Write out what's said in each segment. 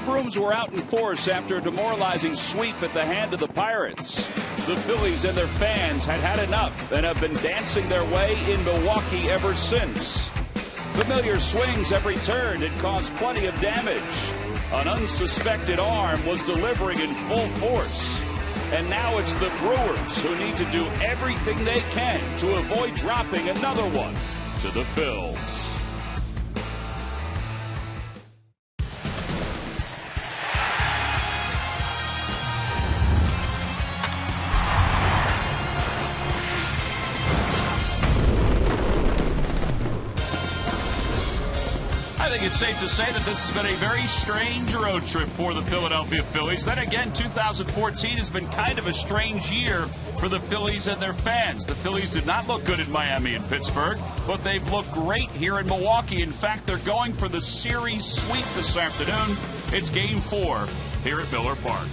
Brooms were out in force after a demoralizing sweep at the hand of the Pirates. The Phillies and their fans had had enough and have been dancing their way in Milwaukee ever since. Familiar swings have returned and caused plenty of damage. An unsuspected arm was delivering in full force. And now it's the Brewers who need to do everything they can to avoid dropping another one to the Phils. I think it's safe to say that this has been a very strange road trip for the Philadelphia Phillies. Then again, 2014 has been kind of a strange year for the Phillies and their fans. The Phillies did not look good in Miami and Pittsburgh, but they've looked great here in Milwaukee. In fact, they're going for the series sweep this afternoon. It's Game 4 here at Miller Park.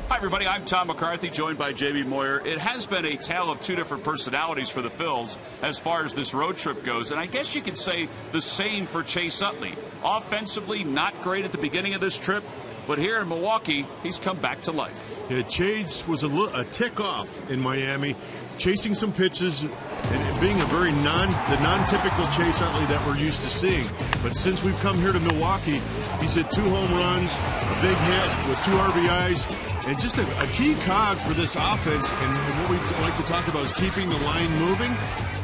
Hi, everybody. I'm Tom McCarthy, joined by J.B. Moyer. It has been a tale of two different personalities for the Phils as far as this road trip goes, and I guess you could say the same for Chase Utley. Offensively, not great at the beginning of this trip, but here in Milwaukee, he's come back to life. Yeah, Chase was a tick off in Miami, chasing some pitches and being a very non-typical Chase Utley that we're used to seeing. But since we've come here to Milwaukee, he's hit 2 home runs, a big hit with 2 RBIs. And just a key cog for this offense, and what we like to talk about is keeping the line moving.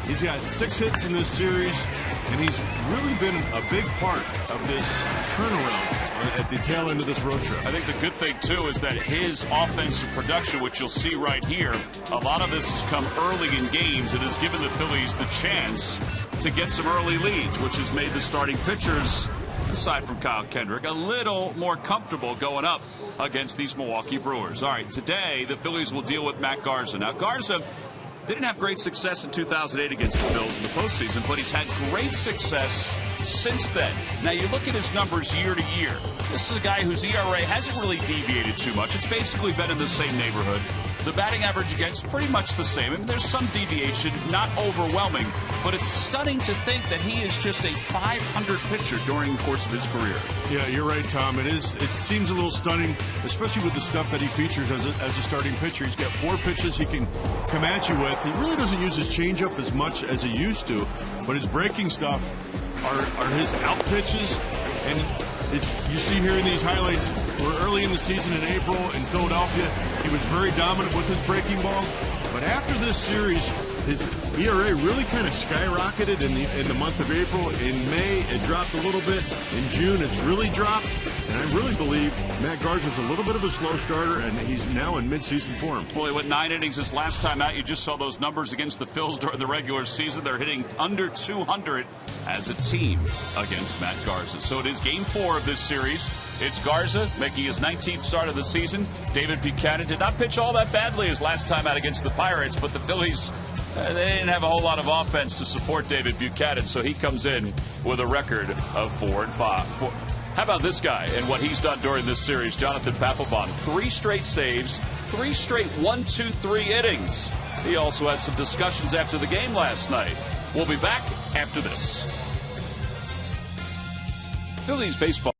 He's got 6 hits in this series, and he's really been a big part of this turnaround at the tail end of this road trip. I think the good thing, too, is that his offensive production, which you'll see right here, a lot of this has come early in games and has given the Phillies the chance to get some early leads, which has made the starting pitchers, aside from Kyle Kendrick, a little more comfortable going up against these Milwaukee Brewers. All right, today the Phillies will deal with Matt Garza. Now, Garza didn't have great success in 2008 against the Phils in the postseason, but he's had great success since then. Now, you look at his numbers year to year. This is a guy whose ERA hasn't really deviated too much. It's basically been in the same neighborhood. The batting average against pretty much the same. I mean, there's some deviation, not overwhelming, but it's stunning to think that he is just a 500 pitcher during the course of his career. Yeah, you're right, Tom. It seems a little stunning, especially with the stuff that he features as a starting pitcher. He's got 4 pitches he can come at you with. He really doesn't use his changeup as much as he used to, but his breaking stuff are his out pitches. And you see here in these highlights, we're early in the season in April in Philadelphia. He was very dominant with his breaking ball. But after this series, his ERA really kind of skyrocketed in the month of April. In May, it dropped a little bit. In June, it's really dropped. And I really believe Matt Garza's a little bit of a slow starter, and he's now in midseason form. Well, he went 9 innings his last time out. You just saw those numbers against the Phils during the regular season. They're hitting under 200 as a team against Matt Garza. So it is Game 4 of this series. It's Garza making his 19th start of the season. David Buchanan did not pitch all that badly his last time out against the Pirates, but the Phillies, they didn't have a whole lot of offense to support David Buchanan, so he comes in with a record of 4-5. How about this guy and what he's done during this series? Jonathan Papelbon, 3 straight saves, 3 straight 1-2-3 innings. He also had some discussions after the game last night. We'll be back after this. Phillies baseball.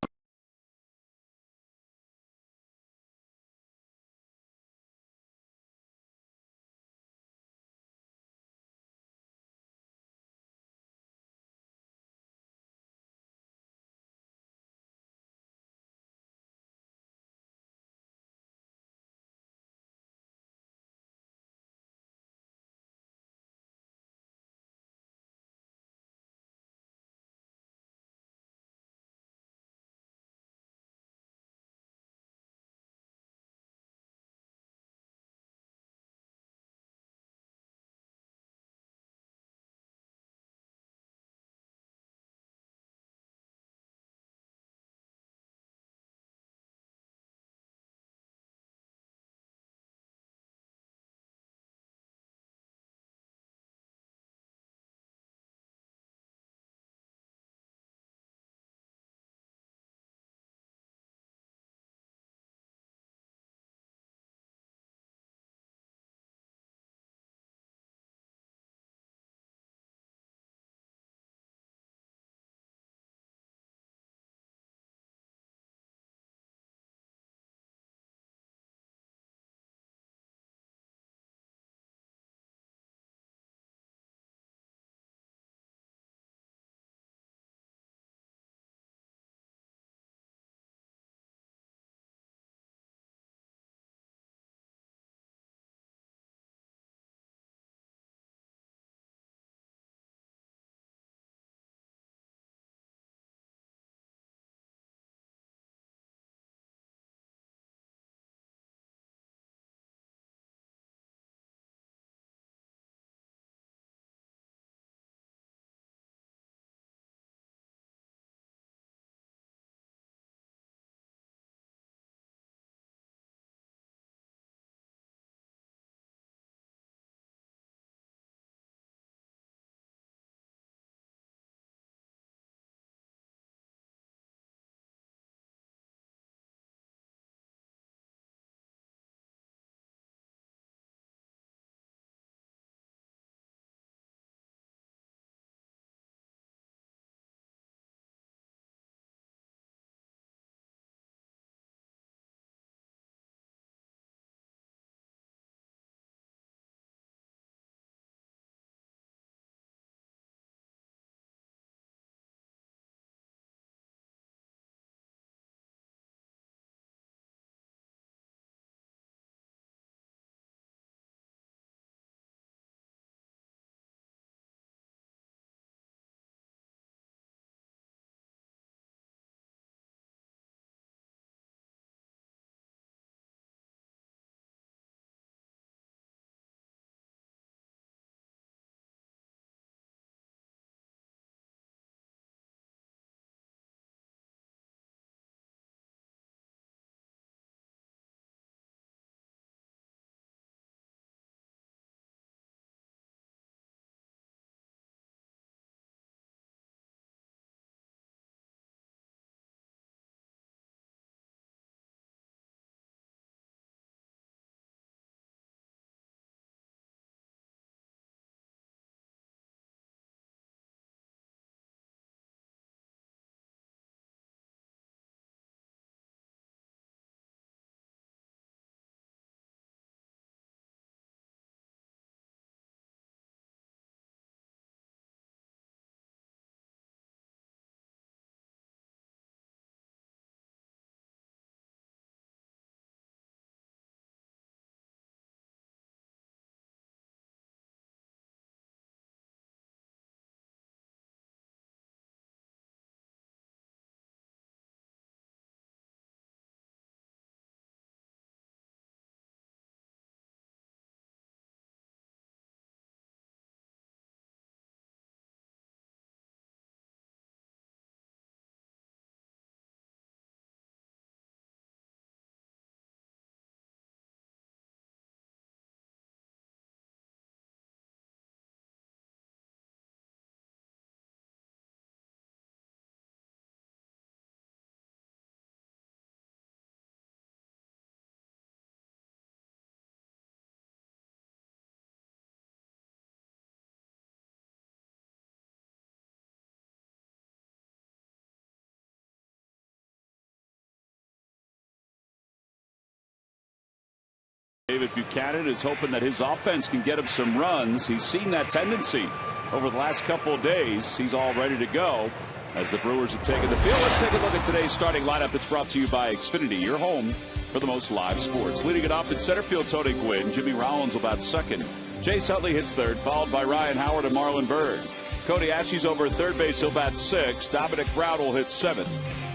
David Buchanan is hoping that his offense can get him some runs. He's seen that tendency over the last couple of days. He's all ready to go as the Brewers have taken the field. Let's take a look at today's starting lineup. It's brought to you by Xfinity, your home for the most live sports. Leading it off in center field, Tony Gwynn. Jimmy Rollins will bat second. Chase Utley hits third, followed by Ryan Howard and Marlon Byrd. Cody Ashley's over at third base. He'll bat sixth. Dominic Brown will hit seventh.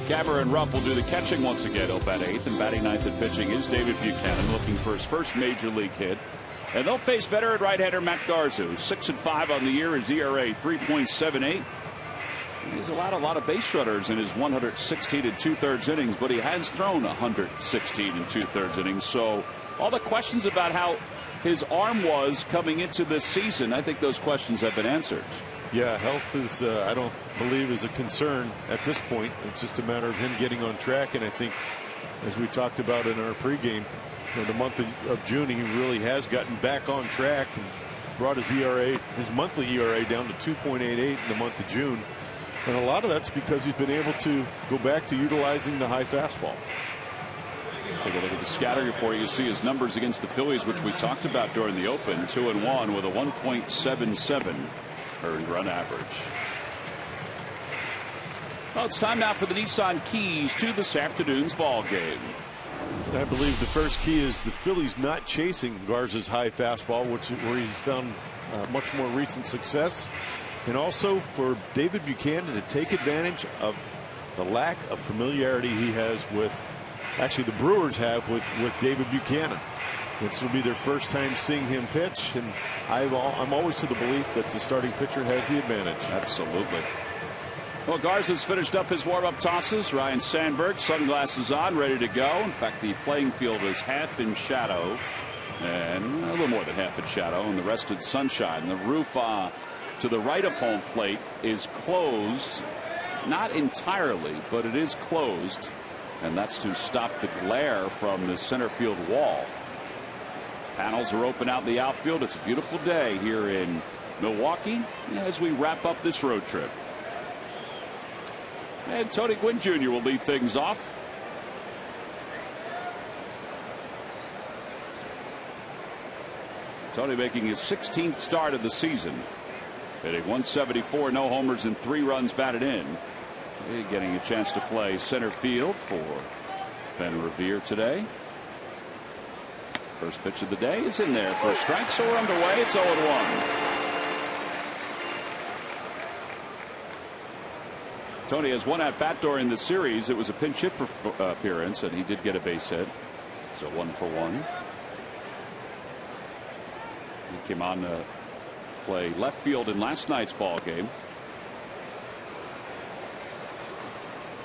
Cameron Rupp will do the catching once again. He'll bat eighth, and batting ninth and pitching is David Buchanan, looking for his first major league hit. And they'll face veteran right-hander Matt Garza, who's 6-5 on the year. His ERA 3.78. He's allowed a lot of base runners in his 116 2/3 innings, but he has thrown 116 2/3 innings. So all the questions about how his arm was coming into this season, I think those questions have been answered. Yeah, health is, I don't believe, is a concern at this point. It's just a matter of him getting on track. And I think, as we talked about in our pregame, the month of June, he really has gotten back on track and brought his ERA, his monthly ERA, down to 2.88 in the month of June. And a lot of that's because he's been able to go back to utilizing the high fastball. Take a look at the scouting report. You see his numbers against the Phillies, which we talked about during the open. 2-1 with a 1.77 earned run average. Well, it's time now for the Nissan keys to this afternoon's ball game. I believe the first key is the Phillies not chasing Garza's high fastball, where he's found much more recent success. And also for David Buchanan to take advantage of the lack of familiarity he has with, actually the Brewers have with David Buchanan. This will be their first time seeing him pitch, and I'm always to the belief that the starting pitcher has the advantage. Absolutely. Well, Garza's finished up his warm-up tosses. Ryan Sandberg, sunglasses on, ready to go. In fact, the playing field is half in shadow, and a little more than half in shadow, and the rest in sunshine. The roof to the right of home plate is closed, not entirely, but it is closed, and that's to stop the glare from the center field wall. Panels are open out in the outfield. It's a beautiful day here in Milwaukee as we wrap up this road trip. And Tony Gwynn Jr. will lead things off. Tony making his 16th start of the season. Hitting 174, no homers, and 3 runs batted in. Getting a chance to play center field for Ben Revere today. First pitch of the day is in there for a strike, so we're underway. It's 0-1. Tony has one at bat during the series. It was a pinch hit appearance, and he did get a base hit. So 1 for 1. He came on to play left field in last night's ball game.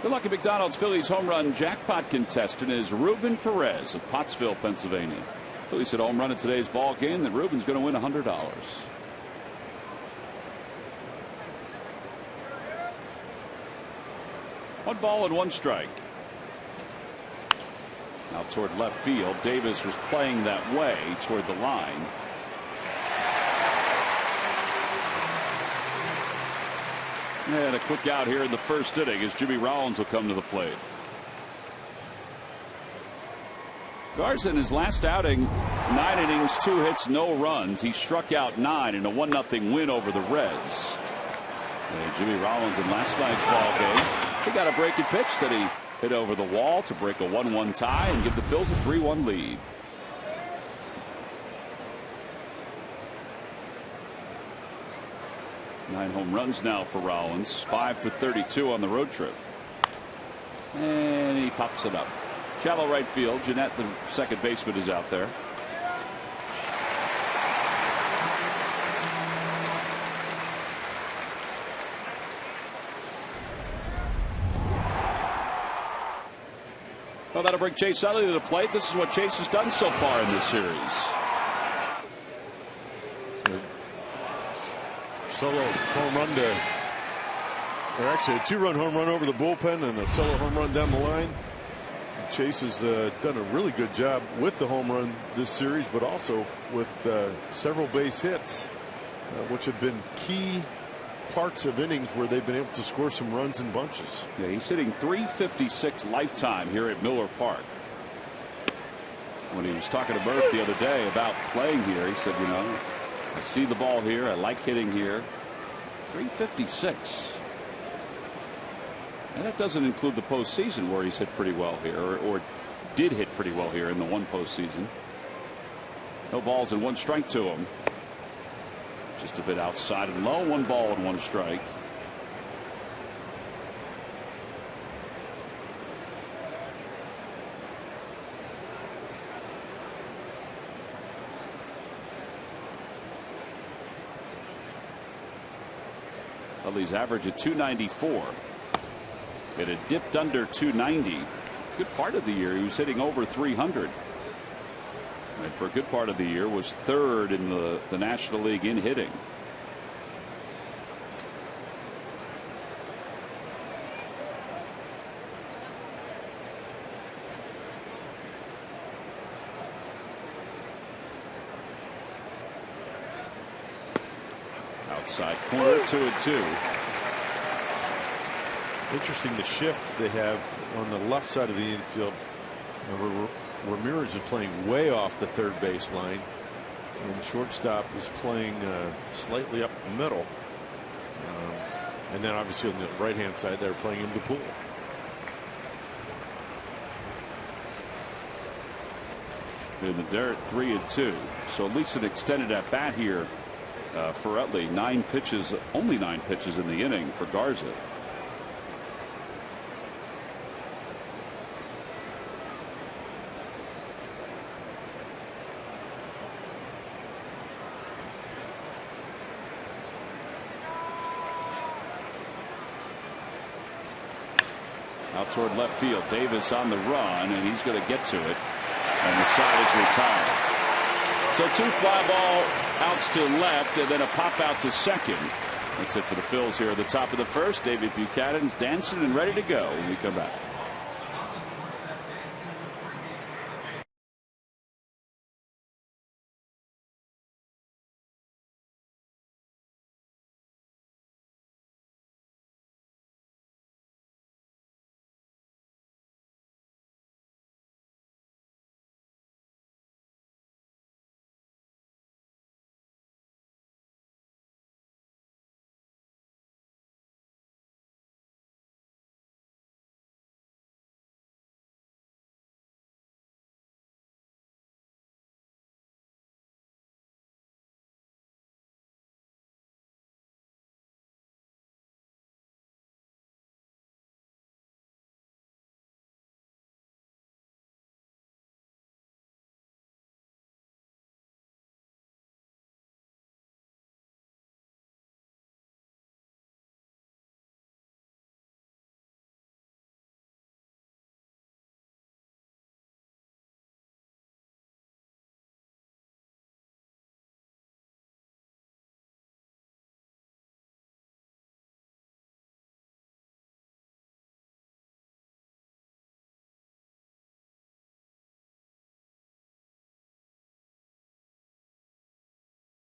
The Lucky McDonald's Phillies home run jackpot contestant is Ruben Perez of Pottsville, Pennsylvania. Phillies hit a home run in today's ball game, that Ruben's going to win $100. 1 ball and 1 strike. Now toward left field. Davis was playing that way toward the line. And a quick out here in the first inning as Jimmy Rollins will come to the plate. Garza in his last outing, 9 innings, 2 hits, no runs. He struck out 9 in a 1-0 win over the Reds. And Jimmy Rollins in last night's ball game, he got a breaking pitch that he hit over the wall to break a 1-1 tie and give the Phils a 3-1 lead. Nine home runs now for Rollins. 5 for 32 on the road trip. And he pops it up. Shallow right field. Jeanette, the second baseman, is out there. Well, that'll bring Chase Utley to the plate. This is what Chase has done so far in this series. Solo home run or actually a 2-run home run over the bullpen and a solo home run down the line. Chase has done a really good job with the home run this series, but also with several base hits, which have been key parts of innings where they've been able to score some runs in bunches. Yeah, he's hitting .356 lifetime here at Miller Park. when he was talking to Murph the other day about playing here. He said, you know, I see the ball here. I like hitting here. 356. And that doesn't include the postseason where he's hit pretty well here, or did hit pretty well here in the one postseason. No balls and one strike to him. Just a bit outside and low. 1 ball and 1 strike. Phillies average at 294. It had dipped under 290. Good part of the year he was hitting over 300. And for a good part of the year was 3rd in the National League in hitting. Outside corner, 2-2. Interesting the shift they have on the left side of the infield. Ramirez is playing way off the third base line, and shortstop is playing slightly up the middle. And then obviously on the right hand side they're playing in the pool. In the dirt, 3-2. So at least an extended at bat here for Utley. 9 pitches, only 9 pitches in the inning for Garza. Out toward left field. Davis on the run, and he's going to get to it. And the side is retired. So 2 fly ball outs to left, and then a pop out to second. That's it for the Phils here at the top of the first. David Buchanan's dancing and ready to go when we come back.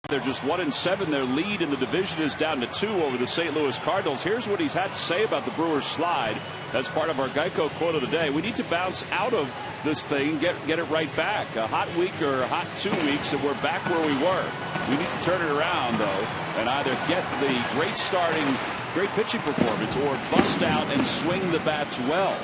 They're just 1-7. Their lead in the division is down to 2 over the St. Louis Cardinals. Here's what he's had to say about the Brewers' slide as part of our Geico quote of the day. We need to bounce out of this thing, get it right back. A hot week or a hot 2 weeks, and we're back where we were. We need to turn it around, though, and either get the great pitching performance or bust out and swing the bats well.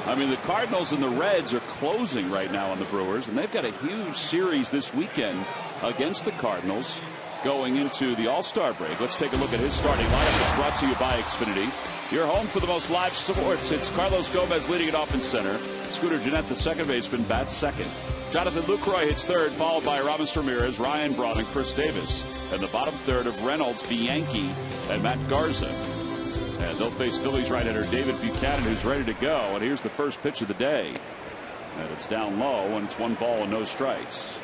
I mean, the Cardinals and the Reds are closing right now on the Brewers, and they've got a huge series this weekend against the Cardinals going into the All-Star break. Let's take a look at his starting lineup. It's brought to you by Xfinity. Your home for the most live sports. It's Carlos Gomez leading it off in center. Scooter Gennett, the second baseman, bats second. Jonathan Lucroy hits third, followed by Ramos Ramirez, Ryan Braun, and Chris Davis. And the bottom third of Reynolds, Bianchi, and Matt Garza. And they'll face Phillies right-hander David Buchanan, who's ready to go. And here's the first pitch of the day. And it's down low, and it's 1 ball and no strikes.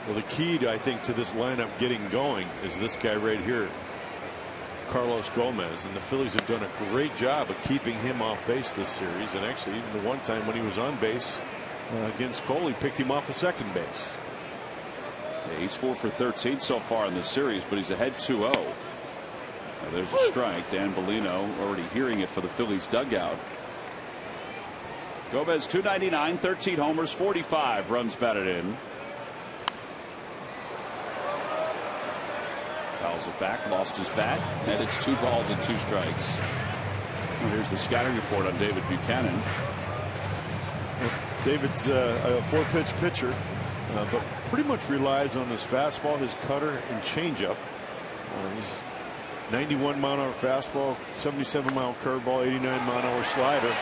Well, the key, I think, to this lineup getting going is this guy right here, Carlos Gomez. And the Phillies have done a great job of keeping him off base this series. And actually, even the one time when he was on base against Cole, he picked him off of second base. Yeah, he's 4 for 13 so far in this series, but he's ahead 2-0. There's a strike. Dan Bellino already hearing it for the Phillies dugout. Gomez 299, 13 homers, 45 runs batted in. Fouls it back, lost his bat, and it's 2 balls and 2 strikes. Well, here's the scouting report on David Buchanan. David's a 4-pitch pitcher, but pretty much relies on his fastball, his cutter, and changeup. He's 91-mile-an-hour fastball, 77-mile curveball, 89-mile-an-hour slider,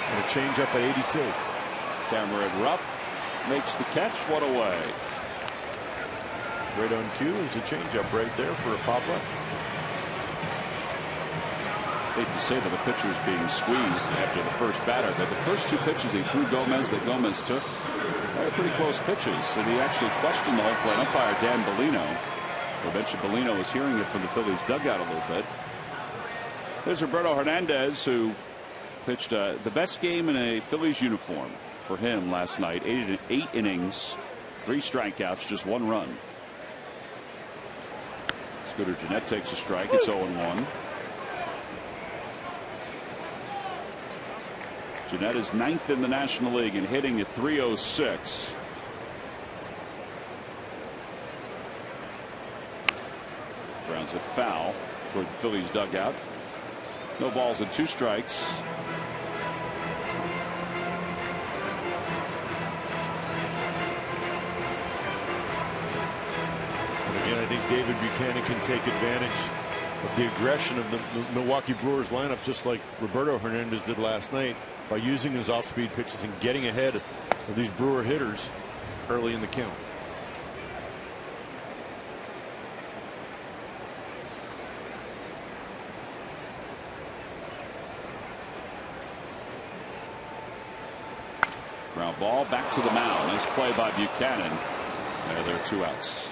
and a changeup at 82. Cameron Rupp makes the catch. One away. Right on cue is a changeup right there for a pop-up. Safe to say that the pitcher is being squeezed after the first batter, but the first 2 pitches he threw Gomez that Gomez took are pretty close pitches, and he actually questioned the home plate umpire Dan Bellino. I mentioned Bellino was hearing it from the Phillies dugout a little bit. There's Roberto Hernandez, who pitched the best game in a Phillies uniform for him last night. 8 innings, 3 strikeouts, just 1 run. Scooter Gennett takes a strike. It's 0-1. Gennett is 9th in the National League and hitting at .306. Grounds it foul toward the Phillies dugout. No balls and 2 strikes. And again, I think David Buchanan can take advantage of the aggression of the Milwaukee Brewers lineup, just like Roberto Hernandez did last night, by using his off-speed pitches and getting ahead of these Brewer hitters early in the count. Ground ball back to the mound. Nice play by Buchanan. There are 2 outs.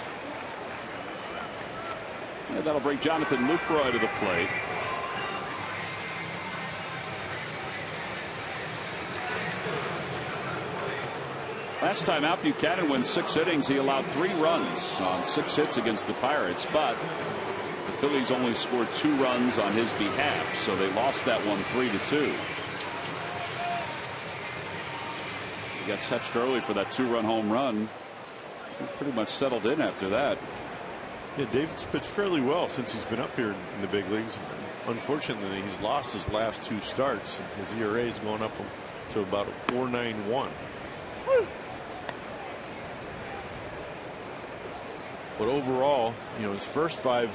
And that'll bring Jonathan Lucroy to the plate. Last time out, Buchanan went 6 innings. He allowed 3 runs on 6 hits against the Pirates, but the Phillies only scored 2 runs on his behalf, so they lost that one 3-2. He got touched early for that 2-run home run. He pretty much settled in after that. Yeah, David's pitched fairly well since he's been up here in the big leagues. Unfortunately, he's lost his last 2 starts. His ERA is going up to about a 4.91. But overall, you know, his first five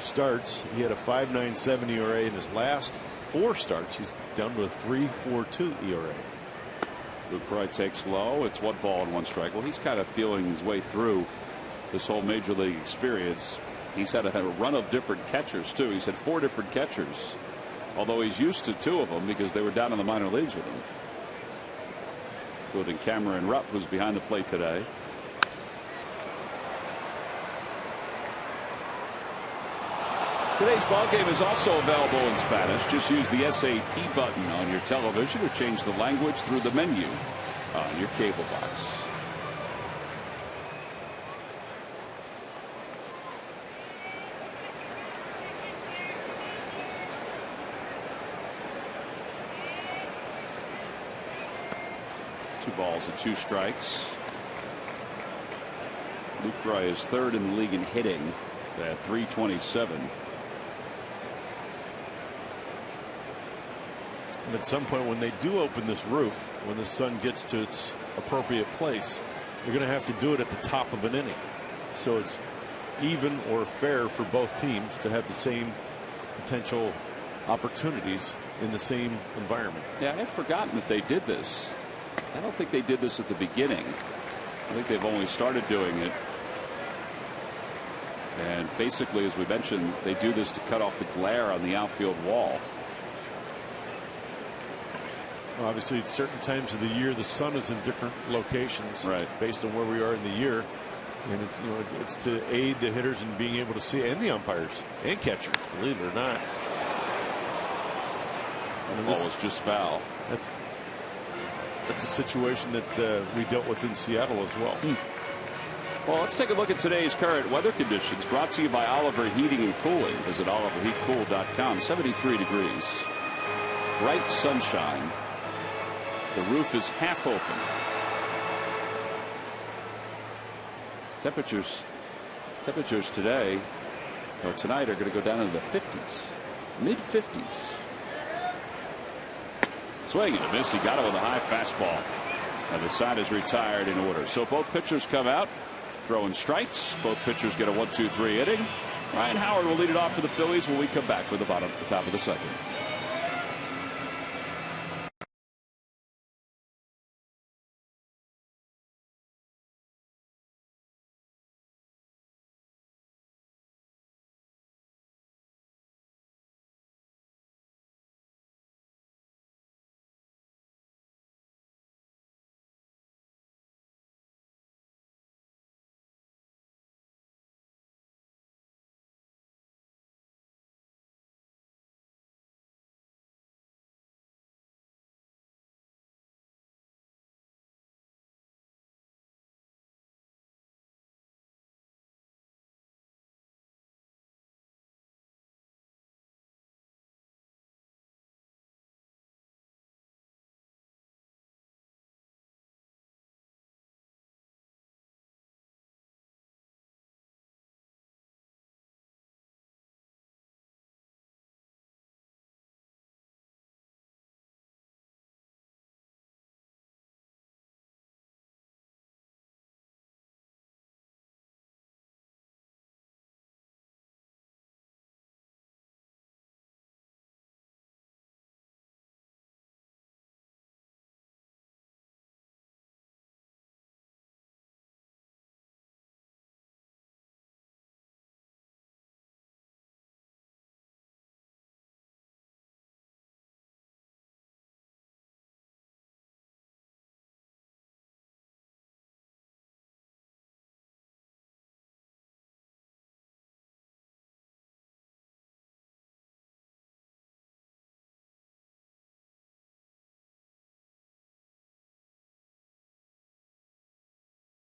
starts, he had a 5.97 ERA. In his last 4 starts, he's down to a 3.42 ERA. Lucroy takes low. It's 1 ball and 1 strike. Well, he's kind of feeling his way through this whole major league experience. He's had a run of different catchers too. He's had 4 different catchers, although he's used to 2 of them because they were down in the minor leagues with him, including Cameron Rupp, who's behind the plate today. Today's ball game is also available in Spanish. Just use the SAP button on your television or change the language through the menu on your cable box. Two balls and 2 strikes. Lucroy is 3rd in the league in hitting at .327. And at some point, when they do open this roof, when the sun gets to its appropriate place, they're going to have to do it at the top of an inning. So it's even or fair for both teams to have the same potential opportunities in the same environment. Yeah, I had forgotten that they did this. I don't think they did this at the beginning. I think they've only started doing it. And basically, as we mentioned, they do this to cut off the glare on the outfield wall. Obviously, at certain times of the year, the sun is in different locations, right, based on where we are in the year, and it's, you know, it's to aid the hitters in being able to see, and the umpires and catchers, believe it or not. The ball was just foul. That's a situation that we dealt with in Seattle as well. Well, let's take a look at today's current weather conditions, brought to you by Oliver Heating and Cooling. Visit oliverheatcool.com. 73 degrees. Bright sunshine. The roof is half open. Temperatures today or tonight are going to go down into the 50s, mid 50s. Swing and a miss. He got it with a high fastball. And the side is retired in order. So both pitchers come out throwing strikes. Both pitchers get a 1-2-3 inning. Ryan Howard will lead it off for the Phillies when we come back with the top of the second.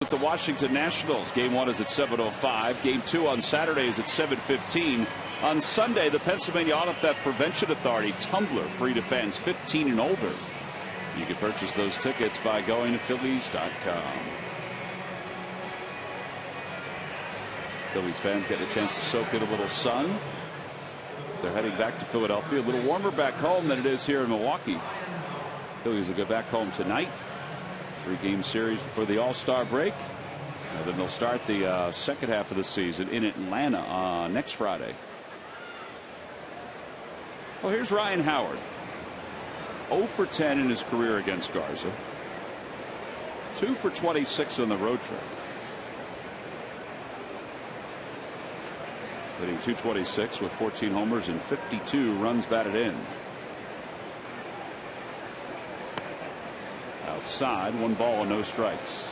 The Washington Nationals. Game 1 is at 7:05. Game 2 on Saturday is at 7:15. On Sunday, the Pennsylvania Auto Theft Prevention Authority Tumbler, free to fans 15 and older. You can purchase those tickets by going to Phillies.com. Phillies fans getting a chance to soak in a little sun. They're heading back to Philadelphia. A little warmer back home than it is here in Milwaukee. Phillies will go back home tonight. 3-game series before the All-Star break. Then they'll start the second half of the season in Atlanta next Friday. Well, here's Ryan Howard. 0 for 10 in his career against Garza. 2 for 26 on the road trip. Hitting .226 with 14 homers and 52 runs batted in. Outside, 1 ball and no strikes.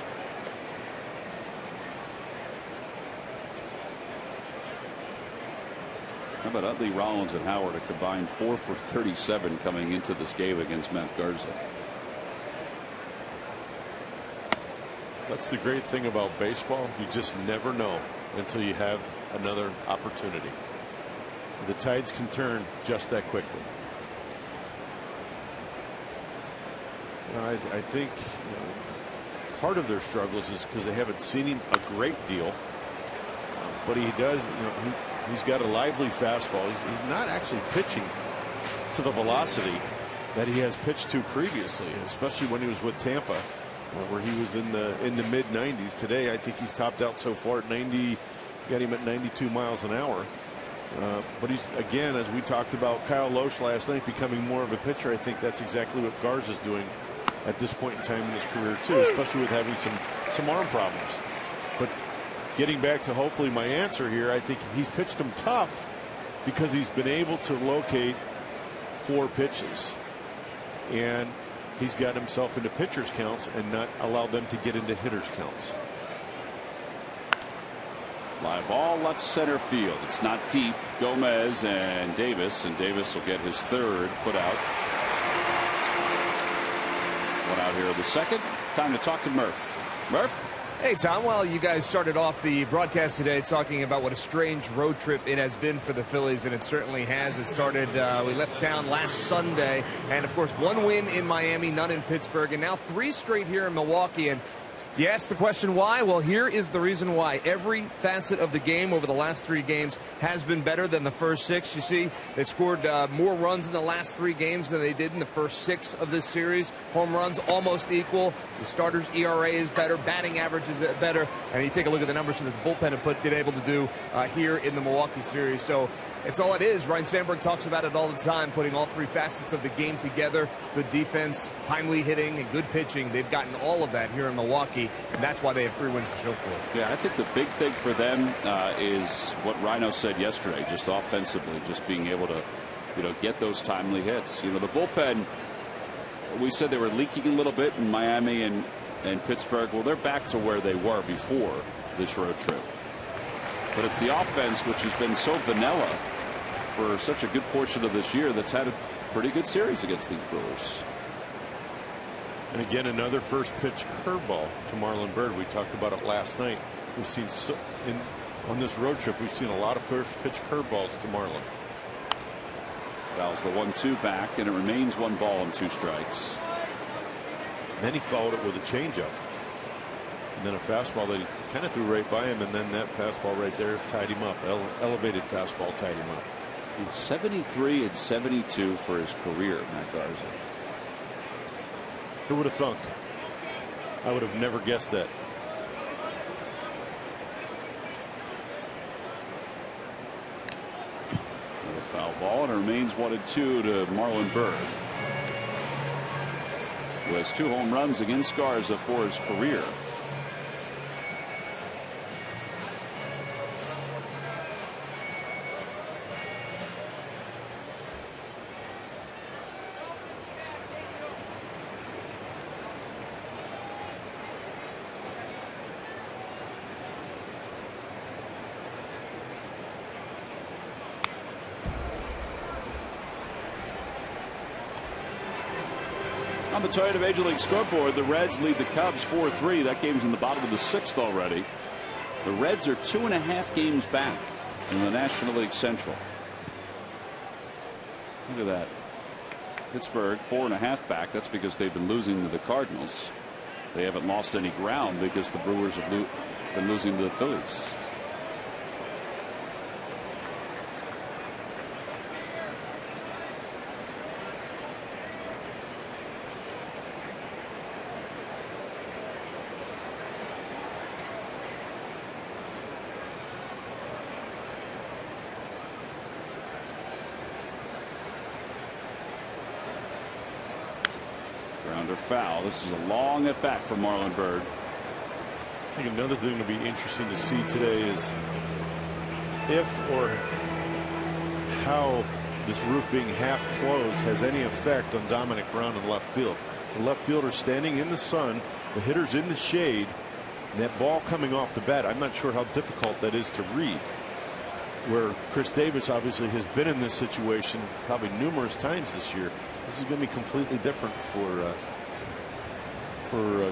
How about Utley, Rollins, and Howard, a combined 4 for 37 coming into this game against Matt Garza. That's the great thing about baseball. You just never know until you have another opportunity. The tides can turn just that quickly. I think part of their struggles is because they haven't seen him a great deal, but he does. He's got a lively fastball. He's not actually pitching to the velocity that he has pitched to previously, especially when he was with Tampa, where he was in the mid 90s. Today, I think he's topped out so far at 90. Got him at 92 miles an hour. But he's, again, as we talked about Kyle Loesch last night, becoming more of a pitcher. I think that's exactly what Garza's doing at this point in time in his career too, especially with having some arm problems. But getting back to hopefully my answer here, I think he's pitched him tough because he's been able to locate 4 pitches, and he's got himself into pitchers counts and not allowed them to get into hitters counts. Fly ball left center field. It's not deep. Gomez and Davis will get his 3rd put out. 1 out here in the second. Time to talk to Murph. Murph, Hey, Tom. Well, you guys started off the broadcast today talking about what a strange road trip it has been for the Phillies, and it certainly has. It started, we left town last Sunday, and, of course, 1 win in Miami, none in Pittsburgh, and now 3 straight here in Milwaukee. And you ask the question why? Well, here is the reason why. Every facet of the game over the last 3 games has been better than the first 6. You see, they've scored more runs in the last 3 games than they did in the first 6 of this series. Home runs almost equal. The starters' ERA is better. Batting average is better. And you take a look at the numbers that the bullpen have been able to do here in the Milwaukee series. So it's all it is. Ryan Sandberg talks about it all the time, putting all 3 facets of the game together. Good defense, timely hitting, and good pitching. They've gotten all of that here in Milwaukee, and that's why they have 3 wins to show for it. Yeah, I think the big thing for them is what Rhino said yesterday, just offensively, just being able to, get those timely hits. The bullpen, we said they were leaking a little bit in Miami and Pittsburgh. Well, they're back to where they were before this road trip. But it's the offense, which has been so vanilla for such a good portion of this year, that's had a pretty good series against these Brewers. And again, another first pitch curveball to Marlon Byrd. We talked about it last night. We've seen on this road trip, we've seen a lot of first pitch curveballs to Marlon. Fouls the 1-2 back, and it remains 1 ball and 2 strikes. Then he followed it with a changeup, and then a fastball that he kind of threw right by him, and then that fastball right there tied him up. Elevated fastball tied him up. He's 73 and 72 for his career, Matt Garza. Who would have thunk? I would have never guessed that. Another foul ball, and it remains 1-2 to Marlon Byrd, who has 2 home runs against Garza for his career. On the Toyota Major League scoreboard, the Reds lead the Cubs 4-3. That game's in the bottom of the 6th already. The Reds are 2.5 games back in the National League Central. Look at that. Pittsburgh 4.5 back. That's because they've been losing to the Cardinals. They haven't lost any ground because the Brewers have been losing to the Phillies. Foul. This is a long at bat for Marlon Byrd. I think another thing to be interesting to see today is if or how this roof being half closed has any effect on Dominic Brown in left field. The left fielder standing in the sun, the hitter's in the shade, and that ball coming off the bat, I'm not sure how difficult that is to read. Where Chris Davis obviously has been in this situation probably numerous times this year. This is going to be completely different for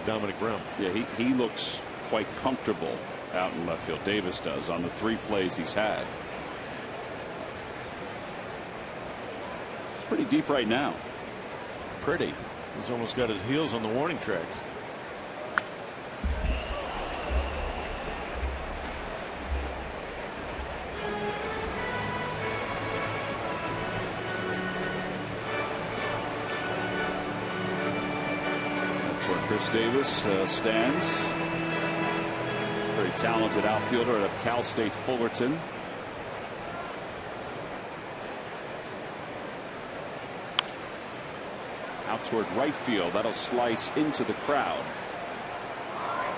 Dominic Brown. Yeah, he looks quite comfortable out in left field. Davis does on the 3 plays he's had. It's pretty deep right now. Pretty. He's almost got his heels on the warning track. Chris Davis stands. Very talented outfielder out of Cal State Fullerton. Out toward right field. That'll slice into the crowd.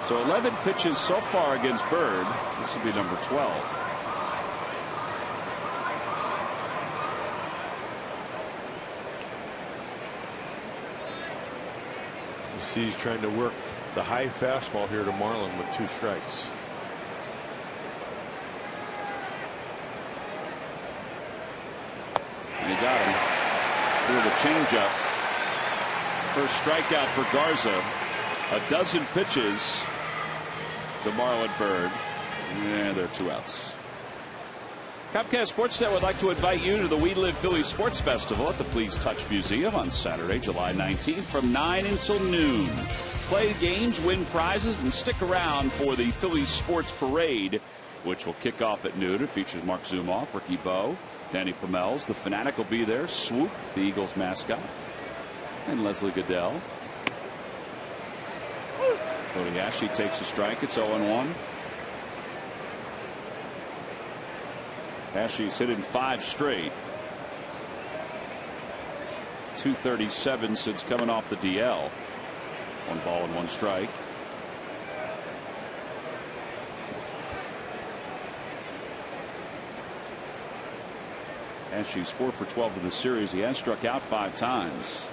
So 11 pitches so far against Byrd. This will be number 12. He's trying to work the high fastball here to Marlon with 2 strikes. And he got him through the changeup. First strikeout for Garza. A dozen pitches to Marlon Byrd. And there are 2 outs. Comcast Sportsnet would like to invite you to the We Live Philly Sports Festival at the Please Touch Museum on Saturday, July 19th from 9 until noon. Play games, win prizes, and stick around for the Philly Sports Parade, which will kick off at noon. It features Mark Zumoff, Ricky Bowe, Danny Pomels. The Fanatic will be there. Swoop, the Eagles mascot, and Leslie Goodell. Cody Ashley takes a strike. It's 0-1. Ashley's hit in 5 straight. 237 since coming off the DL. 1 ball and 1 strike. Ashley's 4 for 12 in the series. He has struck out 5 times.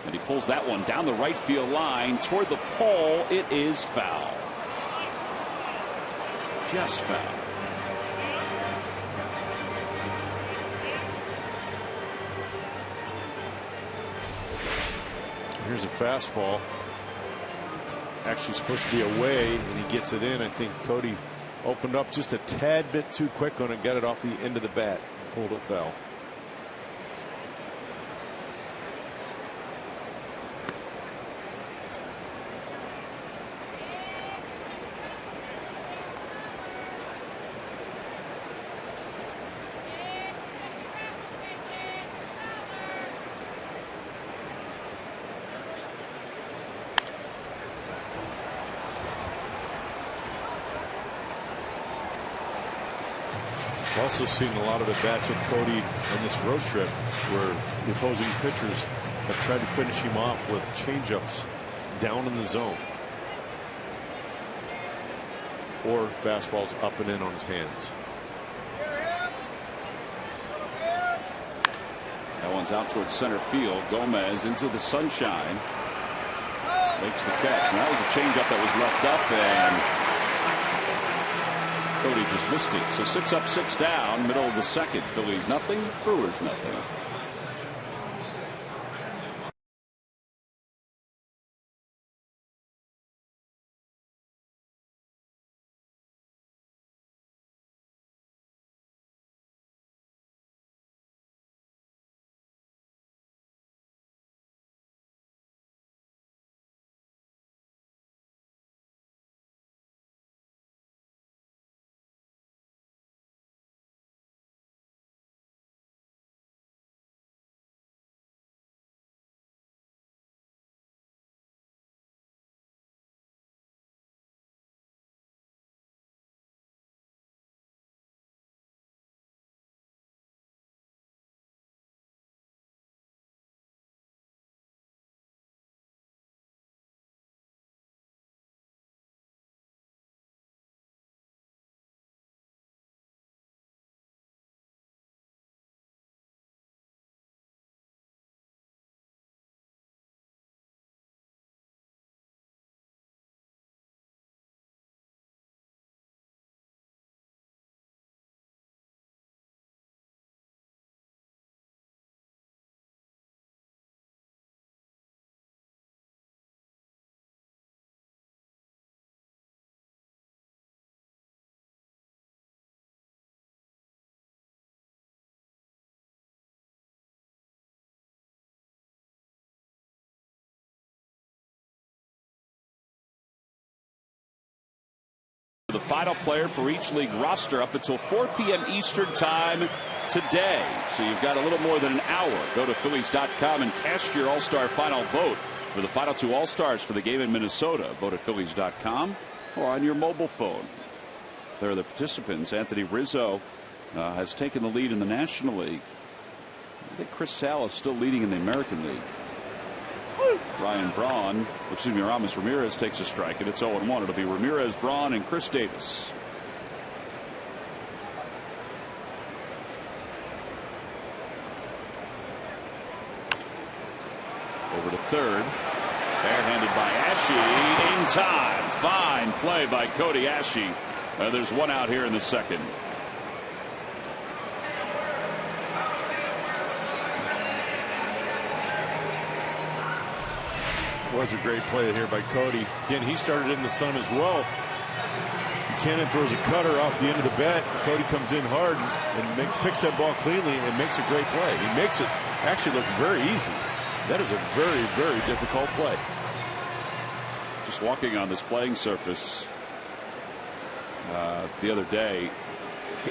And he pulls that one down the right field line toward the pole. It is foul. Just foul. Here's a fastball. It's actually supposed to be away, and he gets it in. I think Cody opened up just a tad bit too quick on it, got it off the end of the bat, pulled it foul. Also seen a lot of at-bats with Cody on this road trip where the opposing pitchers have tried to finish him off with changeups down in the zone or fastballs up and in on his hands. That one's out towards center field. Gomez into the sunshine, makes the catch. And that was a changeup that was left up, and Cody just missed it. So 6 up, 6 down, middle of the second. Phillies nothing, Brewers nothing. The final player for each league roster up until 4 p.m. Eastern time today. So you've got a little more than an hour. Go to Phillies.com and cast your All-Star final vote for the final 2 All-Stars for the game in Minnesota. Vote at Phillies.com or on your mobile phone. There are the participants. Anthony Rizzo has taken the lead in the National League. I think Chris Sale is still leading in the American League. Ryan Braun, Ramos Ramirez takes a strike, and it's 0-1. It'll be Ramirez, Braun, and Chris Davis. Over to third. Barehanded by Ashe in time. Fine play by Cody Ashe. There's 1 out here in the second. Was a great play here by Cody. Again, he started in the sun as well. Buchanan throws a cutter off the end of the bat. Cody comes in hard and picks that ball cleanly and makes a great play. He makes it actually look very easy. That is a very, very difficult play. Just walking on this playing surface the other day,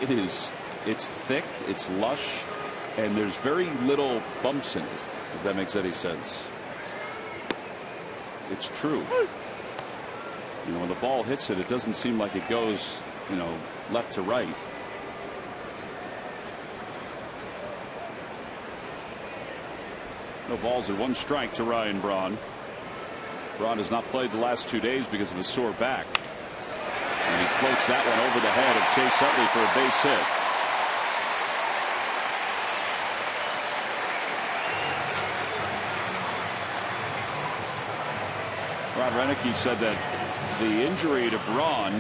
it's thick, it's lush, and there's very little bumps in it, if that makes any sense. It's true. You know, when the ball hits it, it doesn't seem like it goes, you know, left to right. No balls and 1 strike to Ryan Braun. Braun has not played the last 2 days because of a sore back. And he floats that one over the head of Chase Utley for a base hit. Rod Renicky said that the injury to Braun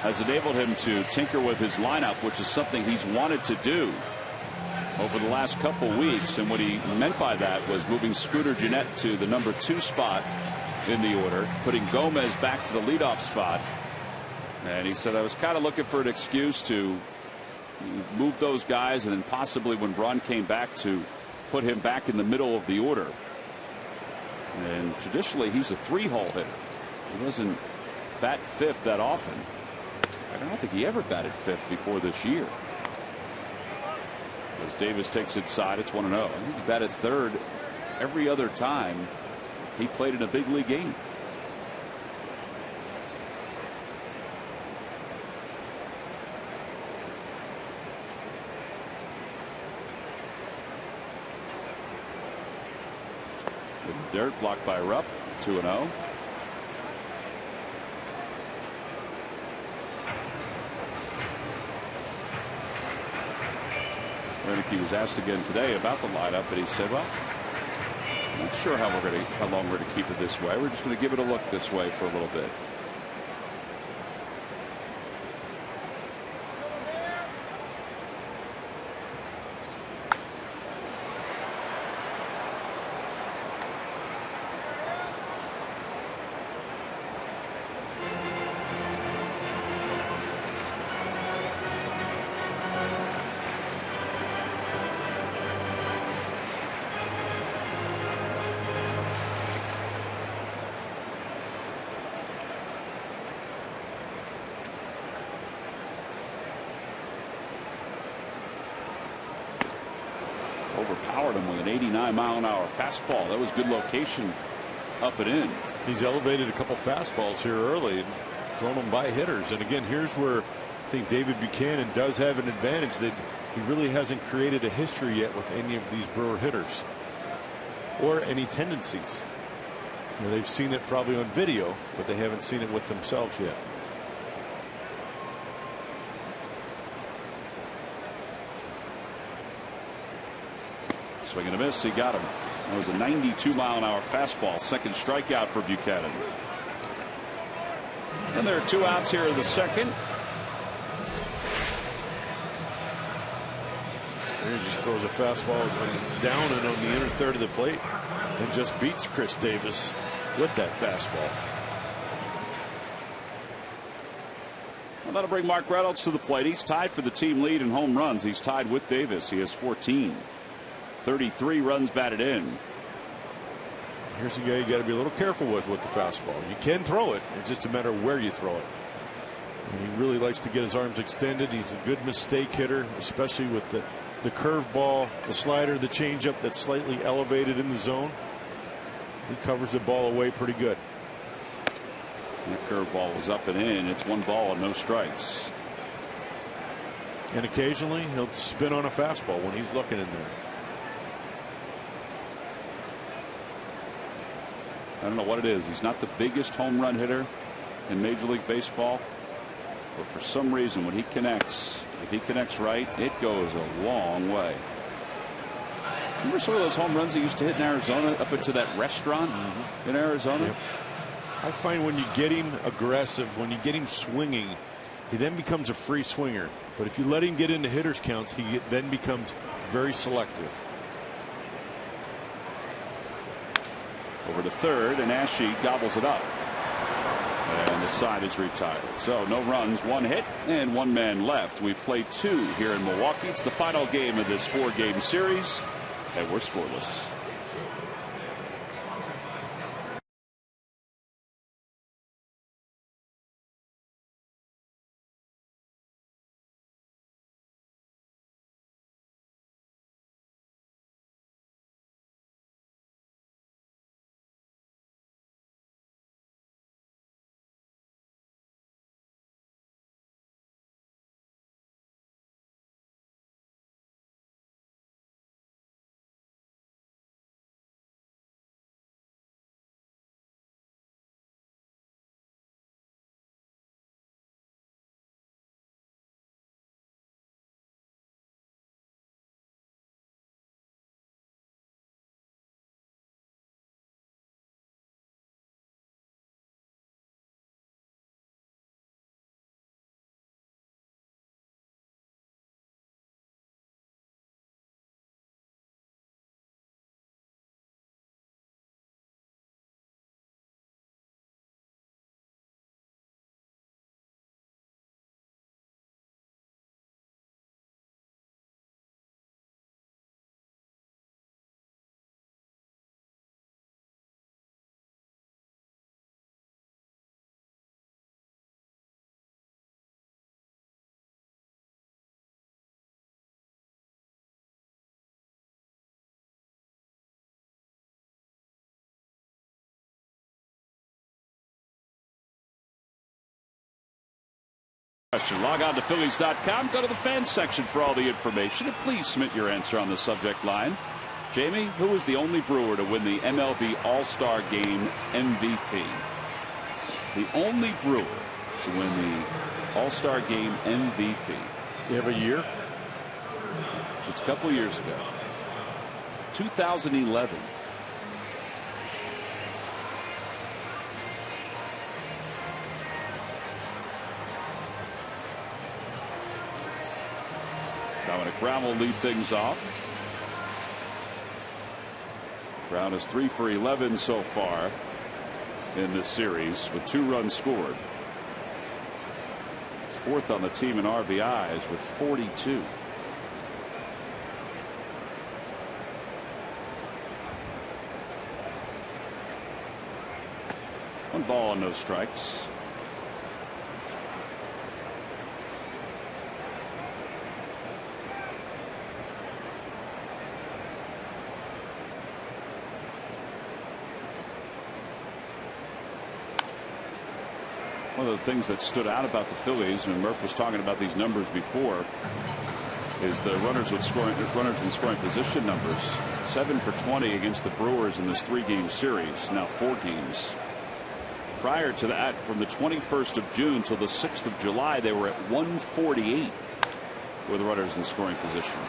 has enabled him to tinker with his lineup, which is something he's wanted to do over the last couple weeks. And what he meant by that was moving Scooter Gennett to the number 2 spot in the order, putting Gomez back to the leadoff spot. And he said, I was kind of looking for an excuse to move those guys and then possibly when Braun came back to put him back in the middle of the order. And traditionally he's a 3-hole hitter. He doesn't bat 5th that often. I don't think he ever batted 5th before this year. As Davis takes inside, it's 1-0. I think he batted 3rd every other time he played in a big league game. With dirt blocked by Rupp, 2-0. Renicky was asked again today about the lineup, and he said, well, I'm not sure how long we're going to keep it this way. We're just going to give it a look this way for a little bit. Overpowered him with an 89-mile-an-hour fastball. That was good location up and in. He's elevated a couple fastballs here early and thrown them by hitters. And again, here's where I think David Buchanan does have an advantage, that he really hasn't created a history yet with any of these Brewer hitters or any tendencies. You know, they've seen it probably on video, but they haven't seen it with themselves yet. Swing and a miss. He got him. That was a 92-mile-an-hour fastball. Second strikeout for Buchanan. And there are 2 outs here in the second. He just throws a fastball down and on the inner third of the plate and just beats Chris Davis with that fastball. Well, that'll bring Mark Reynolds to the plate. He's tied for the team lead in home runs. He's tied with Davis. He has 14. 33 runs batted in. Here's a guy you got to be a little careful with the fastball. You can throw it. It's just a matter of where you throw it. And he really likes to get his arms extended. He's a good mistake hitter, especially with the curveball, the slider, the changeup that's slightly elevated in the zone. He covers the ball away pretty good. That curveball was up and in. It's 1 ball and no strikes. And occasionally he'll spin on a fastball when he's looking in there. I don't know what it is. He's not the biggest home run hitter in Major League Baseball, but for some reason when he connects, if he connects right, it goes a long way. Remember some of those home runs he used to hit in Arizona up into that restaurant in Arizona? Yep. I find when you get him aggressive, when you get him swinging, he then becomes a free swinger. But if you let him get into hitters counts, he then becomes very selective. Over to third, and Ashe gobbles it up. And the side is retired. So no runs, 1 hit, and 1 man left. We've played 2 here in Milwaukee. It's the final game of this 4-game series, and we're scoreless. Log on to Phillies.com. Go to the fans section for all the information. And please submit your answer on the subject line. Jamie, who was the only Brewer to win the MLB All-Star Game MVP? The only Brewer to win the All-Star Game MVP. You have a year? Just a couple years ago. 2011. Dominic Brown will lead things off. Brown is 3 for 11 so far in this series with 2 runs scored. 4th on the team in RBIs with 42. One ball and no strikes. One of the things that stood out about the Phillies, and Murph was talking about these numbers before, is the runners in scoring position numbers. 7 for 20 against the Brewers in this 3-game series, now 4 games. Prior to that, from the 21st of June till the 6th of July, they were at 148 with runners in scoring position.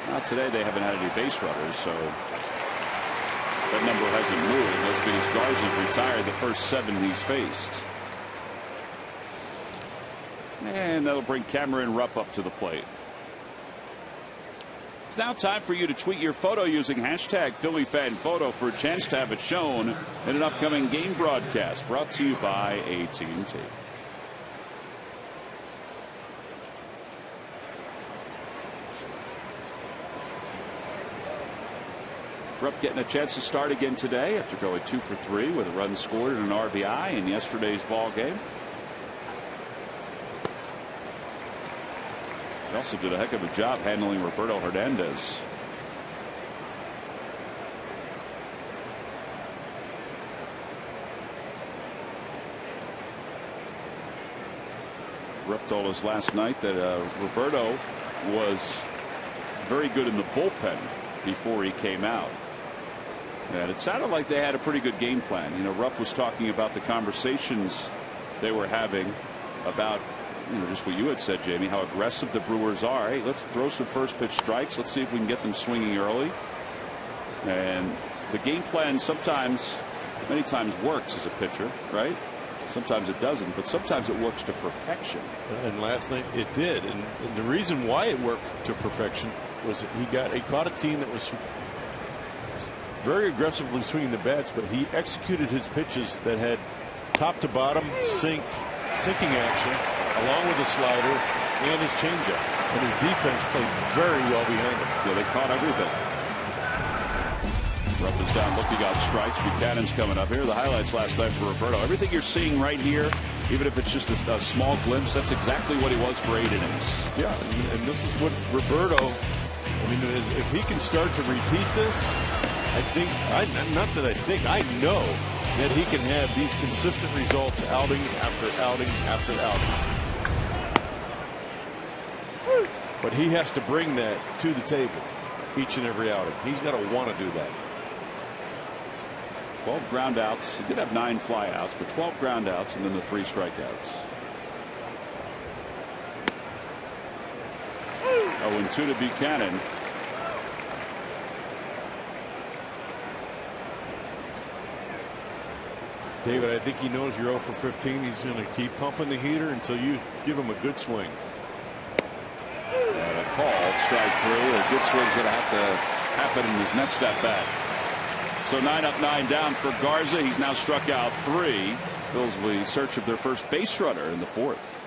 Now today they haven't had any base runners, so that number hasn't moved. That's because Garza's retired the first 7 he's faced. And that'll bring Cameron Rupp up to the plate. It's now time for you to tweet your photo using hashtag PhillyFanPhoto for a chance to have it shown in an upcoming game broadcast brought to you by AT&T. Rupp getting a chance to start again today after going 2 for 3 with a run scored and an RBI in yesterday's ball game. He also did a heck of a job handling Roberto Hernandez. Rupp told us last night that Roberto was very good in the bullpen before he came out. And it sounded like they had a pretty good game plan. You know, Rupp was talking about the conversations they were having about, you know, just what you had said, Jamie, how aggressive the Brewers are. Hey, let's throw some first pitch strikes. Let's see if we can get them swinging early. And the game plan sometimes, many times works as a pitcher, right? Sometimes it doesn't, but sometimes it works to perfection. And last night it did. And the reason why it worked to perfection was he caught a team that was very aggressively swinging the bats, but he executed his pitches that had top to bottom sinking action, along with the slider and his changeup. And his defense played very well behind him. Yeah, they caught everything. Rupp is down looking on strikes. Buchanan's coming up here. The highlights last night for Roberto. Everything you're seeing right here, even if it's just a small glimpse, that's exactly what he was for 8 innings. Yeah, and this is what Roberto, I mean, if he can start to repeat this, I think, not that I think, I know that he can have these consistent results outing after outing after outing. But he has to bring that to the table each and every outing. He's got to want to do that. 12 ground outs. He did have 9 flyouts, but 12 ground outs and then the 3 strikeouts. 0-2 to Buchanan. David, I think he knows you're 0 for 15. He's going to keep pumping the heater until you give him a good swing. And a call, strike 3. A good swing's going to have to happen in his next at bat. So 9 up, 9 down for Garza. He's now struck out 3. Phillies will be in search of their first base runner in the 4th.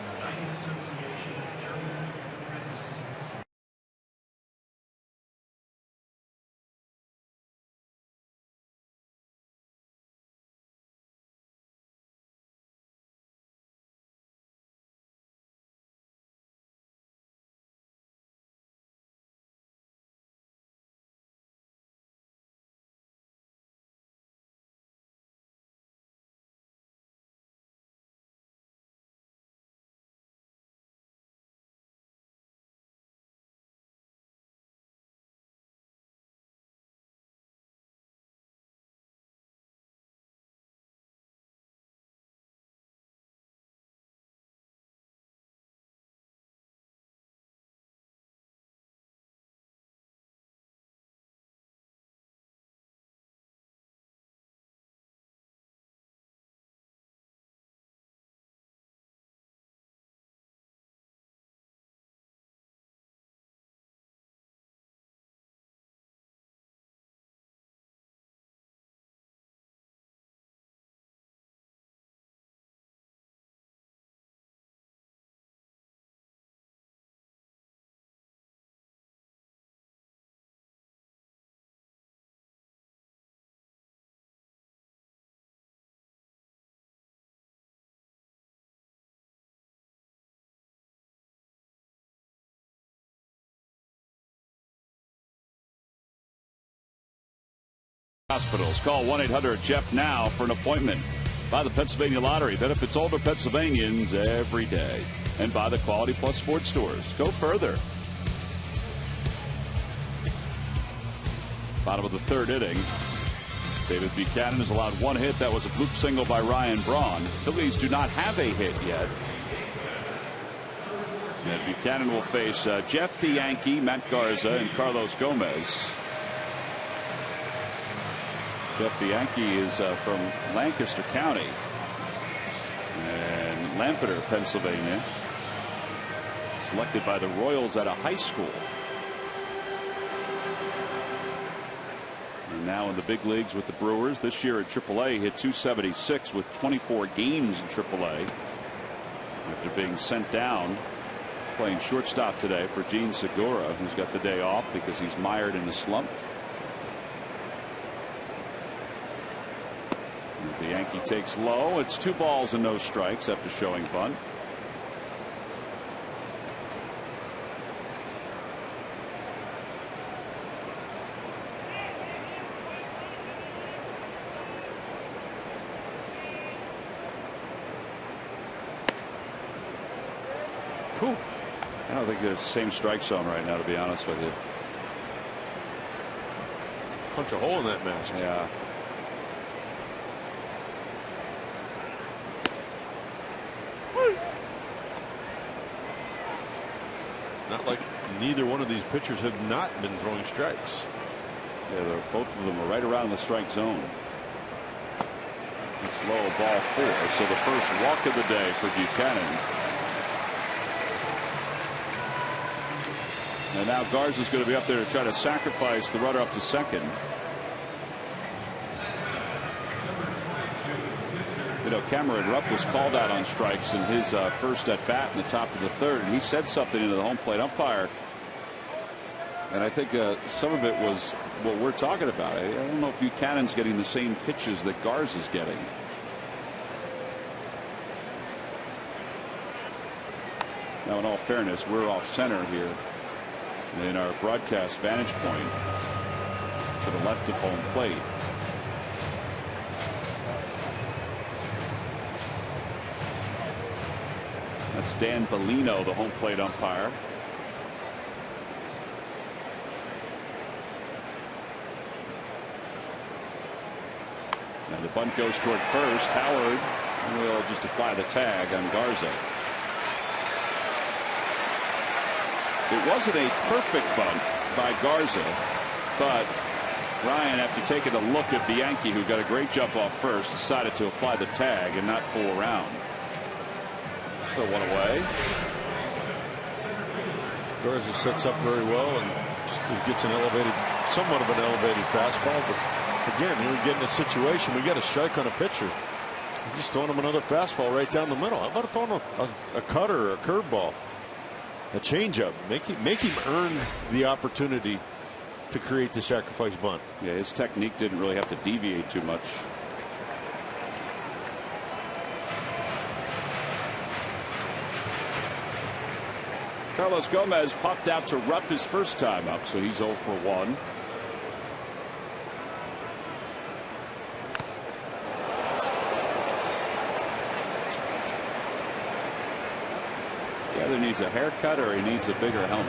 Hospitals. Call 1-800-JEFF now for an appointment. By the Pennsylvania Lottery. Benefits older Pennsylvanians every day. And by the Quality Plus Sports Stores. Go further. Bottom of the 3rd inning. David Buchanan has allowed 1 hit. That was a bloop single by Ryan Braun. Phillies do not have a hit yet. And Buchanan will face Jeff the Yankee, Matt Garza, and Carlos Gomez. Jeff the Yankee is from Lancaster County and Lampeter, Pennsylvania. Selected by the Royals at a high school. And now in the big leagues with the Brewers. This year at AAA, hit .276 with 24 games in AAA. After being sent down, playing shortstop today for Gene Segura, who's got the day off because he's mired in a slump. The Yankee takes low. It's 2 balls and no strikes after showing bunt. Whew. I don't think they're the same strike zone right now, to be honest with you. Punch a hole in that mask. Yeah. Not like neither one of these pitchers have not been throwing strikes. Yeah, both of them are right around the strike zone. It's low, ball 4. So the first walk of the day for Buchanan. And now Garza's going to be up there to try to sacrifice the runner up to second. ago. Cameron Rupp was called out on strikes in his first at bat in the top of the third, and he said something into the home plate umpire. And I think some of it was what we're talking about. I don't know if Buchanan's getting the same pitches that Garza's getting. Now, in all fairness, we're off center here in our broadcast vantage point to the left of home plate. That's Dan Bellino, the home plate umpire. Now the bunt goes toward first. Howard will just apply the tag on Garza. It wasn't a perfect bunt by Garza, but Ryan, after taking a look at the Yankee, who got a great jump off first, decided to apply the tag and not fool around. So one away. Garza sets up very well and gets an elevated, somewhat of an elevated fastball. But again, here we get in a situation, we got a strike on a pitcher. We're just throwing him another fastball right down the middle. How about throwing a cutter or a curveball? A changeup. Make him earn the opportunity to create the sacrifice bunt. Yeah, his technique didn't really have to deviate too much. Carlos Gomez popped out to Rupp his first time up, so he's 0 for 1. He either needs a haircut or he needs a bigger helmet.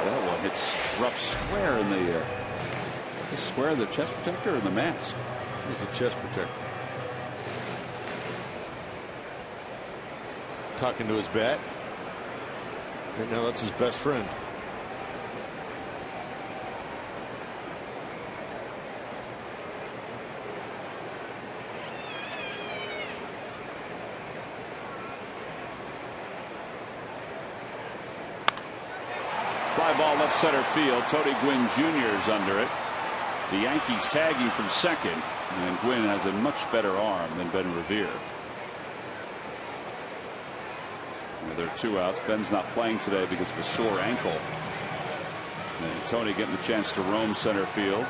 That one hits Rupp square in the square of the chest protector or the mask. He's a chest protector. Talking to his bat. Right now that's his best friend. Fly ball left center field. Tony Gwynn Jr. is under it. The Yankees tagging from second, and Gwynn has a much better arm than Ben Revere. There are 2 outs. Ben's not playing today because of a sore ankle. And Tony getting the chance to roam center field.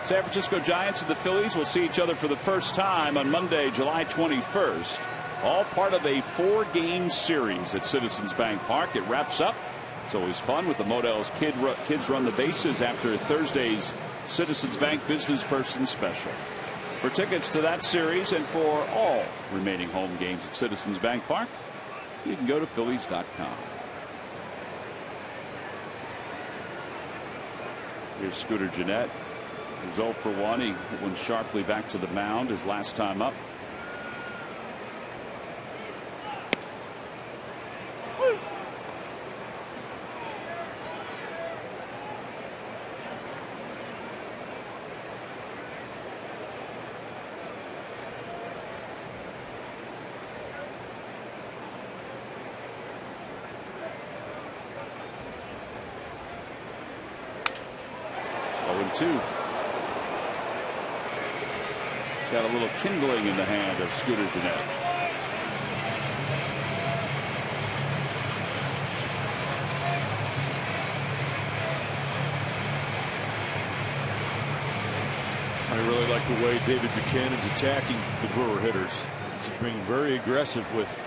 San Francisco Giants and the Phillies will see each other for the first time on Monday, July 21st. All part of a 4-game series at Citizens Bank Park. It wraps up. It's always fun with the Modell's Kids Run the Bases after Thursday's Citizens Bank Business Person Special. For tickets to that series and for all remaining home games at Citizens Bank Park, you can go to Phillies.com. Here's Scooter Gennett. He's 0 for 1. He went sharply back to the mound his last time up. Got a little kindling in the hand of Scooter Gennett. I really like the way David Buchanan's attacking the Brewer hitters. He's being very aggressive with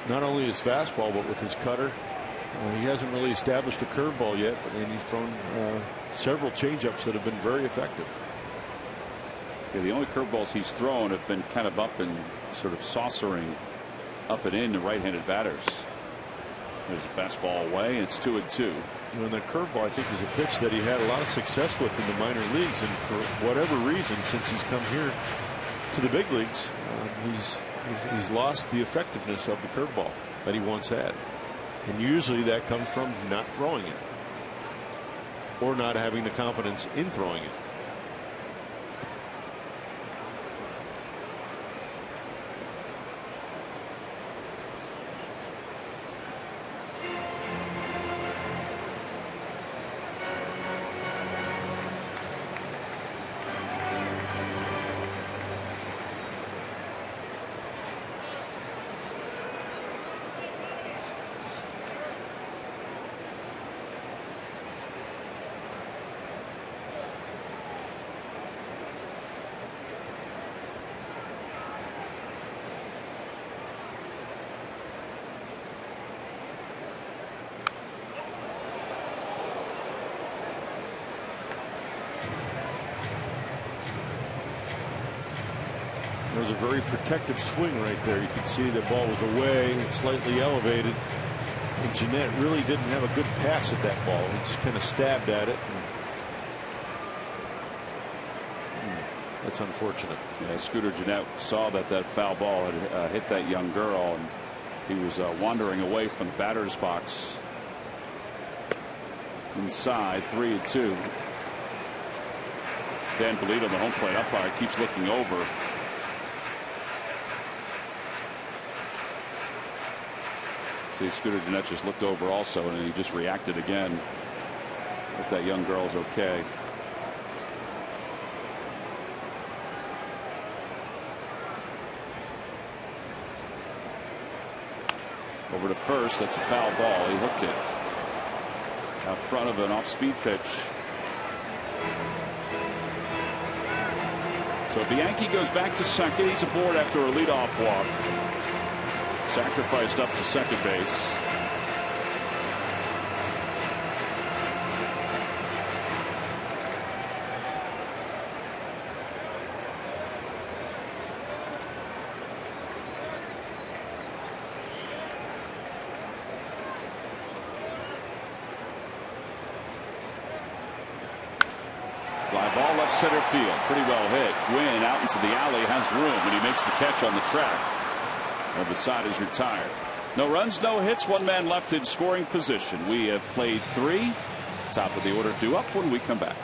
not only his fastball but with his cutter. He hasn't really established a curveball yet, but then he's thrown several changeups that have been very effective. Yeah, the only curveballs he's thrown have been kind of up and sort of saucering up and in to right-handed batters. There's a fastball away. It's 2-2. And the curveball, I think, is a pitch that he had a lot of success with in the minor leagues, and for whatever reason, since he's come here to the big leagues, he's lost the effectiveness of the curveball that he once had. And usually that comes from not throwing it or not having the confidence in throwing it. It was a very protective swing right there. You could see the ball was away, slightly elevated. And Jeanette really didn't have a good pass at that ball. He just kind of stabbed at it. That's unfortunate. Yeah, Scooter Jeanette saw that foul ball had hit that young girl, and he was wandering away from the batter's box. Inside, 3-2. Dan Bolito, the home plate umpire, keeps looking over. See, Scooter Jeanette just looked over also, and he just reacted again. If that young girl's okay. Over to first. That's a foul ball. He hooked it out front of an off-speed pitch. So Bianchi goes back to second. He's aboard after a leadoff walk. Sacrificed up to second base. Fly ball left center field. Pretty well hit. Gwynn out into the alley, has room, and he makes the catch on the track. And the side is retired. No runs, no hits, one man left in scoring position. We have played 3. Top of the order due up when we come back.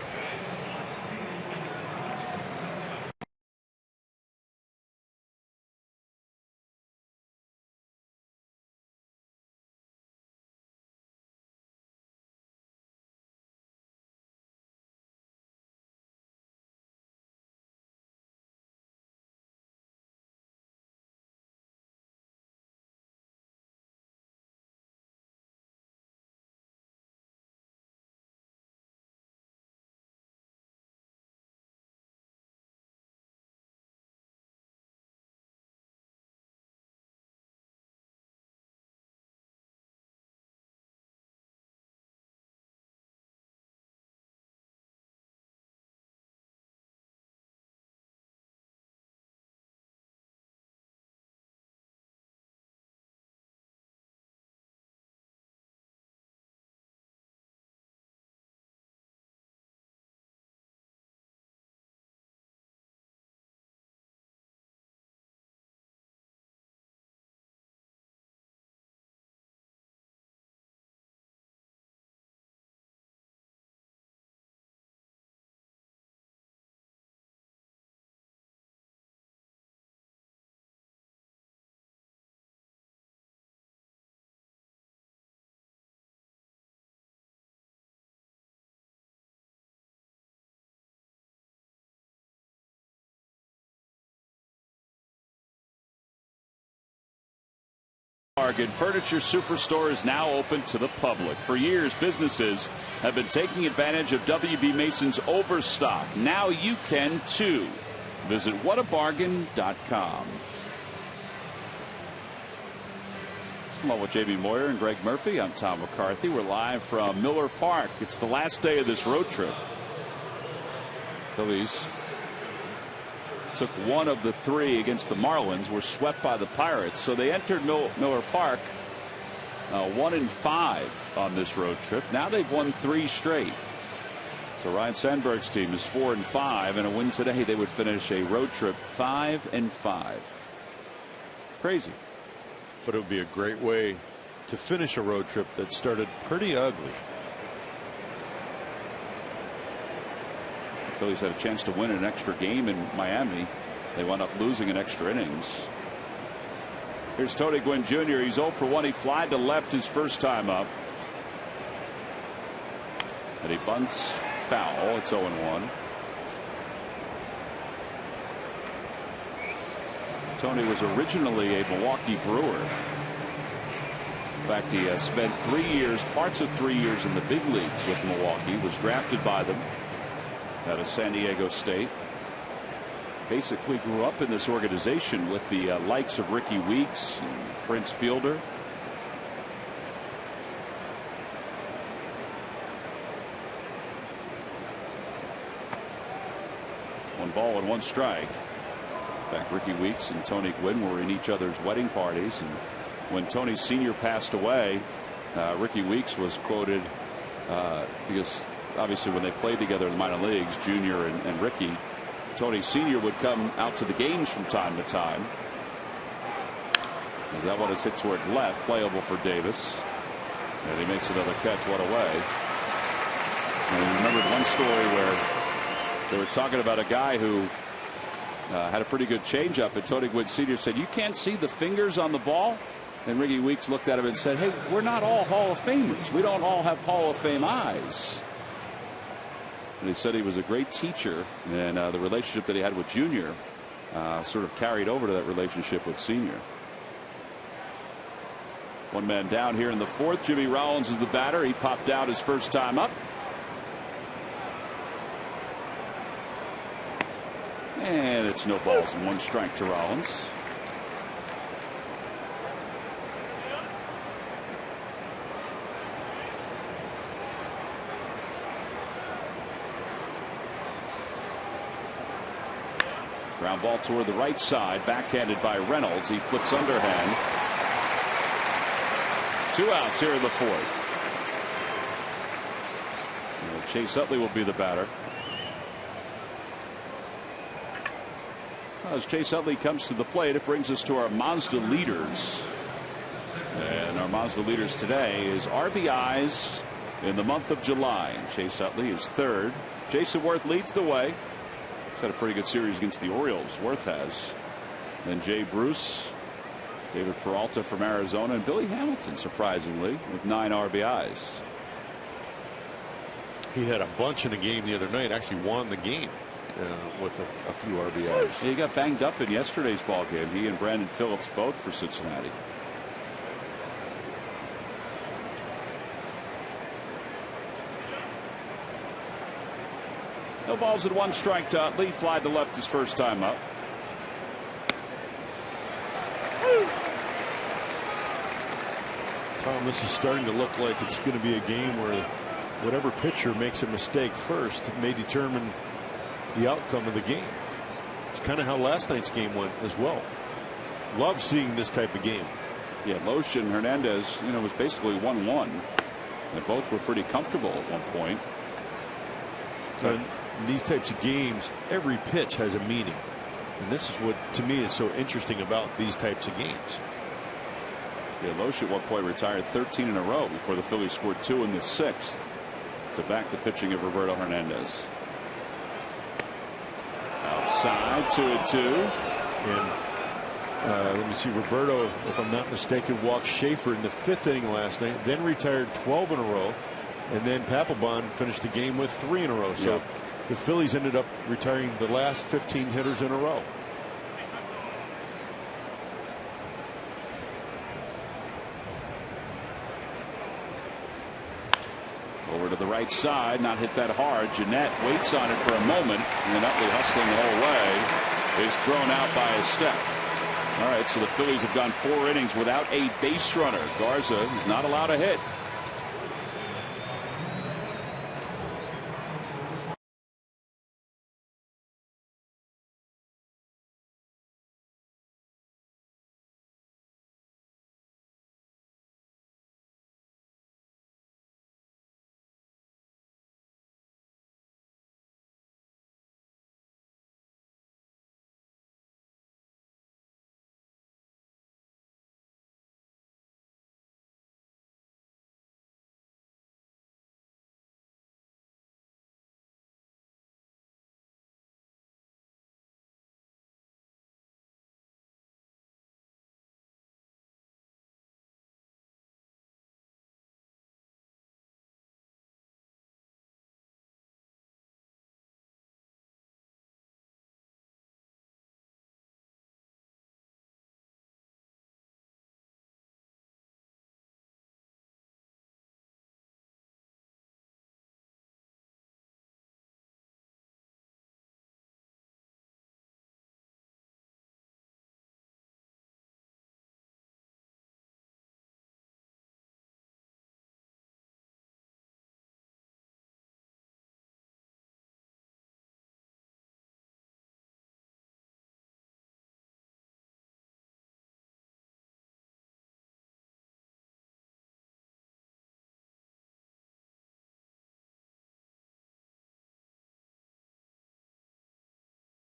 Bargain Furniture Superstore is now open to the public. For years, businesses have been taking advantage of W.B. Mason's overstock. Now you can too. Visit whatabargain.com. Along with J.B. Moyer and Greg Murphy, I'm Tom McCarthy. We're live from Miller Park. It's the last day of this road trip. Phillies took 1 of the 3 against the Marlins, were swept by the Pirates, so they entered Miller Park 1-5 on this road trip. Now they've won 3 straight. So Ryan Sandberg's team is 4-5, and a win today they would finish a road trip 5-5. Crazy. But it would be a great way to finish a road trip that started pretty ugly. The Phillies had a chance to win an extra game in Miami. They wound up losing in extra innings. Here's Tony Gwynn Jr. He's 0 for 1. He flied to left his first time up. And he bunts foul. It's 0-1. Tony was originally a Milwaukee Brewer. In fact, he spent 3 years, parts of 3 years in the big leagues with Milwaukee. Was drafted by them out of San Diego State. Basically grew up in this organization with the likes of Ricky Weeks and Prince Fielder. One ball and 1 strike. In fact, Ricky Weeks and Tony Gwynn were in each other's wedding parties, and when Tony Sr. passed away, Ricky Weeks was quoted because obviously when they played together in the minor leagues, Junior and Ricky, Tony Sr. would come out to the games from time to time. As that one is hit toward left, playable for Davis, and he makes another catch. What a way. And I remembered one story where they were talking about a guy who had a pretty good changeup, and Tony Gwynn Sr. said, "You can't see the fingers on the ball?" And Ricky Weeks looked at him and said, "Hey, we're not all Hall of Famers. We don't all have Hall of Fame eyes." And he said he was a great teacher, and the relationship that he had with Junior sort of carried over to that relationship with Senior. One man down here in the fourth. Jimmy Rollins is the batter. He popped out his first time up. And it's no balls and 1 strike to Rollins. Ground ball toward the right side, backhanded by Reynolds. He flips underhand. 2 outs here in the fourth. Chase Utley will be the batter. As Chase Utley comes to the plate, it brings us to our Mazda leaders. And our Mazda leaders today is RBIs in the month of July. And Chase Utley is third. Jason Worth leads the way. He's had a pretty good series against the Orioles. Worth has. Then Jay Bruce, David Peralta from Arizona, and Billy Hamilton, surprisingly, with 9 RBIs. He had a bunch in the game the other night. Actually won the game with a few RBIs. He got banged up in yesterday's ball game. He and Brandon Phillips both for Cincinnati. No balls and 1 strike to Utley. Fly to left his first time up. Tom, this is starting to look like it's going to be a game where whatever pitcher makes a mistake first may determine the outcome of the game. It's kind of how last night's game went as well. Love seeing this type of game. Yeah, Loesch and Hernandez, was basically 1-1. They both were pretty comfortable at one point. And in these types of games, every pitch has a meaning. And this is what, to me, is so interesting about these types of games. Yeah, Loesch at one point retired 13 in a row before the Phillies scored 2 in the 6th to back the pitching of Roberto Hernandez. Outside, 2-2. And let me see, Roberto, if I'm not mistaken, walked Schaefer in the 5th inning last night, then retired 12 in a row, and then Papelbon finished the game with 3 in a row. So the Phillies ended up retiring the last 15 hitters in a row. Over to the right side, not hit that hard. Jeanette waits on it for a moment, and then Utley hustling the whole way is thrown out by a step. All right, so the Phillies have gone 4 innings without a base runner. Garza is not allowed a hit.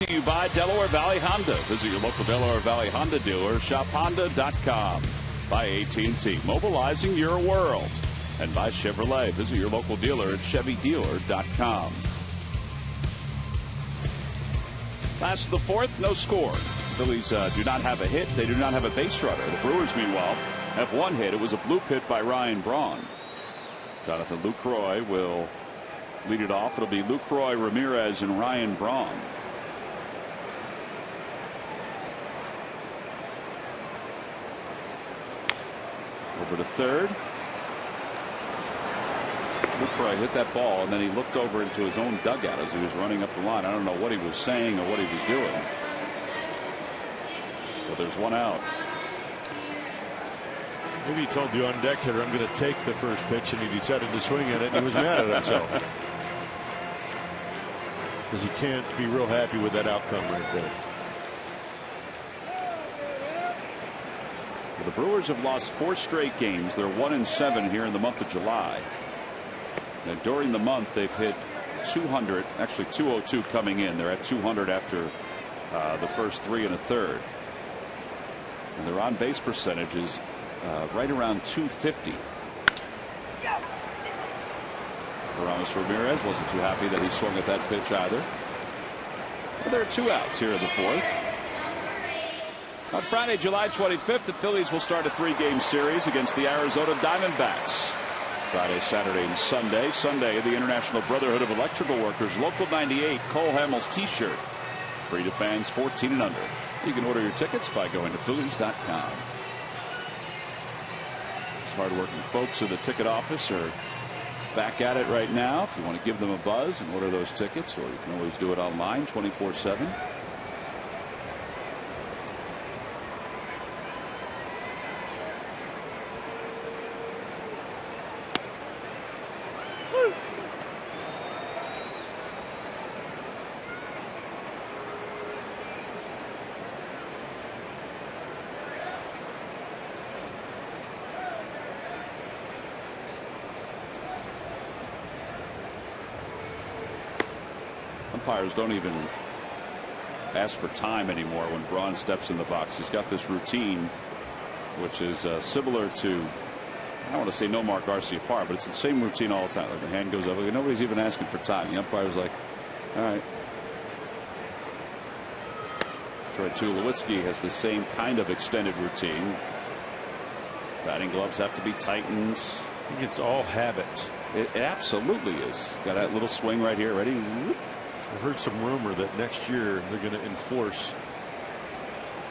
to you by Delaware Valley Honda. Visit your local Delaware Valley Honda dealer. ShopHonda.com. By AT&T, mobilizing your world. And by Chevrolet. Visit your local dealer at ChevyDealer.com. Last of the fourth, no score. Phillies do not have a hit. They do not have a base runner. The Brewers, meanwhile, have one hit. It was a bloop hit by Ryan Braun. Jonathan Lucroy will lead it off. It'll be Lucroy, Ramirez, and Ryan Braun. Over to third. Lucroy hit that ball, and then he looked over into his own dugout as he was running up the line. I don't know what he was saying or what he was doing. But there's one out. Maybe he told the on-deck hitter, I'm going to take the first pitch, and he decided to swing at it, and he was mad at himself. Because he can't be real happy with that outcome right there. Well, the Brewers have lost 4 straight games. They're 1-7 here in the month of July. And during the month, they've hit 200, actually 202 coming in. They're at 200 after the first 3 1/3. And their on-base percentage is right around 250. Ramos Ramirez wasn't too happy that he swung at that pitch either. But there are 2 outs here in the fourth. On Friday, July 25th, the Phillies will start a 3-game series against the Arizona Diamondbacks. Friday, Saturday, and Sunday. Sunday, the International Brotherhood of Electrical Workers Local 98 Cole Hamels t-shirt. Free to fans 14 and under. You can order your tickets by going to Phillies.com. These hardworking folks at the ticket office are back at it right now. If you want to give them a buzz and order those tickets, or you can always do it online 24/7. Umpires don't even ask for time anymore when Braun steps in the box. He's got this routine, which is similar to, I don't want to say no Mark Garciaparra, but it's the same routine all the time. Like the hand goes up, nobody's even asking for time. The umpire's like, all right. Troy Tulowitzki has the same kind of extended routine. Batting gloves have to be tightened. I think it's all habit. It absolutely is. Got that little swing right here. Ready? I've heard some rumor that next year they're going to enforce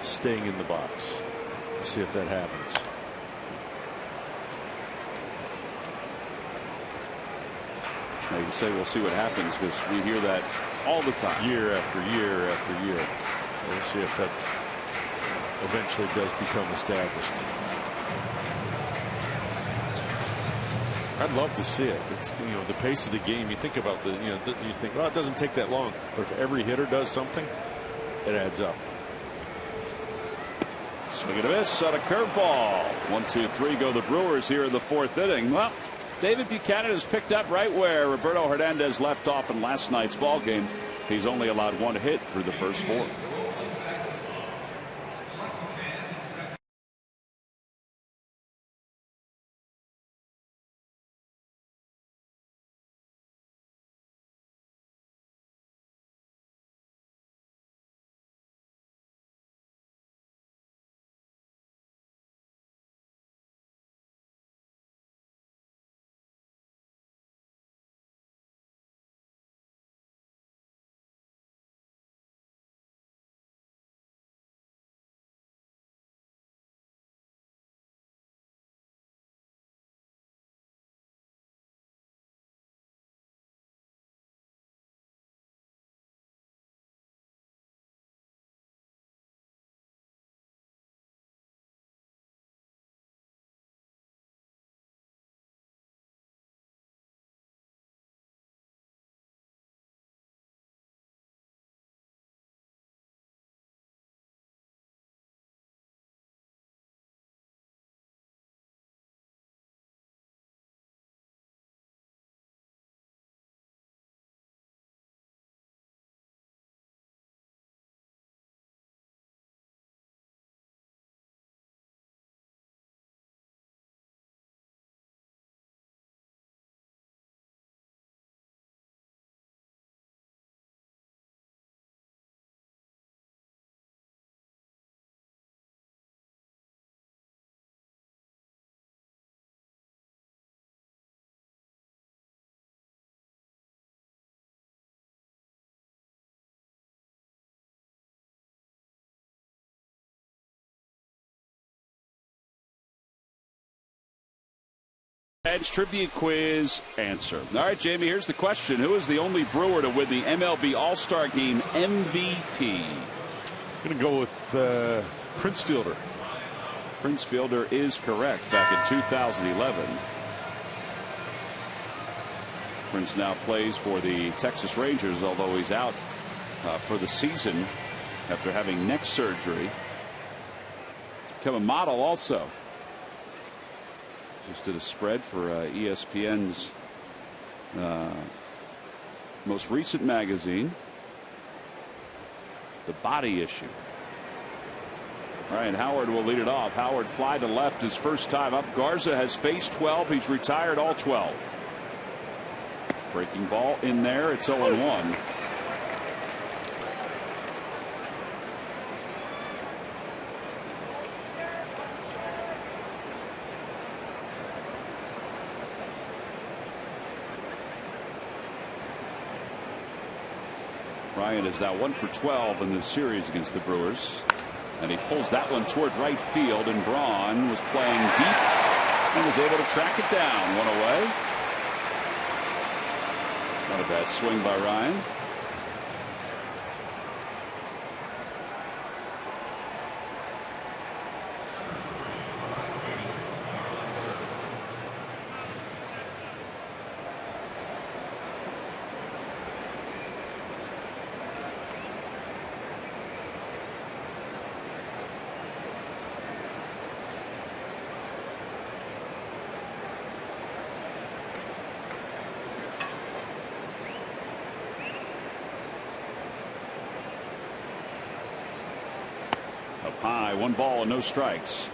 staying in the box. Let's see if that happens. Now you can say we'll see what happens, because we hear that all the time. Year after year after year. So we'll see if that eventually does become established. I'd love to see it. It's, you know, the pace of the game. You think about you think, well, it doesn't take that long. But if every hitter does something, it adds up. Swing and a miss on a curveball. 1-2-3 go the Brewers here in the 4th inning. Well, David Buchanan has picked up right where Roberto Hernandez left off in last night's ball game. He's only allowed 1 hit through the first 4. Edge trivia quiz answer. All right, Jamie, here's the question. Who is the only Brewer to win the MLB All-Star Game MVP? I'm going to go with Prince Fielder. Prince Fielder is correct. Back in 2011. Prince now plays for the Texas Rangers, although he's out for the season after having neck surgery. He's become a model also. Just did a spread for ESPN's most recent magazine, The Body Issue. Ryan Howard will lead it off. Howard fly to left his first time up. Garza has faced 12. He's retired all 12. Breaking ball in there. It's 0-1. Ryan is now 1 for 12 in this series against the Brewers. And he pulls that one toward right field, and Braun was playing deep and was able to track it down. One away. Not a bad swing by Ryan. High, 1 ball and no strikes.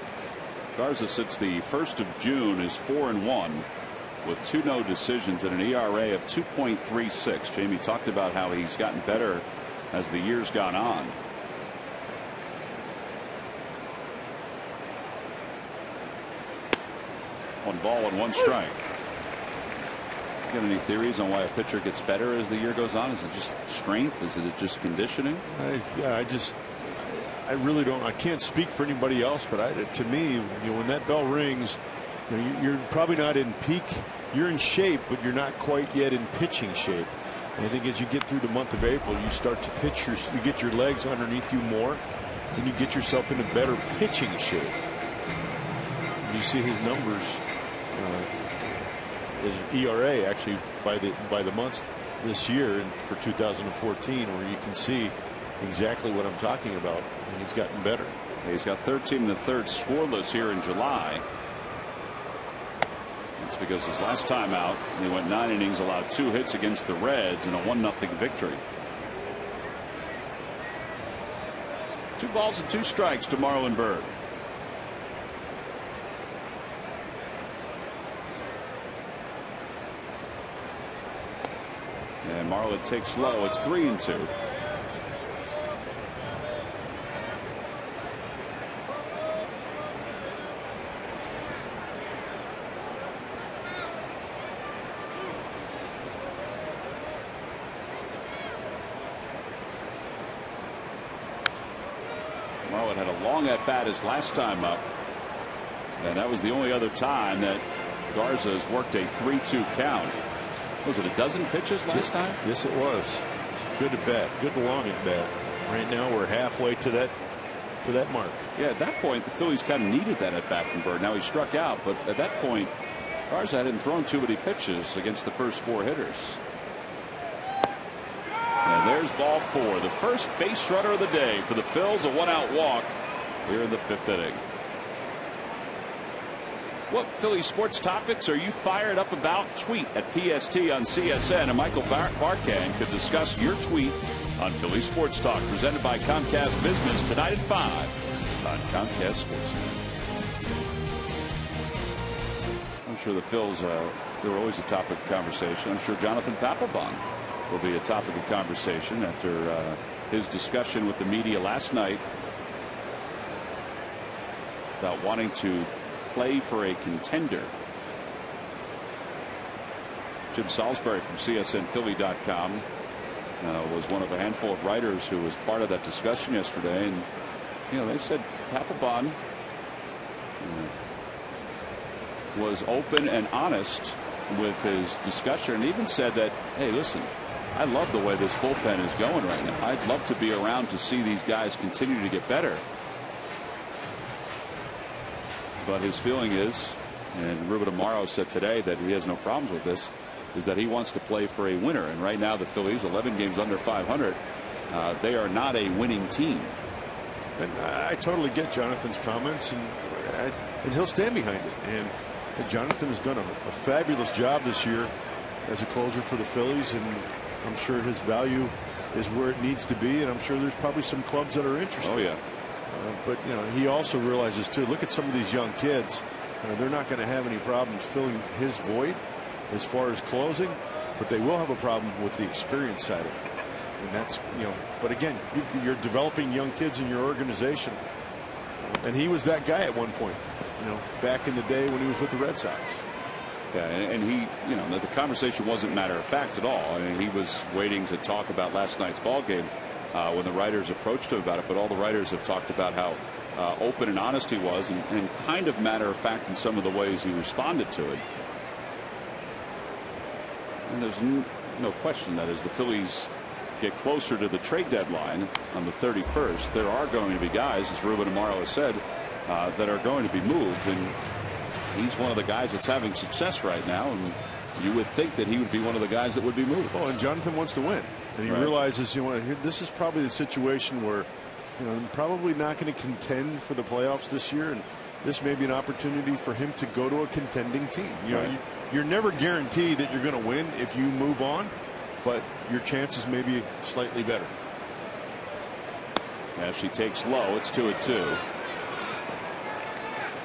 Garza since the 1st of June is 4-1 with 2 no decisions and an ERA of 2.36. Jamie talked about how he's gotten better as the years gone on. One ball and 1 strike. Got any theories on why a pitcher gets better as the year goes on? Is it just strength? Is it just conditioning? I really don't. I can't speak for anybody else, but to me, when that bell rings, you're probably not in peak. You're in shape, but you're not quite yet in pitching shape. And I think as you get through the month of April, you start to pitch. You get your legs underneath you more, and you get yourself into better pitching shape. You see his numbers, his ERA actually by the months this year and for 2014, where you can see exactly what I'm talking about. And he's gotten better. He's got 13 1/3 scoreless here in July. That's because his last time out he went 9 innings, allowed 2 hits against the Reds in a 1-0 victory. 2 balls and 2 strikes to Marlon Byrd. And Marlon takes low. It's 3-2. Marlon had a long at bat his last time up, and that was the only other time that Garza has worked a 3-2 count. Was it a dozen pitches last time? Yes, it was. Good at bat, good long at bat. Right now we're halfway to that mark. Yeah, at that point the Phillies kind of needed that at bat from Byrd. Now he struck out, but at that point Garza hadn't thrown too many pitches against the first 4 hitters. And there's ball 4, the first base runner of the day for the Phils, a 1-out walk here in the 5th inning. What Philly sports topics are you fired up about? Tweet at PST on CSN, and Michael Barkan could discuss your tweet on Philly Sports Talk, presented by Comcast Business tonight at 5 on Comcast Sports. I'm sure the Phils, they were always a topic of conversation. I'm sure Jonathan Papelbon will be a topic of conversation after his discussion with the media last night about wanting to play for a contender. Jim Salisbury from CSNPhilly.com was one of a handful of writers who was part of that discussion yesterday, and they said Papelbon was open and honest with his discussion, and even said that, hey, listen, I love the way this bullpen is going right now. I'd love to be around to see these guys continue to get better. But his feeling is, and Ruben Amaro said today that he has no problems with this, is that he wants to play for a winner. And right now the Phillies, 11 games under 500, they are not a winning team. And I totally get Jonathan's comments, and he'll stand behind it. And Jonathan has done a fabulous job this year as a closer for the Phillies, and I'm sure his value is where it needs to be, and I'm sure there's probably some clubs that are interested. Oh yeah. But you know, he also realizes too, look at some of these young kids, they're not going to have any problems filling his void as far as closing, but they will have a problem with the experience side of it. And that's, you know, but again, you're developing young kids in your organization, and he was that guy at one point, you know, back in the day when he was with the Red Sox. Yeah, and he, you know, the conversation wasn't matter of fact at all. I mean, he was waiting to talk about last night's ball game when the writers approached him about it, but all the writers have talked about how open and honest he was, and kind of matter of fact in some of the ways he responded to it. And there's no question that as the Phillies get closer to the trade deadline on the 31st, there are going to be guys, as Ruben Amaro has said, that are going to be moved, and he's one of the guys that's having success right now, and you would think that he would be one of the guys that would be moved. Oh, and Jonathan wants to win, and he realizes, you know, this is probably the situation where, you know, I'm probably not going to contend for the playoffs this year, and this may be an opportunity for him to go to a contending team. You know, you're never guaranteed that you're going to win if you move on, but your chances may be slightly better. As she takes low, it's 2-2.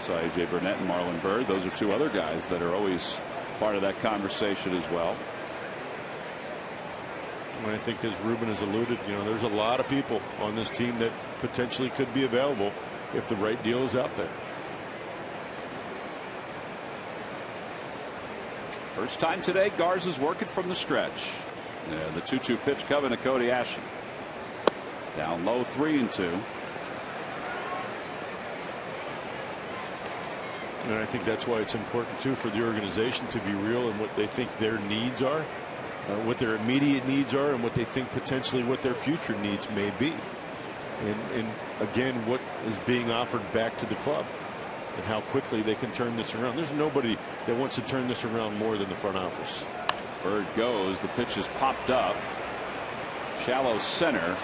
So A.J. Burnett and Marlon Byrd, those are two other guys that are always part of that conversation as well. And I think, as Ruben has alluded, you know, there's a lot of people on this team that potentially could be available if the right deal is out there. First time today, Garza's working from the stretch. Yeah, the 2-2 pitch coming to Cody Ashton. Down low, 3-2. And I think that's why it's important too for the organization to be real in what they think their needs are, what their immediate needs are, and what they think potentially what their future needs may be. And again, what is being offered back to the club and how quickly they can turn this around. There's nobody that wants to turn this around more than the front office. Bird goes. The pitch is popped up. Shallow center.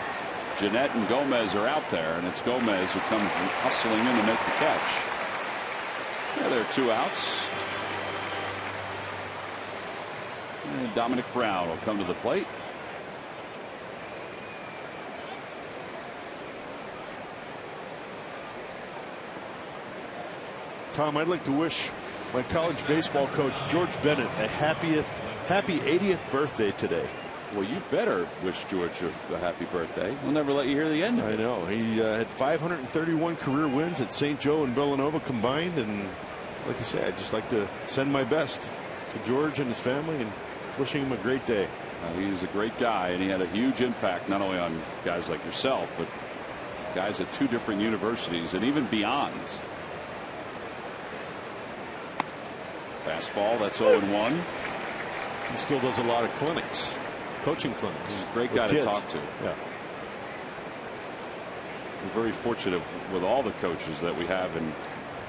Jeanette and Gomez are out there, and it's Gomez who comes hustling in to make the catch. Yeah, there are 2 outs. And Dominic Brown will come to the plate. Tom, I'd like to wish my college baseball coach George Bennett a happy 80th birthday today. Well, you better wish George a happy birthday. We'll never let you hear the end of it. I know. He had 531 career wins at St. Joe and Villanova combined, and like I say, I'd just like to send my best to George and his family and wishing him a great day. He's a great guy, and he had a huge impact not only on guys like yourself, but guys at 2 different universities and even beyond. Fastball, that's 0-1. He still does a lot of clinics, coaching clinics. He's a great guy to talk to. Yeah. We're very fortunate with all the coaches that we have in,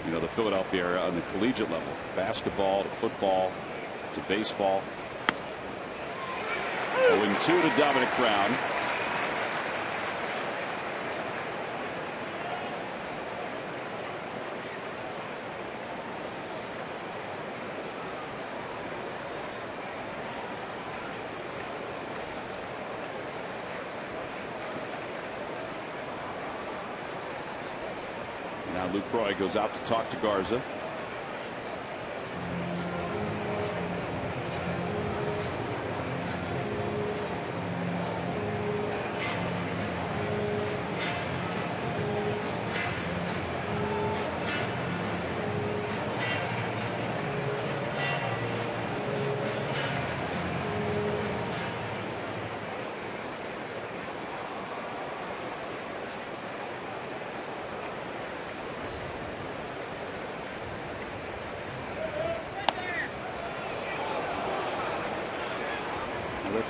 you know, the Philadelphia area on the collegiate level. Basketball to football to baseball. 0-2 to Dominic Brown. Now Lucroy goes out to talk to Garza.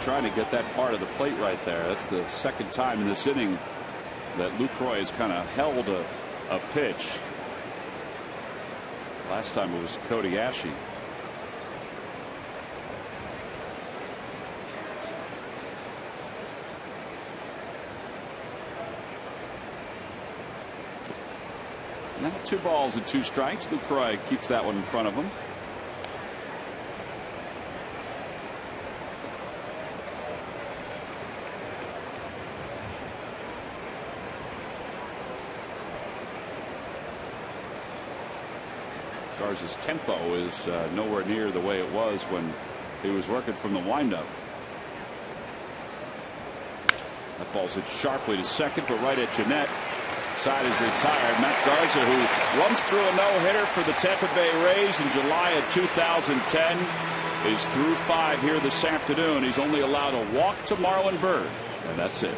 trying to get that part of the plate right there. That's the second time in this inning that Lucroy has kind of held a pitch. Last time it was Cody Ashe. Now 2 balls and 2 strikes. Lucroy keeps that one in front of him. Garza's tempo is nowhere near the way it was when he was working from the windup. That ball's hit sharply to second, but right at Jeanette. Side is retired. Matt Garza, who runs through a no-hitter for the Tampa Bay Rays in July of 2010, is through 5 here this afternoon. He's only allowed a walk to Marlon Byrd, and that's it.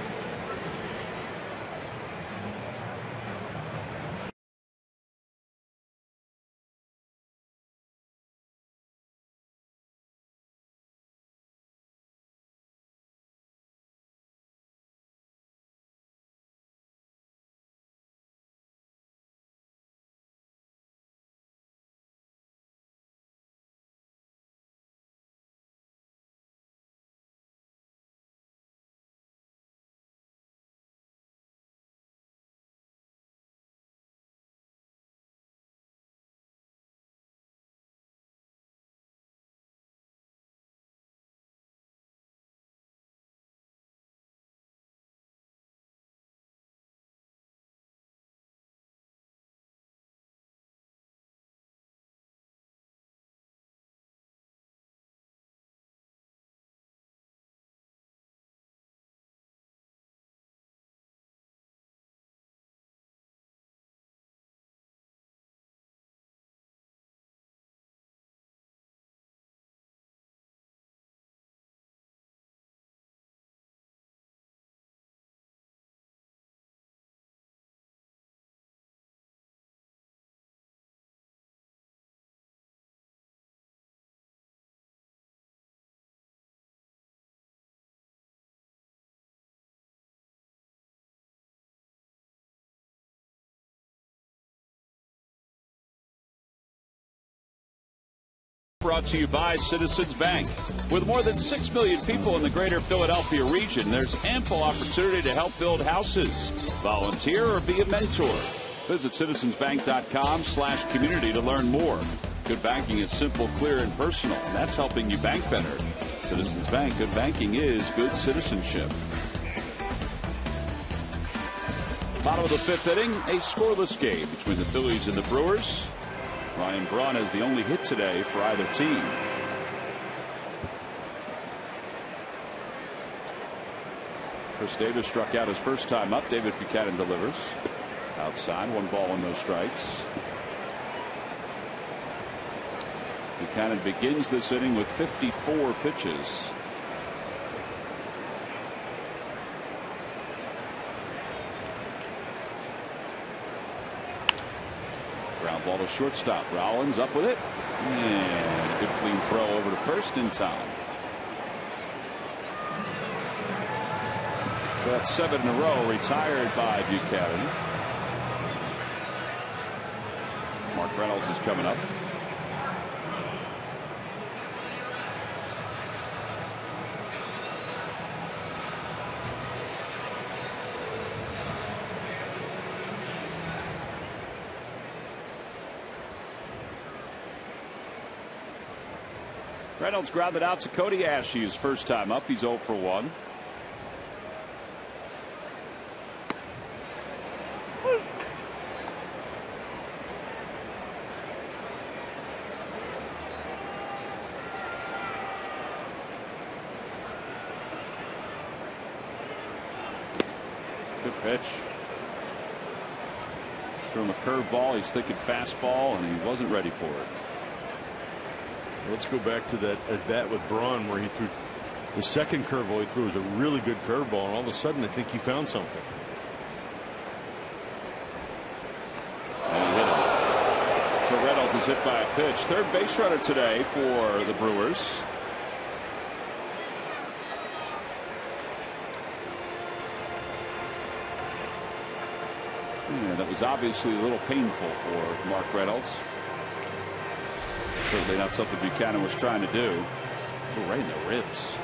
Brought to you by Citizens Bank. With more than 6 million people in the greater Philadelphia region, there's ample opportunity to help build houses, volunteer, or be a mentor. Visit citizensbank.com/community to learn more. Good banking is simple, clear, and personal, and that's helping you bank better. Citizens Bank, good banking is good citizenship. Bottom of the 5th inning, a scoreless game between the Phillies and the Brewers. Ryan Braun has the only hit today for either team. Chris Davis struck out his first time up. David Buchanan delivers. Outside, 1 ball and no strikes. Buchanan begins this inning with 54 pitches. Ground ball to shortstop. Rollins up with it. And a good clean throw over to first in time. So that's 7 in a row retired by Buchanan. Mark Reynolds is coming up. Reynolds grounded out to Cody Ashe his first time up. He's 0 for 1. Good pitch. Threw him a curveball. He's thinking fastball, and he wasn't ready for it. Let's go back to that at bat with Braun where he threw the second curveball he threw was a really good curveball, and all of a sudden I think he found something. And he hit it. So Reynolds is hit by a pitch. Third base runner today for the Brewers. Yeah, that was obviously a little painful for Mark Reynolds. Certainly not something Buchanan was trying to do. Oh, right in the ribs.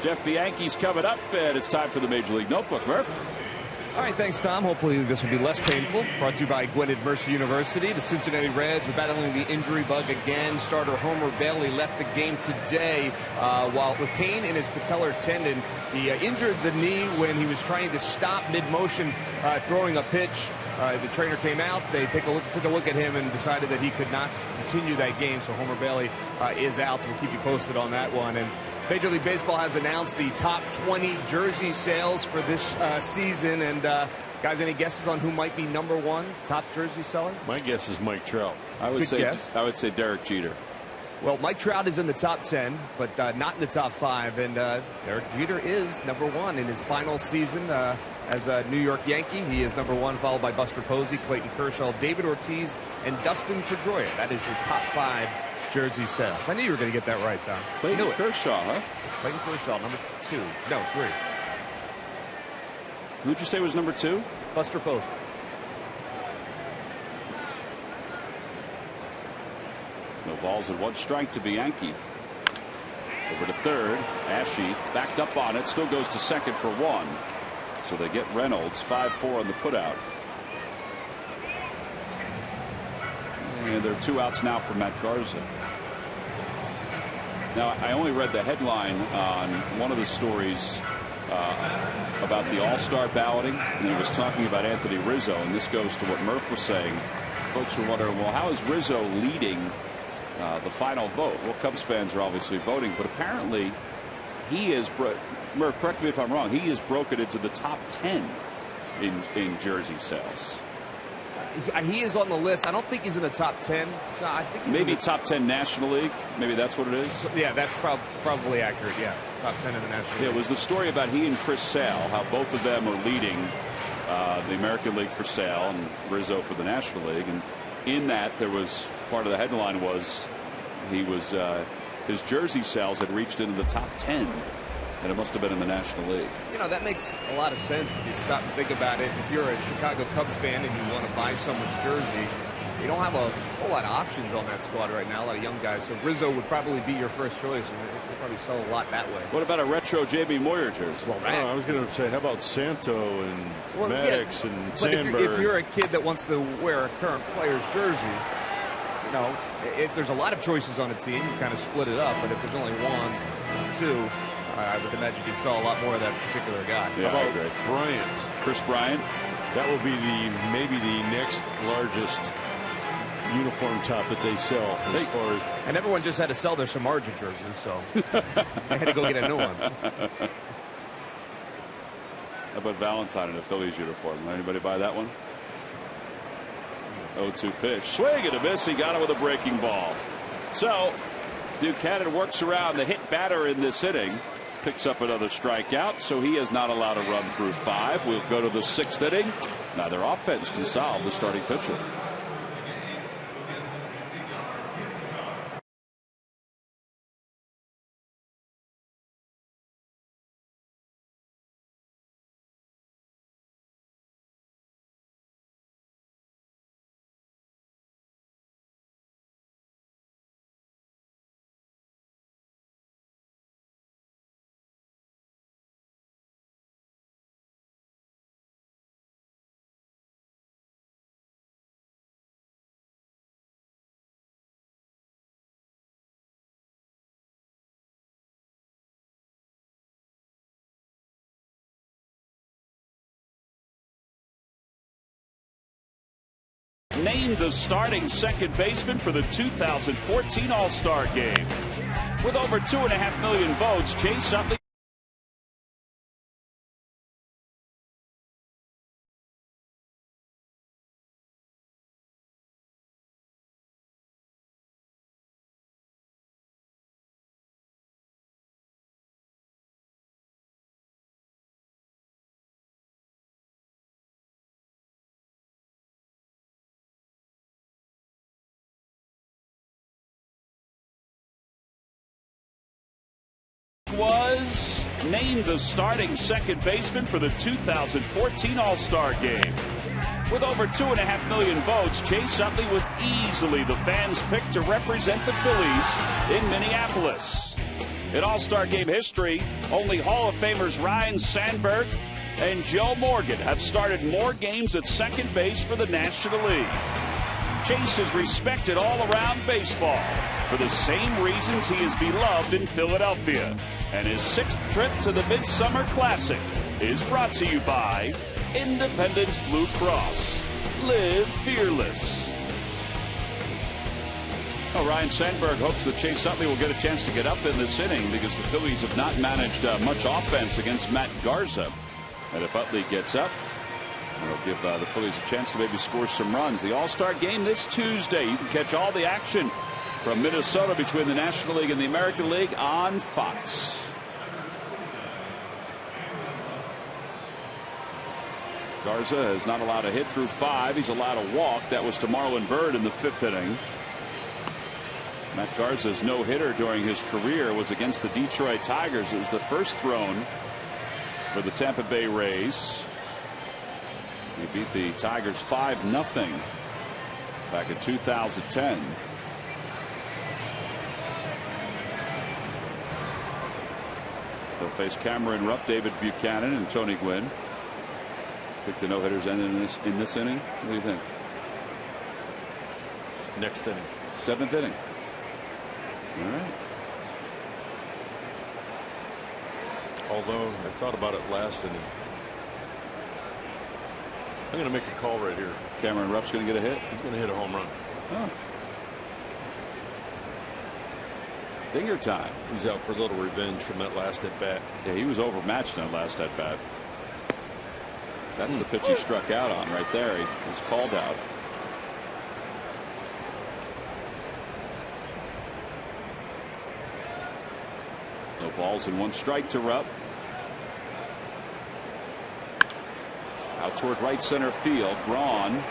Jeff Bianchi's coming up, and it's time for the Major League Notebook. Murph. All right, thanks, Tom. Hopefully this will be less painful. Brought to you by Gwynedd Mercy University. The Cincinnati Reds are battling the injury bug again. Starter Homer Bailey left the game today while with pain in his patellar tendon. He injured the knee when he was trying to stop mid-motion throwing a pitch. The trainer came out. They took a look at him and decided that he could not continue that game. So Homer Bailey is out. We'll keep you posted on that one. And Major League Baseball has announced the top 20 jersey sales for this season. And guys, any guesses on who might be #1 top jersey seller? My guess is Mike Trout. I would say Derek Jeter. Well, Mike Trout is in the top 10, but not in the top 5. And Derek Jeter is #1 in his final season as a New York Yankee. He is #1, followed by Buster Posey, Clayton Kershaw, David Ortiz, and Dustin Pedroia. That is your top 5 jersey sales. I knew you were going to get that right, Tom. Clayton Kershaw, huh? Clayton Kershaw, #2. No, 3. Who'd you say was #2? Buster Posey. No balls and 1 strike to Bianchi. Over to third. Ashe backed up on it. Still goes to second for 1. So they get Reynolds. 5-4 on the putout. And there are 2 outs now for Matt Garza. Now, I only read the headline on one of the stories about the All-Star balloting, and it was talking about Anthony Rizzo, and this goes to what Murph was saying. Folks were wondering, well, how is Rizzo leading the final vote? Well, Cubs fans are obviously voting, but apparently he is, Murph, correct me if I'm wrong, he is broken into the top 10 in jersey sales. He is on the list. I don't think he's in the top 10. I think he's maybe top 10 National League. Maybe that's what it is. Yeah, that's probably accurate. Yeah, top 10 in the National League. Yeah, it was the story about he and Chris Sale, how both of them are leading the American League for Sale and Rizzo for the National League. And in that, there was part of the headline was his jersey sales had reached into the top 10. And it must have been in the National League. You know, that makes a lot of sense if you stop and think about it. If you're a Chicago Cubs fan and you want to buy someone's jersey, you don't have a whole lot of options on that squad right now, a lot of young guys. So Rizzo would probably be your first choice, and they'll probably sell a lot that way. What about a retro J.B. Moyer jersey? Well, I was going to say, how about Santo and Maddox and Sandberg? If you're a kid that wants to wear a current player's jersey, you know, if there's a lot of choices on a team, you kind of split it up. But if there's only 1, 2, I would imagine you saw a lot more of that particular guy. Yeah, how about Bryant? Chris Bryant? That will be maybe the next largest uniform top that they sell as far as. And everyone just had to sell their Samardzija jerseys, so they had to go get a new one. How about Valentine in a Phillies uniform? Anybody buy that one? 0-2 pitch. Swing and a miss. He got it with a breaking ball. So Buchanan works around the hit batter in this inning. Picks up another strikeout, so he is not allowed to run through 5. We'll go to the 6th inning. Neither offense can solve the starting pitcher. Named the starting second baseman for the 2014 All-Star Game. With over 2.5 million votes, Chase Utley was named the starting second baseman for the 2014 All-Star Game. With over 2.5 million votes, Chase Utley was easily the fans' pick to represent the Phillies in Minneapolis. In All-Star Game history, only Hall of Famers Ryne Sandberg and Joe Morgan have started more games at second base for the National League. Chase is respected all around baseball for the same reasons he is beloved in Philadelphia. And his 6th trip to the Midsummer Classic is brought to you by Independence Blue Cross. Live fearless. Oh, Ryne Sandberg hopes that Chase Utley will get a chance to get up in this inning because the Phillies have not managed much offense against Matt Garza. And if Utley gets up, it'll give the Phillies a chance to maybe score some runs. The All-Star Game this Tuesday. You can catch all the action from Minnesota between the National League and the American League on Fox. Garza is not allowed to hit through 5. He's allowed a walk. That was to Marlon Byrd in the 5th inning. Matt Garza's no-hitter during his career was against the Detroit Tigers. It was the first thrown for the Tampa Bay Rays. He beat the Tigers 5-0 back in 2010. They'll face Cameron Rupp, David Buchanan, and Tony Gwynn. I think the no-hitters ended in this inning. What do you think? Next inning. 7th inning. All right. Although I thought about it last inning. I'm going to make a call right here. Cameron Rupp's going to get a hit? He's going to hit a home run. Oh. Dinger time. He's out for a little revenge from that last at bat. Yeah, he was overmatched in that last at bat. That's the pitch he struck out on right there. He was called out. No balls and 1 strike to Rupp. Out toward right center field. Braun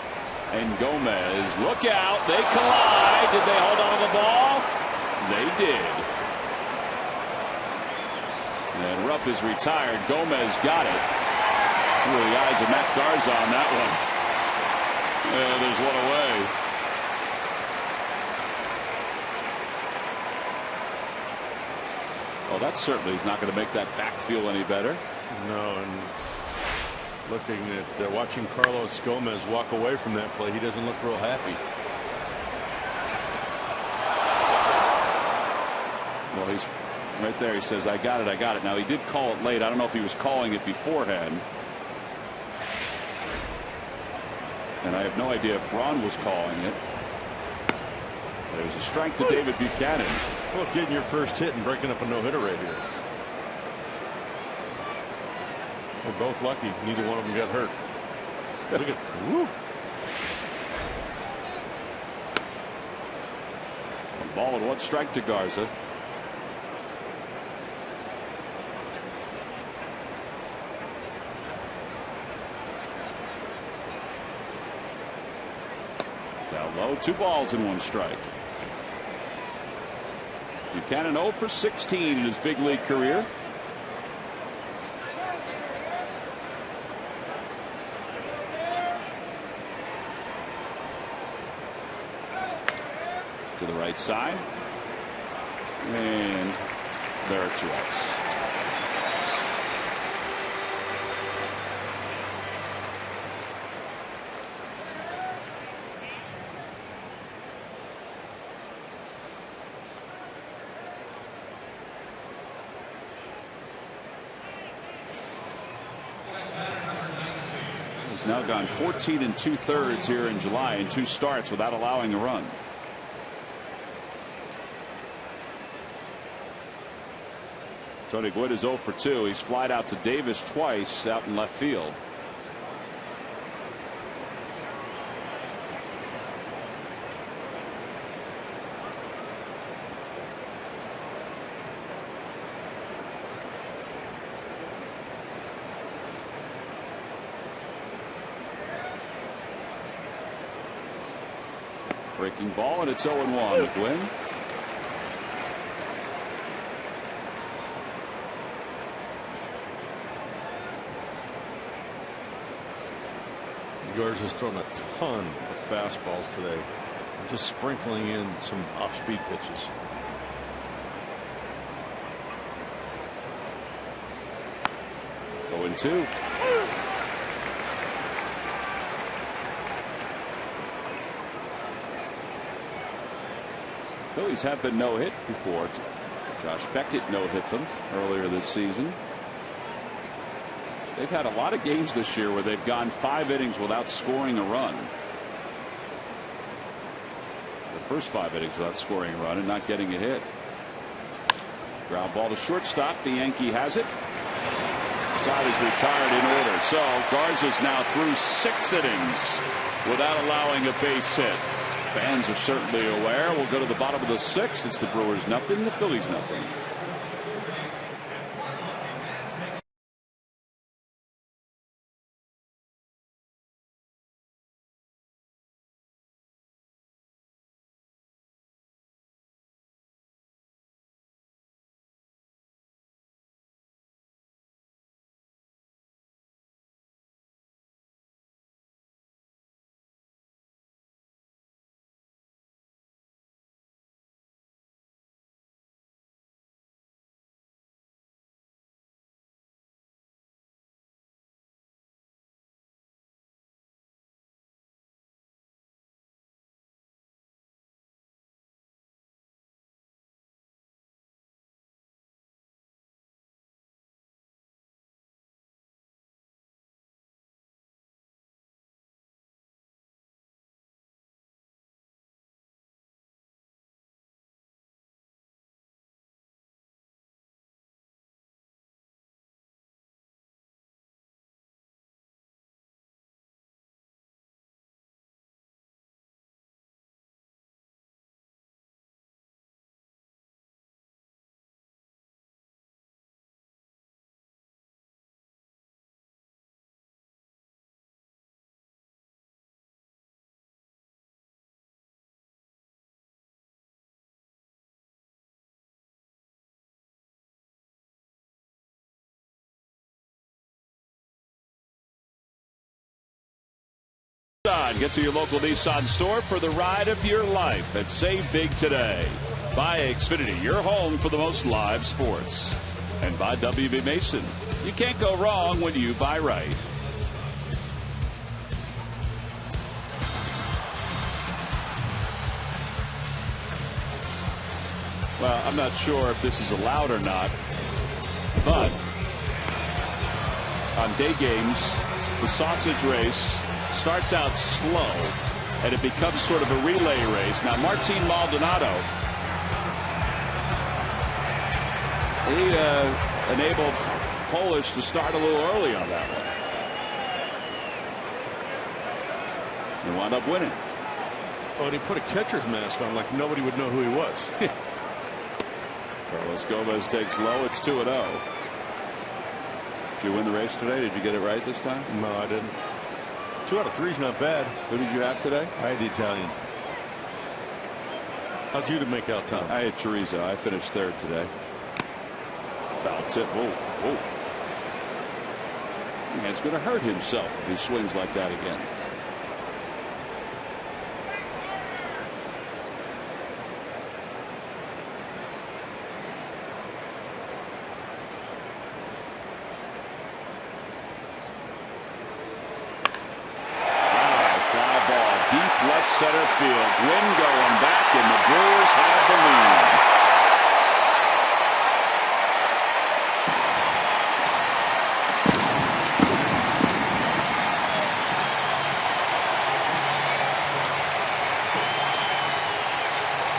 and Gomez. Look out. They collide. Did they hold on to the ball? They did. And Rupp is retired. Gomez got it. Through the eyes of Matt Garza on that one. Yeah, there's one away. Well, that certainly is not going to make that back feel any better. No, and looking at watching Carlos Gomez walk away from that play, he doesn't look real happy. Well, he's right there. He says, I got it, I got it. Now, he did call it late. I don't know if he was calling it beforehand. And I have no idea if Braun was calling it. There's a strike to David Buchanan. Well, getting your first hit and breaking up a no-hitter right here. They're both lucky. Neither one of them got hurt. Look at woo. A ball and 1 strike to Garza. Down low, 2 balls and 1 strike. Buchanan 0 for 16 in his big league career. To the right side. And there are 2 outs. Now gone 14 2/3 here in July in 2 starts without allowing a run. Tony Gwynn is 0 for 2. He's flied out to Davis twice out in left field. Breaking ball, and it's 0-1 to Gwynn. Garza's thrown a ton of fastballs today, just sprinkling in some off-speed pitches. Going 2. Phillies have been no-hit before. Josh Beckett no-hit them earlier this season. They've had a lot of games this year where they've gone 5 innings without scoring a run. The first 5 innings without scoring a run and not getting a hit. Ground ball to shortstop. The Yankee has it. Side is retired in order. So Garza's now through 6 innings without allowing a base hit. Fans are certainly aware. We'll go to the bottom of the 6th. It's the Brewers nothing, the Phillies nothing. Get to your local Nissan store for the ride of your life and save big today. By Xfinity, your home for the most live sports. And by W.B. Mason. You can't go wrong when you buy right. Well, I'm not sure if this is allowed or not, but on day games, the sausage race starts out slow and it becomes sort of a relay race. Now Martin Maldonado, he enabled Polish to start a little early on that one. He wound up winning. Oh, and he put a catcher's mask on like nobody would know who he was. Carlos Gomez takes low. It's 2-0. Did you win the race today? Did you get it right this time? No, I didn't. 2 out of 3 is not bad. Who did you have today? I had the Italian. How'd you make out, Tom? I had chorizo. I finished 3rd today. Foul tip. Whoa, whoa. He's going to hurt himself if he swings like that again. Center field. Gwynn going back, and the Brewers have the lead.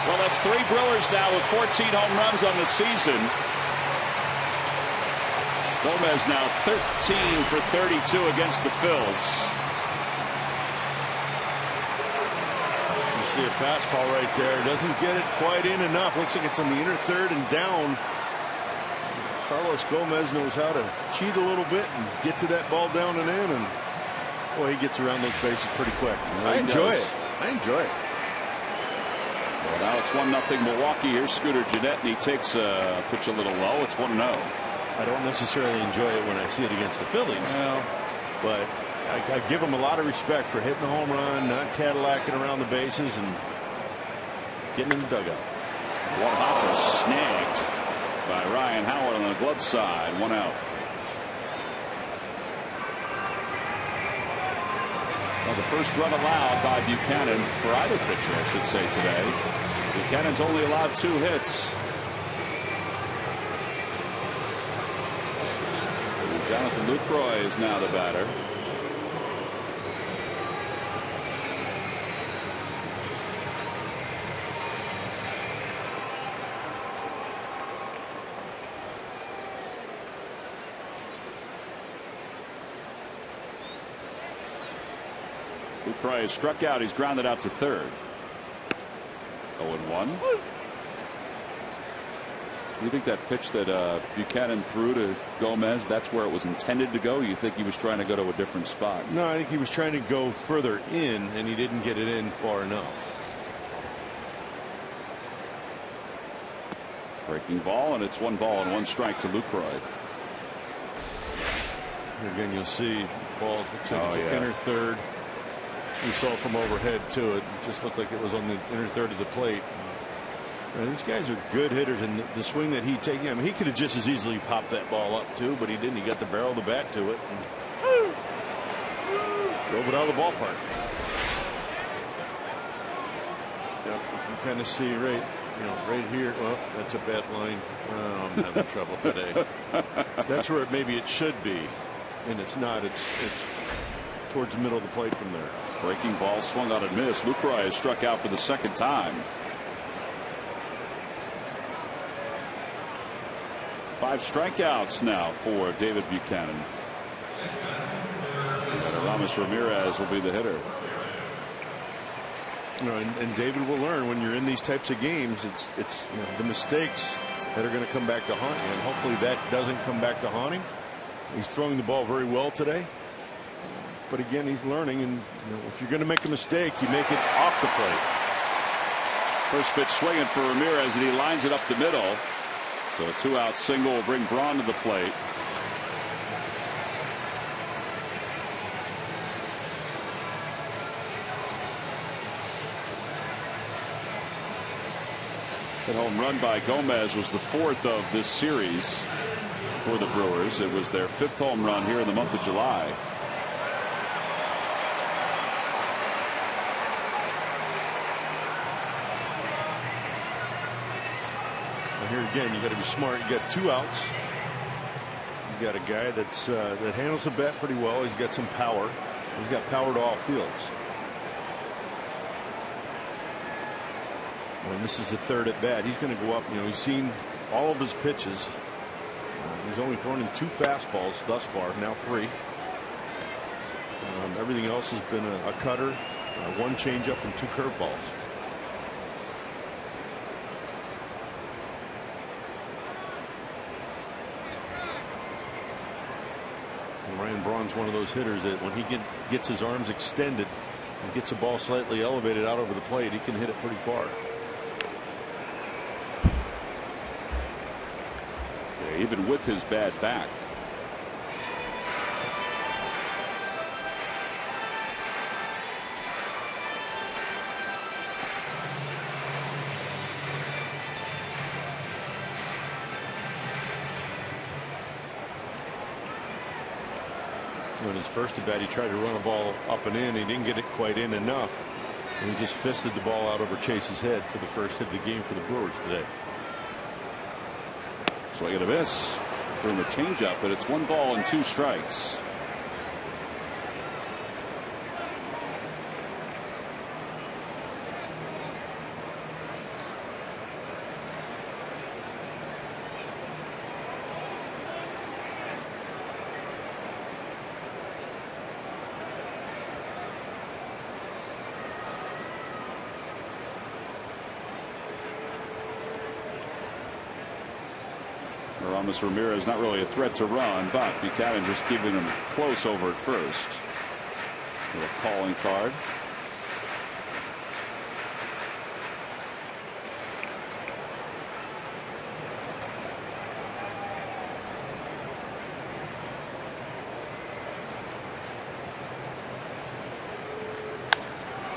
Well, that's 3 Brewers now with 14 home runs on the season. Gomez now 13 for 32 against the Phils. See a fastball right there. Doesn't get it quite in enough. Looks like it's on the inner 3rd and down. Carlos Gomez knows how to cheat a little bit and get to that ball down and in, and boy, he gets around those bases pretty quick. I enjoy it. I enjoy it. Well, now it's 1-0 Milwaukee. Here's Scooter Gennett, and he takes a pitch a little low. It's 1-0. I don't necessarily enjoy it when I see it against the Phillies, well, but I give him a lot of respect for hitting the home run, not Cadillacing around the bases, and getting in the dugout. One hopper snagged by Ryan Howard on the glove side. 1 out. Well, the first run allowed by Buchanan for either pitcher, I should say, today. Buchanan's only allowed 2 hits. Jonathan Lucroy is now the batter. Lucroy is struck out. He's grounded out to third. 0-1. You think that pitch that Buchanan threw to Gomez, that's where it was intended to go? You think he was trying to go to a different spot? No, I think he was trying to go further in, and he didn't get it in far enough. Breaking ball, and it's 1 ball and 1 strike to Lucroy. Again, you'll see balls looks like it's inner third. We saw from overhead to it. It just looked like it was on the inner third of the plate. And these guys are good hitters, and the swing that he takes, I mean, he could have just as easily popped that ball up too, but he didn't. He got the barrel of the bat to it and drove it out of the ballpark. Yep, you can kind of see right here. Well, that's a bad line. Oh, I'm having trouble today. That's where maybe it should be, and it's not. It's towards the middle of the plate from there. Breaking ball swung out and missed. Lucroy is struck out for the 2nd time. 5 strikeouts now for David Buchanan. Ramos Ramirez will be the hitter. And David will learn when you're in these types of games. It's the mistakes that are going to come back to haunt you, and hopefully that doesn't come back to haunt him. He's throwing the ball very well today, but again, he's learning, and if you're going to make a mistake, you make it off the plate. First pitch swinging for Ramirez, and he lines it up the middle. So a 2-out single will bring Braun to the plate. That home run by Gomez was the 4th of this series for the Brewers. It was their 5th home run here in the month of July. Here again, you got to be smart. You got 2 outs. You got a guy that's that handles the bat pretty well. He's got some power. He's got power to all fields. And this is the 3rd at bat. He's going to go up. He's seen all of his pitches. He's only thrown in 2 fastballs thus far. Now 3. Everything else has been a cutter, 1 changeup, and 2 curveballs. Ryan Braun's one of those hitters that when he gets his arms extended and gets the ball slightly elevated out over the plate, he can hit it pretty far. Yeah, even with his bad back. In his first at bat, he tried to run a ball up and in. He didn't get it quite in enough, and he just fisted the ball out over Chase's head for the first hit of the game for the Brewers today. Swing and a miss. Threw him a changeup, but it's 1 ball and 2 strikes. Ramos Ramirez not really a threat to run, but Buchanan just keeping him close over at first. With a calling card.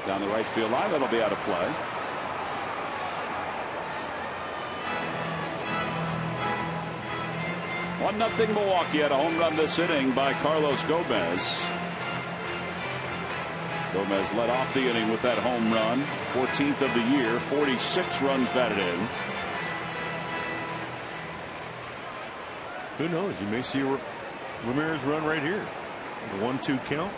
Down the right field line. That'll be out of play. One nothing Milwaukee. Had a home run this inning by Carlos Gomez. Gomez led off the inning with that home run. 14th of the year. 46 runs batted in. Who knows? You may see Ramirez run right here. The 1-2 count.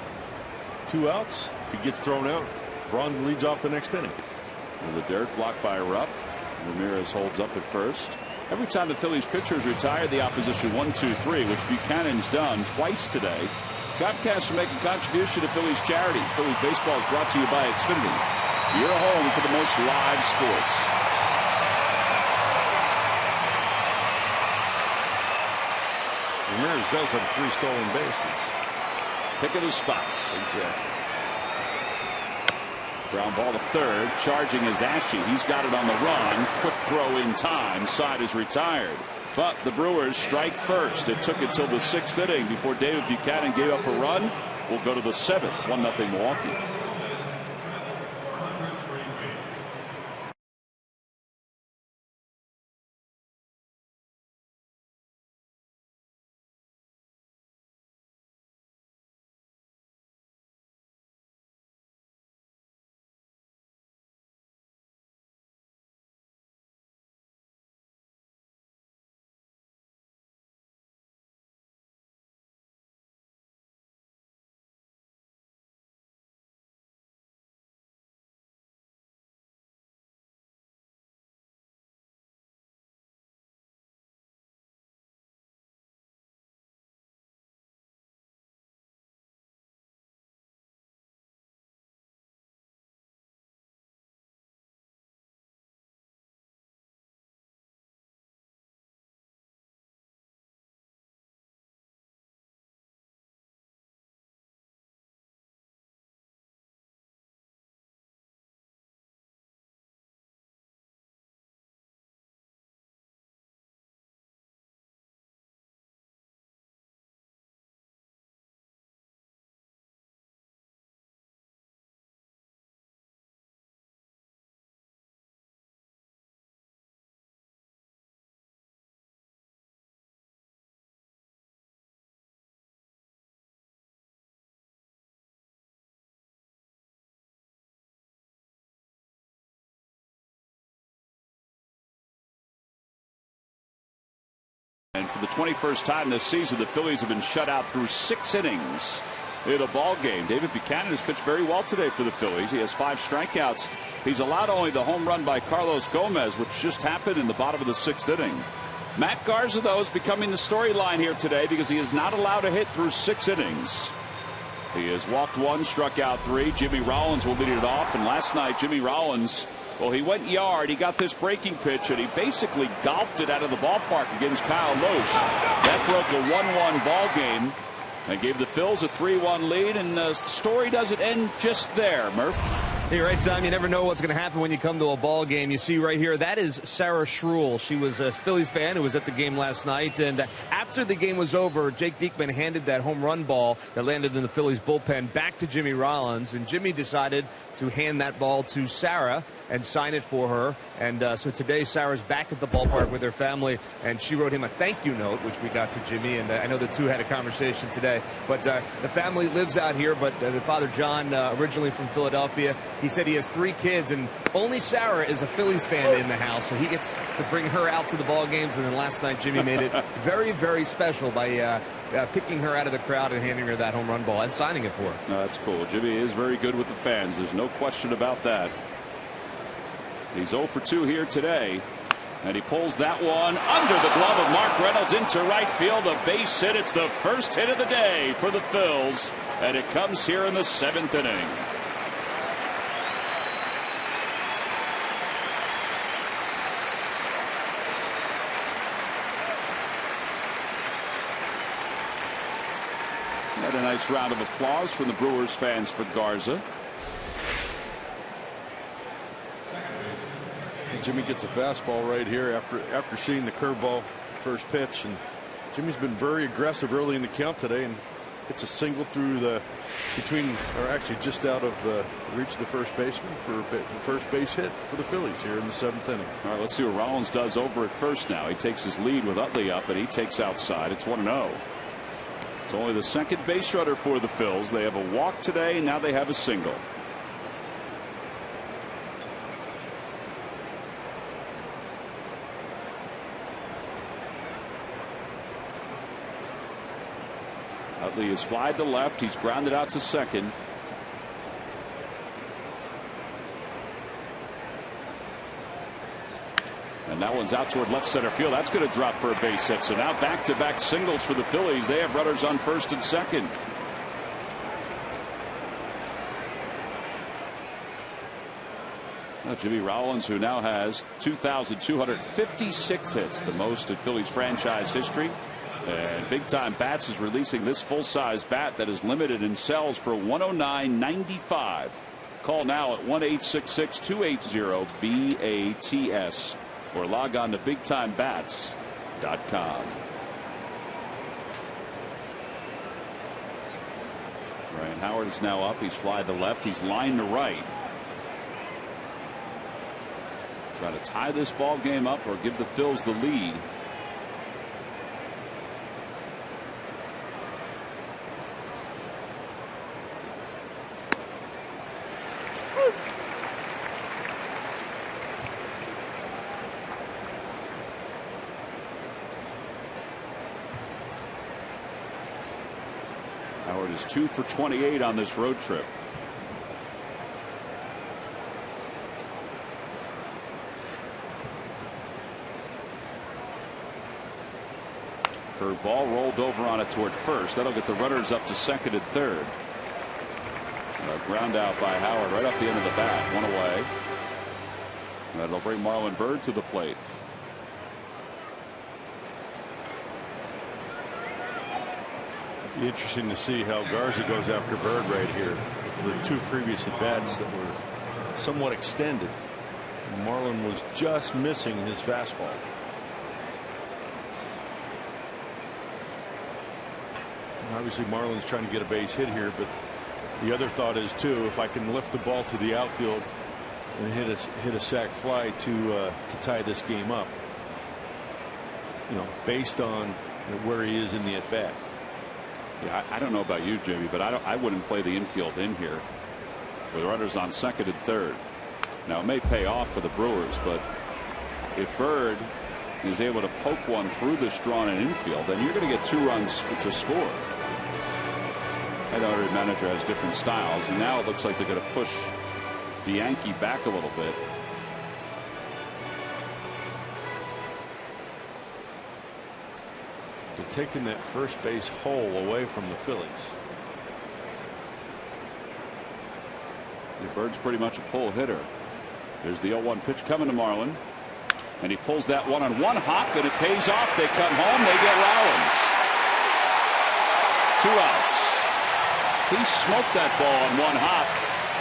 2 outs. If he gets thrown out, Braun leads off the next inning. With a dirt blocked by Rupp. Ramirez holds up at first. Every time the Phillies pitchers retire the opposition 1-2-3, which Buchanan's done twice today. Comcast will make a contribution to Phillies charity. Phillies baseball is brought to you by Xfinity. Your home for the most live sports. Ramirez does have 3 stolen bases. Picking his spots. Exactly. Ground ball to third. Charging is Ashe. He's got it on the run. Quick throw in time. Side is retired. But the Brewers strike first. It took until the 6th inning before David Buchanan gave up a run. We'll go to the 7th. 1-0 Milwaukee. And for the 21st time this season, the Phillies have been shut out through 6 innings in a ball game. David Buchanan has pitched very well today for the Phillies. He has 5 strikeouts. He's allowed only the home run by Carlos Gomez, which just happened in the bottom of the 6th inning. Matt Garza, though, is becoming the storyline here today because he is not allowed to hit through 6 innings. He has walked 1, struck out 3. Jimmy Rollins will lead it off. And last night, Jimmy Rollins, well, he went yard. He got this breaking pitch, and he basically golfed it out of the ballpark against Kyle Loesch. That broke a 1-1 ball game and gave the Phils a 3-1 lead. And the story doesn't end just there, Murph. You're right, Tom. You never know what's going to happen when you come to a ball game. You see right here, that is Sarah Schruel. She was a Phillies fan who was at the game last night. And after the game was over, Jake Diekman handed that home run ball that landed in the Phillies bullpen back to Jimmy Rollins. And Jimmy decided to hand that ball to Sarah and sign it for her. And so today, Sarah's back at the ballpark with her family, and she wrote him a thank you note, which we got to Jimmy. And I know the two had a conversation today. But the family lives out here, but the father, John, originally from Philadelphia, he said he has 3 kids, and only Sarah is a Phillies fan in the house, so he gets to bring her out to the ball games. And then last night, Jimmy made it very, very special by picking her out of the crowd and handing her that home run ball and signing it for her. That's cool. Jimmy is very good with the fans. There's no question about that. He's 0 for 2 here today. And he pulls that one under the glove of Mark Reynolds into right field. A base hit. It's the first hit of the day for the Phils. And it comes here in the 7th inning. Had a nice round of applause from the Brewers fans for Garza. Jimmy gets a fastball right here after seeing the curveball first pitch, and Jimmy's been very aggressive early in the count today and Hits a single through the actually just out of the reach of the first baseman for a first base hit for the Phillies here in the 7th inning. All right, let's see what Rollins does over at first now. He takes his lead with Utley up, and he takes outside. It's 1-0. It's only the second base runner for the Phils. They have a walk today. Now they have a single. Utley is flied to left. He's grounded out to second. And that one's out toward left center field. That's going to drop for a base hit. So now back-to-back singles for the Phillies. They have runners on first and second. Now Jimmy Rollins, who now has 2,256 hits, the most in Phillies franchise history. And Big Time Bats is releasing this full-size bat that is limited and sells for $109.95. Call now at 1-866-280-BATS or log on to BigTimeBats.com. Ryan Howard is now up. He's fly to left. He's lined to right. Try to tie this ball game up or give the Phils the lead. Howard is 2 for 28 on this road trip. Curveball rolled over on it toward first. That'll get the runners up to second and third. A ground out by Howard right off the end of the bat. One away. That'll bring Marlon Byrd to the plate. Be interesting to see how Garza goes after Byrd right here. The two previous at bats that were somewhat extended. Marlon was just missing his fastball. Obviously Marlon's trying to get a base hit here, but the other thought is too, if I can lift the ball to the outfield and hit a sac fly to tie this game up, based on where he is in the at bat. Yeah, I don't know about you, Jimmy, but I wouldn't play the infield in here with runners on second and third. Now it may pay off for the Brewers, but if Byrd is able to poke one through this drawn-in infield, then you're going to get 2 runs to score. I know every manager has different styles, and now it looks like they're going to push the Yankee back a little bit. They're taking that first base hole away from the Phillies. Bird's pretty much a pull hitter. There's the 0-1 pitch coming to Marlin, and he pulls that one on one hop, and it pays off. They come home. They get Rollins. 2 outs. He smoked that ball on one hop,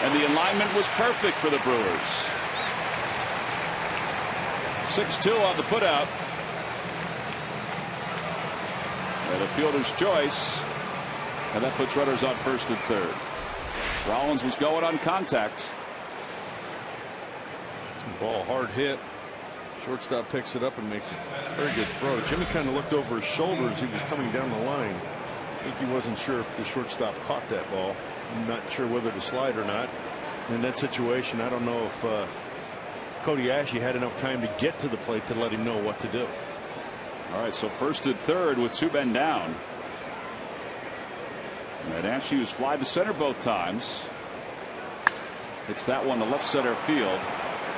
and the alignment was perfect for the Brewers. 6-2 on the putout. And a fielder's choice, and that puts runners on first and third. Rollins was going on contact. Ball hard hit. Shortstop picks it up and makes a very good throw. Jimmy kind of looked over his shoulder as he was coming down the line. I think he wasn't sure if the shortstop caught that ball. I'm not sure whether to slide or not. In that situation, I don't know if Cody Ashley had enough time to get to the plate to let him know what to do. All right, so first and third with 2 men down. And Ashley was fly to center both times. It's that one to left center field.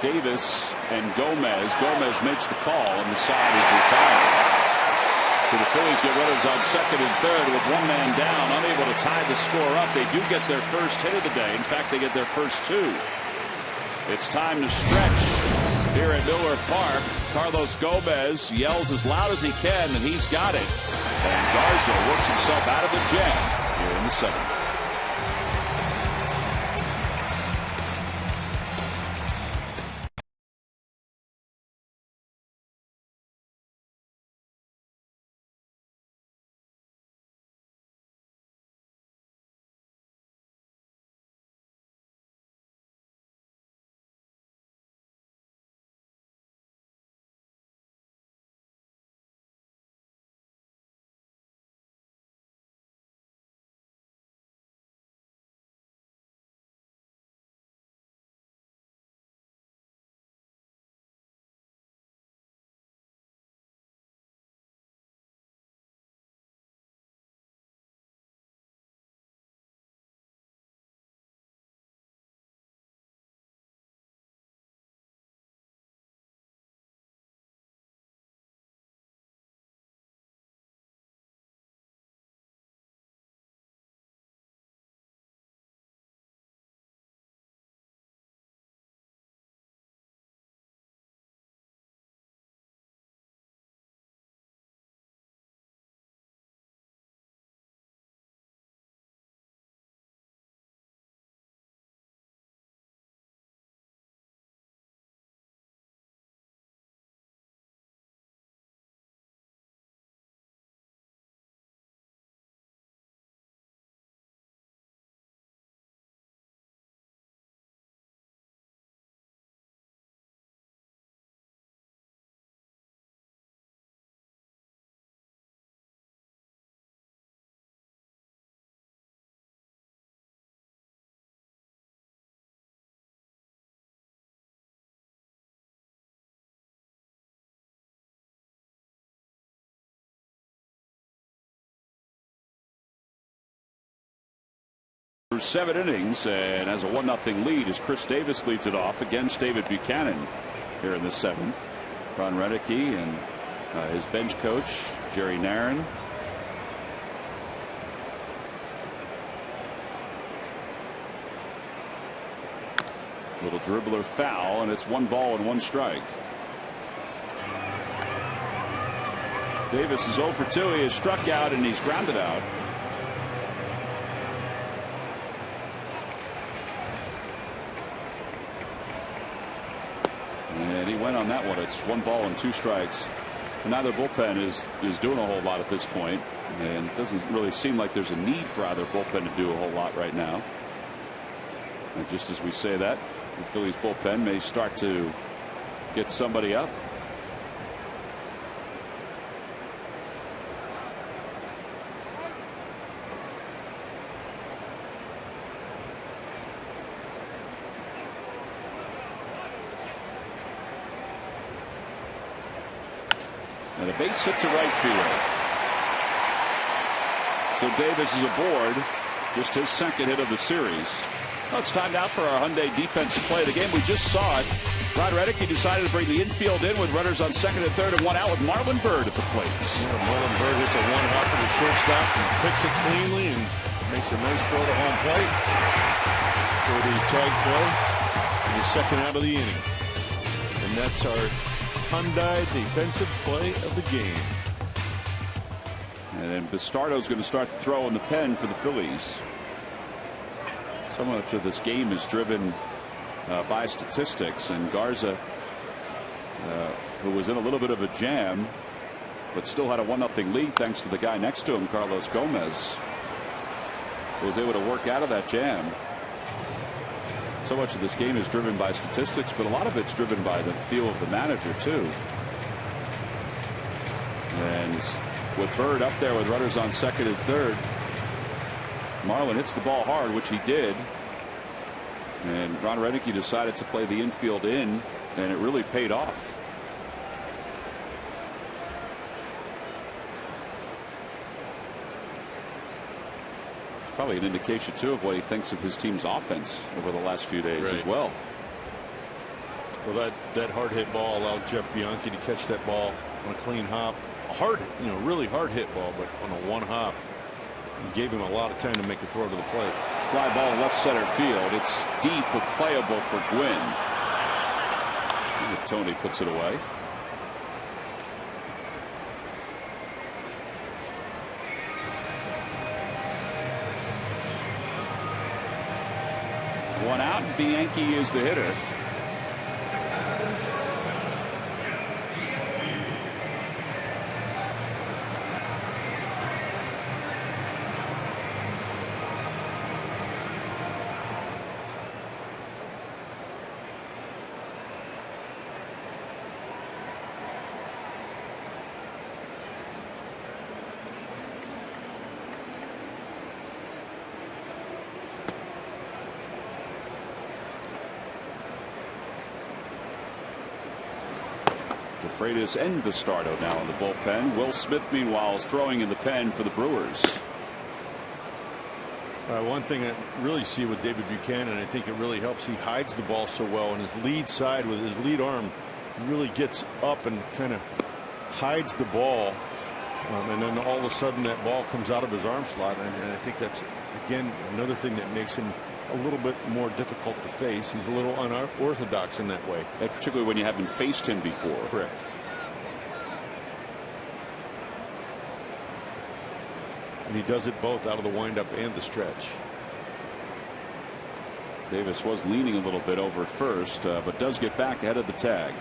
Davis and Gomez. Gomez makes the call, and the side is retired. So the Phillies get runners on second and third with 1 man down, unable to tie the score up. They do get their first hit of the day. In fact, they get their first 2. It's time to stretch here at Miller Park. Carlos Gomez yells as loud as he can, and he's got it. And Garza works himself out of the jam here in the 7th. For 7 innings and has a 1-0 lead as Chris Davis leads it off against David Buchanan here in the 7th. Ron Renneke and his bench coach Jerry Narron. Little dribbler foul, and it's 1 ball and 1 strike. Davis is 0 for 2. He is struck out and he's grounded out. And he went on that one. It's 1 ball and 2 strikes. Neither bullpen is doing a whole lot at this point, and it doesn't really seem like there's a need for either bullpen to do a whole lot right now. And just as we say that, the Phillies bullpen may start to get somebody up. And a base hit to right field. So Davis is aboard. Just his 2nd hit of the series. Well, it's time now for our Hyundai defensive play of the game. We just saw it. Ron Renneke decided to bring the infield in with runners on 2nd and 3rd and 1 out with Marlon Byrd at the plate. Yeah, Marlon Byrd hits a 1-hopper to shortstop and picks it cleanly and makes a nice throw to home plate for the tag throw in the 2nd out of the inning. And that's our Hyundai defensive play of the game. And then Bastardo's going to start the throw in the pen for the Phillies. So much of this game is driven by statistics, and Garza, who was in a little bit of a jam but still had a 1-0 lead thanks to the guy next to him, Carlos Gomez, was able to work out of that jam. So much of this game is driven by statistics, but a lot of it's driven by the feel of the manager too. And with Byrd up there with runners on 2nd and 3rd, Marlon hits the ball hard, which he did. And Ron Renneke decided to play the infield in, and it really paid off. It's probably an indication too of what he thinks of his team's offense over the last few days as well. Well, that hard hit ball allowed Jeff Bianchi to catch that ball on a clean hop. A hard, really hard hit ball, but on a 1 hop. And gave him a lot of time to make a throw to the plate. Fly ball left center field. It's deep but playable for Gwynn. And Tony puts it away. One out. Bianchi is the hitter. Freitas and Bastardo now in the bullpen. Will Smith, meanwhile, is throwing in the pen for the Brewers. One thing I really see with David Buchanan, I think it really helps. He hides the ball so well, and his lead side with his lead arm really gets up and kind of hides the ball. And then all of a sudden that ball comes out of his arm slot. And I think that's, again, another thing that makes him a little bit more difficult to face. He's a little unorthodox in that way. And particularly when you haven't faced him before. Correct. And he does it both out of the windup and the stretch. Davis was leaning a little bit over at first, but does get back ahead of the tag.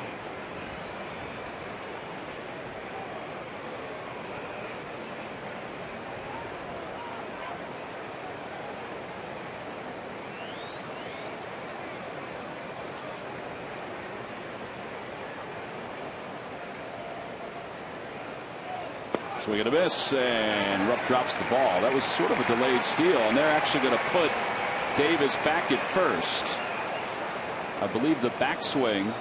Swing and a miss, and Rupp drops the ball. That was sort of a delayed steal, and they're actually going to put Davis back at first. I believe the backswing.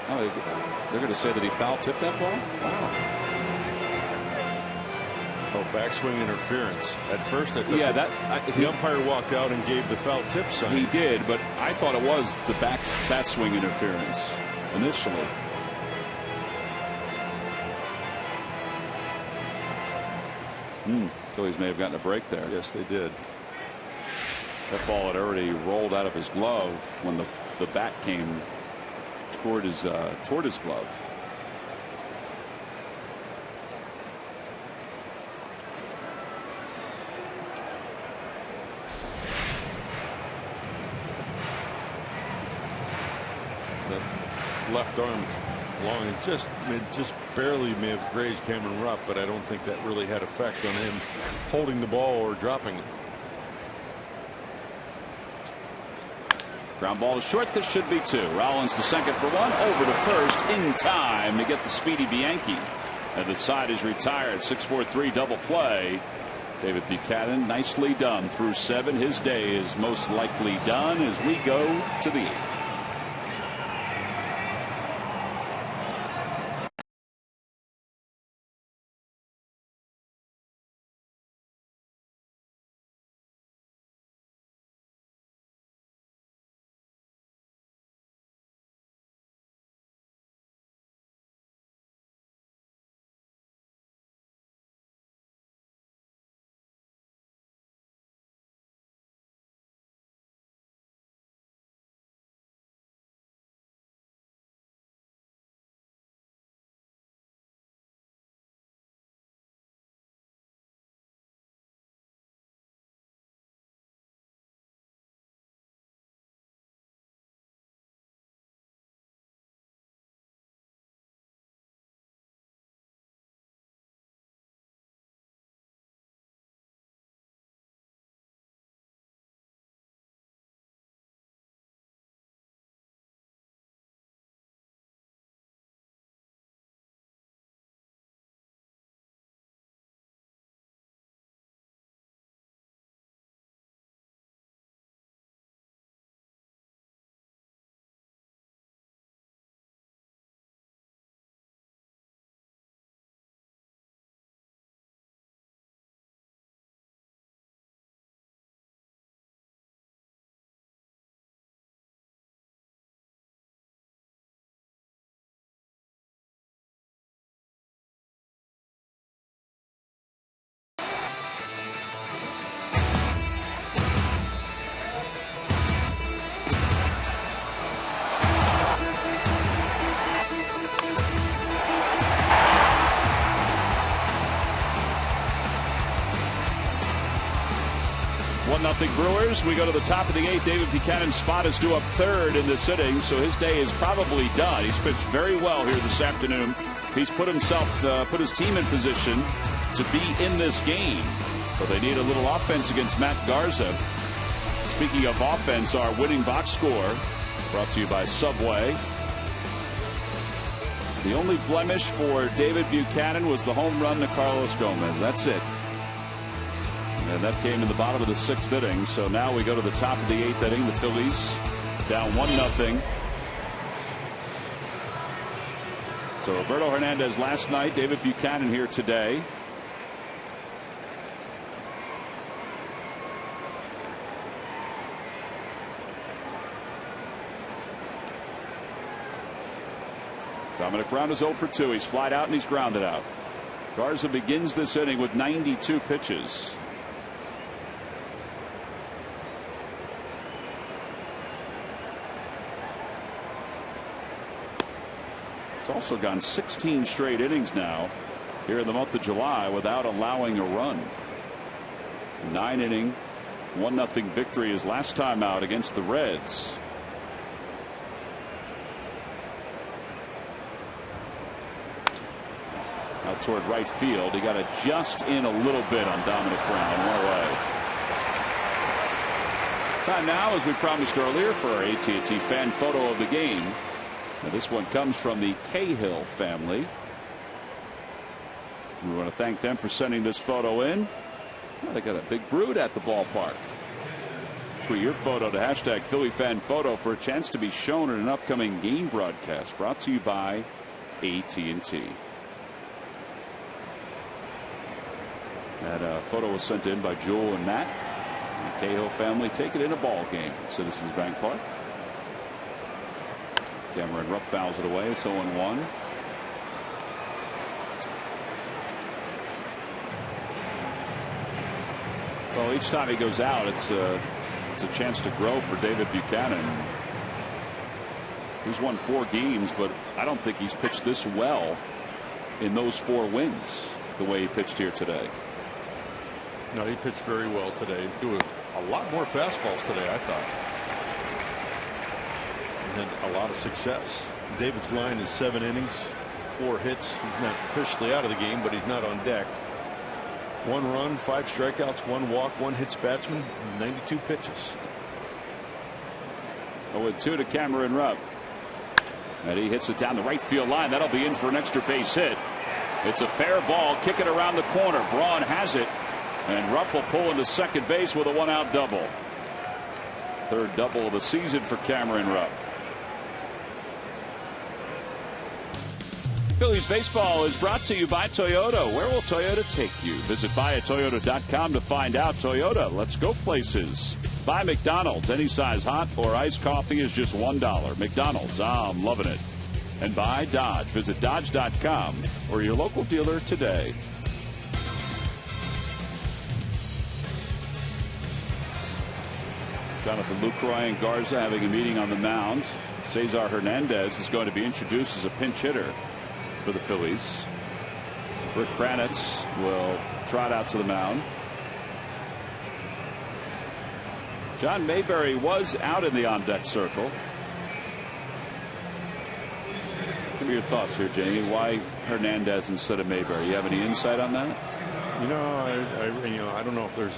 Oh, they're going to say that he foul tipped that ball? Wow. Oh, backswing interference. At first, I thought the umpire walked out and gave the foul tip sign. He did, but I thought it was the bat swing interference initially. Phillies may have gotten a break there. Yes, they did. That ball had already rolled out of his glove when the bat came toward his glove. The left arm long and just barely may have grazed Cameron Rupp, but I don't think that really had effect on him holding the ball or dropping it. Ground ball to short. This should be 2. Rollins to second for 1. Over to first in time to get the speedy Bianchi. And the side is retired. 6-4-3 double play. David Buchanan, nicely done through 7. His day is most likely done as we go to the 8th. Nothing Brewers. We go to the top of the 8th. David Buchanan's spot is due up 3rd in this inning, so his day is probably done. He's pitched very well here this afternoon. He's put his team in position to be in this game, but they need a little offense against Matt Garza. Speaking of offense, our winning box score brought to you by Subway. The only blemish for David Buchanan was the home run to Carlos Gomez. That's it. And that came in the bottom of the 6th inning. So now we go to the top of the 8th inning. The Phillies down 1-0. So Roberto Hernandez last night, David Buchanan here today. Dominic Brown is 0 for 2. He's flied out and he's grounded out. Garza begins this inning with 92 pitches. It's also gone 16 straight innings now here in the month of July without allowing a run. 9-inning, 1-0 victory his last time out against the Reds. Out toward right field. He got it just in a little bit on Dominic Brown. One away. Time now, as we promised earlier, for our AT&T fan photo of the game. Now, this one comes from the Cahill family. We want to thank them for sending this photo in. Well, they got a big brood at the ballpark. Tweet your photo to hashtag Philly fan photo for a chance to be shown in an upcoming game broadcast brought to you by AT&T. That photo was sent in by Jewel and Matt. The Cahill family take it in a ball game at Citizens Bank Park. Cameron Rupp fouls it away. It's 0-1. Well, each time he goes out, it's a chance to grow for David Buchanan. He's won 4 games, but I don't think he's pitched this well in those 4 wins the way he pitched here today. No, he pitched very well today. He threw a lot more fastballs today, I thought. And had a lot of success. David's line is 7 innings, 4 hits. He's not officially out of the game, but he's not on deck. 1 run, 5 strikeouts, 1 walk, 1 hits batsman, 92 pitches. 0-2 to Cameron Rupp. And he hits it down the right field line. That'll be in for an extra base hit. It's a fair ball. Kick it around the corner. Braun has it. And Rupp will pull into second base with a 1-out double. 3rd double of the season for Cameron Rupp. Phillies baseball is brought to you by Toyota. Where will Toyota take you? Visit buyatoyota.com to find out. Toyota, let's go places. By McDonald's, any size hot or iced coffee is just $1. McDonald's, I'm loving it. And by Dodge, visit dodge.com or your local dealer today. Jonathan Lucroy and Garza having a meeting on the mound. Cesar Hernandez is going to be introduced as a pinch hitter for the Phillies. Rick Kranitz will trot out to the mound. John Mayberry was out in the on-deck circle. Give me your thoughts here, Jamie. Why Hernandez instead of Mayberry? You have any insight on that? You know, I don't know if there's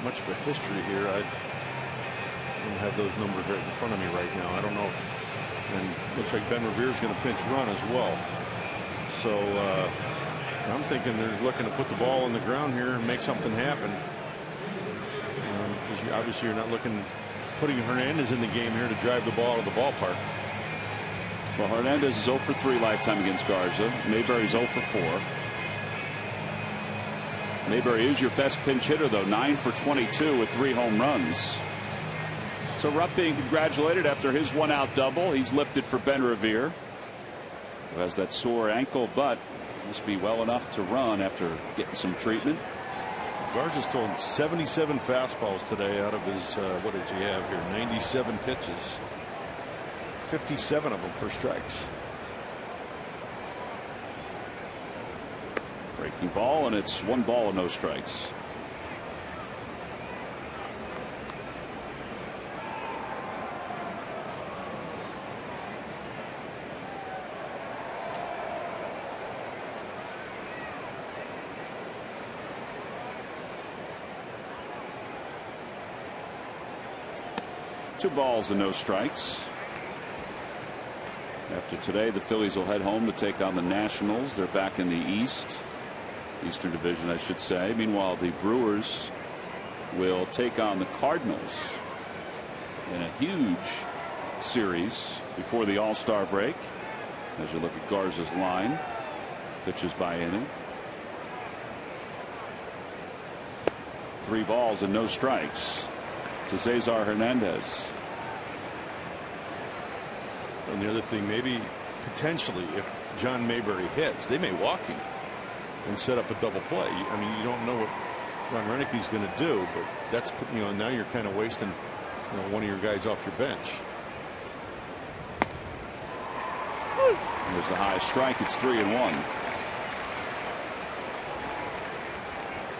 much of a history here. I don't have those numbers right in front of me right now. I don't know if, and looks like Ben Revere is going to pinch run as well. So I'm thinking they're looking to put the ball on the ground here and make something happen. Obviously, you're not putting Hernandez in the game here to drive the ball out of the ballpark. Well, Hernandez is 0 for 3 lifetime against Garza. Mayberry's 0 for 4. Mayberry is your best pinch hitter, though, 9 for 22 with 3 home runs. So Rupp being congratulated after his 1-out double. He's lifted for Ben Revere, who has that sore ankle, but must be well enough to run after getting some treatment. Garza's thrown 77 fastballs today out of his, what does he have here? 97 pitches. 57 of them for strikes. Breaking ball, and it's 1 ball and no strikes. Two balls and no strikes. After today, the Phillies will head home to take on the Nationals. They're back in the Eastern Division, I should say. Meanwhile, the Brewers will take on the Cardinals in a huge series before the All-Star break. As you look at Garza's line, pitches by inning. 3 balls and no strikes to Cesar Hernandez. And the other thing, maybe potentially if John Mayberry hits, they may walk him and set up a double play. I mean, you don't know what Ron Renicke's going to do, but that's, you know, now you're kind of wasting, you know, one of your guys off your bench. There's a high strike. It's 3-1.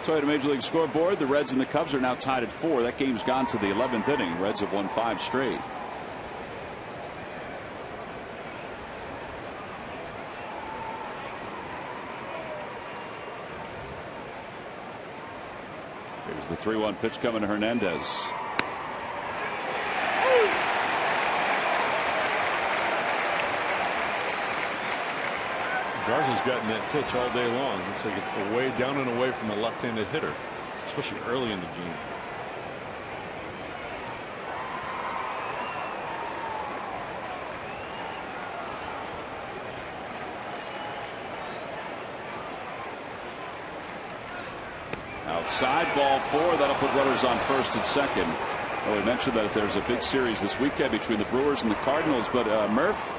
So at a Major League scoreboard, the Reds and the Cubs are now tied at 4. That game's gone to the 11th inning. Reds have won 5 straight. Here's the 3-1 pitch coming to Hernandez. Garza's gotten that pitch all day long. Looks like it's away, down and away from the left-handed hitter, especially early in the game. Outside, ball 4. That'll put runners on first and second. Well, we mentioned that there's a big series this weekend between the Brewers and the Cardinals, but Murph,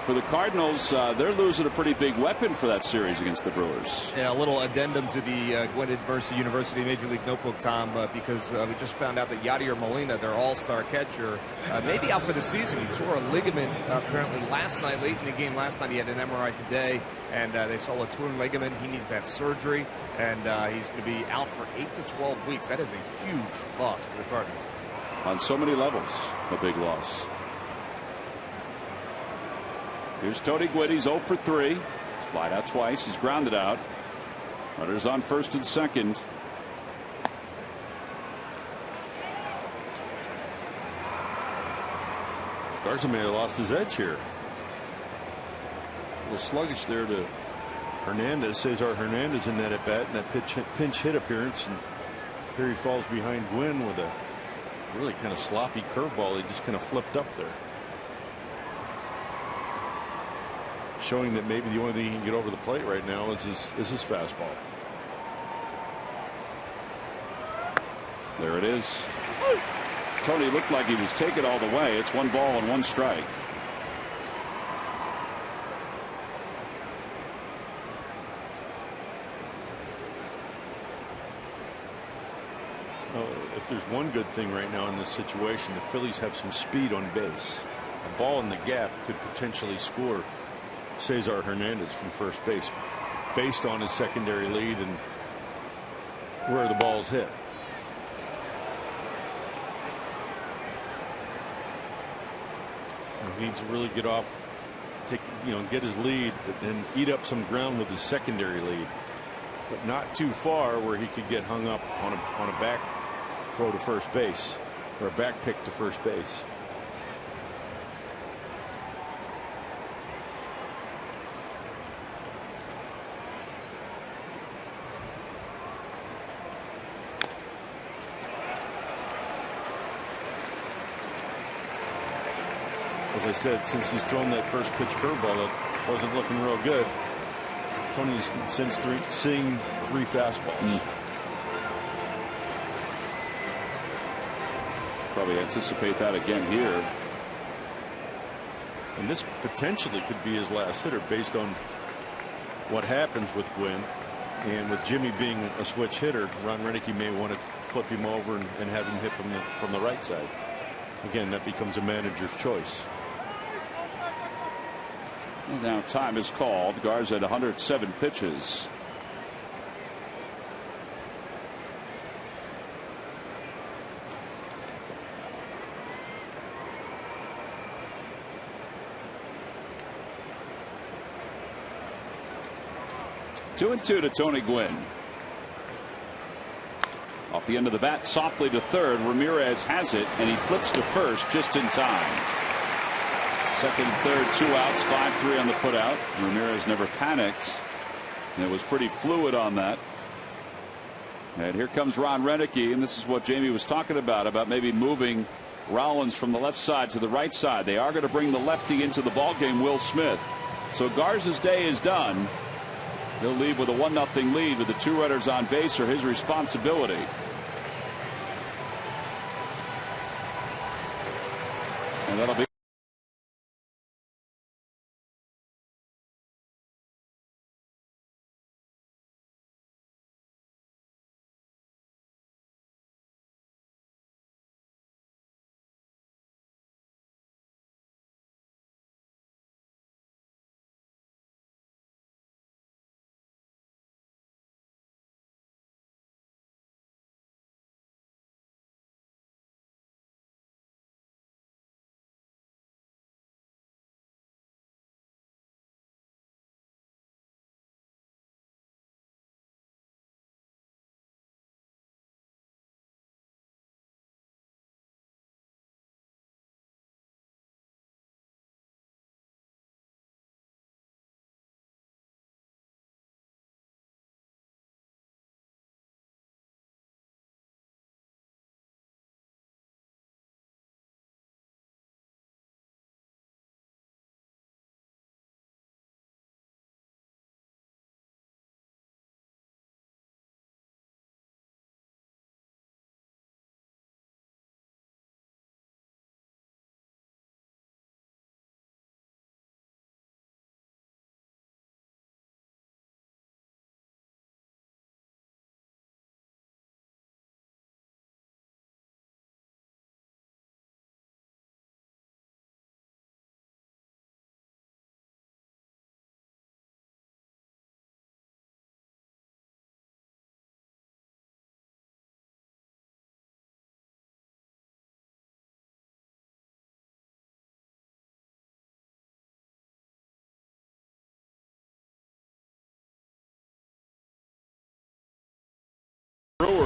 for the Cardinals, they're losing a pretty big weapon for that series against the Brewers. Yeah, a little addendum to the Gwynedd Mercy University Major League Notebook, Tom, because we just found out that Yadier Molina, their all-star catcher, may be out for the season. He tore a ligament apparently last night, late in the game last night. He had an MRI today, and they saw a torn ligament. He needs that surgery, and he's going to be out for 8 to 12 weeks. That is a huge loss for the Cardinals. On so many levels, a big loss. Here's Tony Gwynn. He's 0 for 3. Flied out twice. He's grounded out. Runners on first and second. Garza may have lost his edge here. A little sluggish there to Hernandez. Cesar Hernandez in that at bat and that pinch hit appearance. And here he falls behind Gwynn with a really kind of sloppy curveball. He just kind of flipped up there, showing that maybe the only thing he can get over the plate right now is his fastball. There it is. Tony looked like he was taking all the way. It's 1 ball and 1 strike. If there's one good thing right now in this situation, the Phillies have some speed on base. A ball in the gap could potentially score Cesar Hernandez from first base based on his secondary lead and where the ball's hit. He needs to really get off, get his lead, but then eat up some ground with his secondary lead, but not too far where he could get hung up on a back throw to first base or a back pick to first base. As I said, since he's thrown that first pitch curveball that wasn't looking real good, Tony's since seeing 3 fastballs. Probably anticipate that again here. And this potentially could be his last hitter based on what happens with Gwynn, and with Jimmy being a switch hitter, Ron Renicky may want to flip him over and have him hit from the right side. Again, that becomes a manager's choice. Well, now time is called. Garza at 107 pitches. Two and 2 to Tony Gwynn. Off the end of the bat, softly to third. Ramirez has it, and he flips to first just in time. Second and third, 2 outs, 5-3 on the putout. Ramirez never panicked, and it was pretty fluid on that. And here comes Ron Renicky, and this is what Jamie was talking about maybe moving Rollins from the left side to the right side. They are going to bring the lefty into the ballgame, Will Smith. So Garza's day is done. He'll leave with a 1-0 lead with the 2 runners on base are his responsibility. And that'll be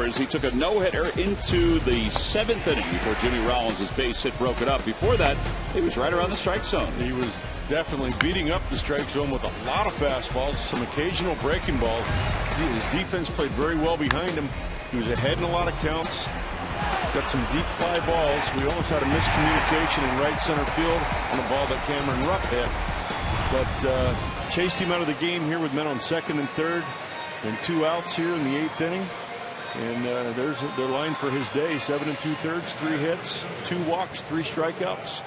Brewers. He took a no-hitter into the 7th inning before Jimmy Rollins' base hit broke it up. Before that, he was right around the strike zone. He was definitely beating up the strike zone with a lot of fastballs, some occasional breaking balls. His defense played very well behind him. He was ahead in a lot of counts. Got some deep fly balls. We almost had a miscommunication in right center field on a ball that Cameron Rupp hit. But chased him out of the game here with men on second and third and 2 outs here in the 8th inning. And there's their line for his day. 7 2/3, 3 hits, 2 walks, 3 strikeouts.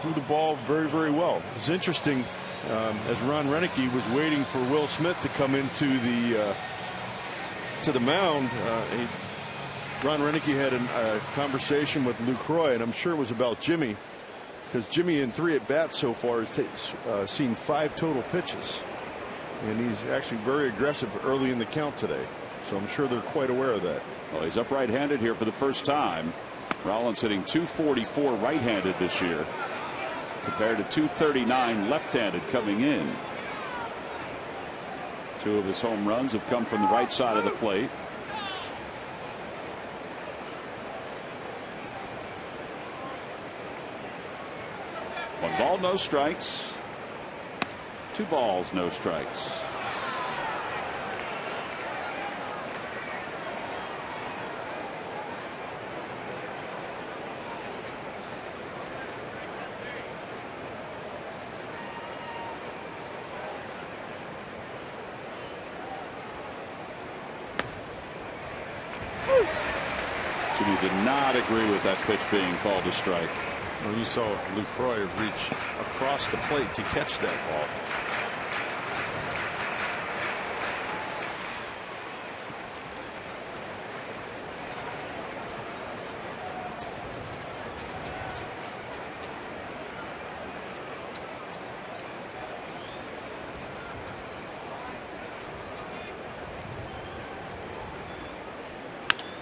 Threw the ball very, very well. It's interesting as Ron Renicky was waiting for Will Smith to come into the mound. Ron Renicky had a conversation with Lucroy, and I'm sure it was about Jimmy, because Jimmy in 3 at-bats so far has seen 5 total pitches, and he's actually very aggressive early in the count today. So I'm sure they're quite aware of that. Well, he's up right-handed here for the first time. Rollins hitting .244 right-handed this year compared to .239 left-handed coming in. 2 of his home runs have come from the right side of the plate. One ball, no strikes. 2 balls, no strikes. Jimmy did not agree with that pitch being called a strike. Well, you saw Lucroy reach across the plate to catch that ball.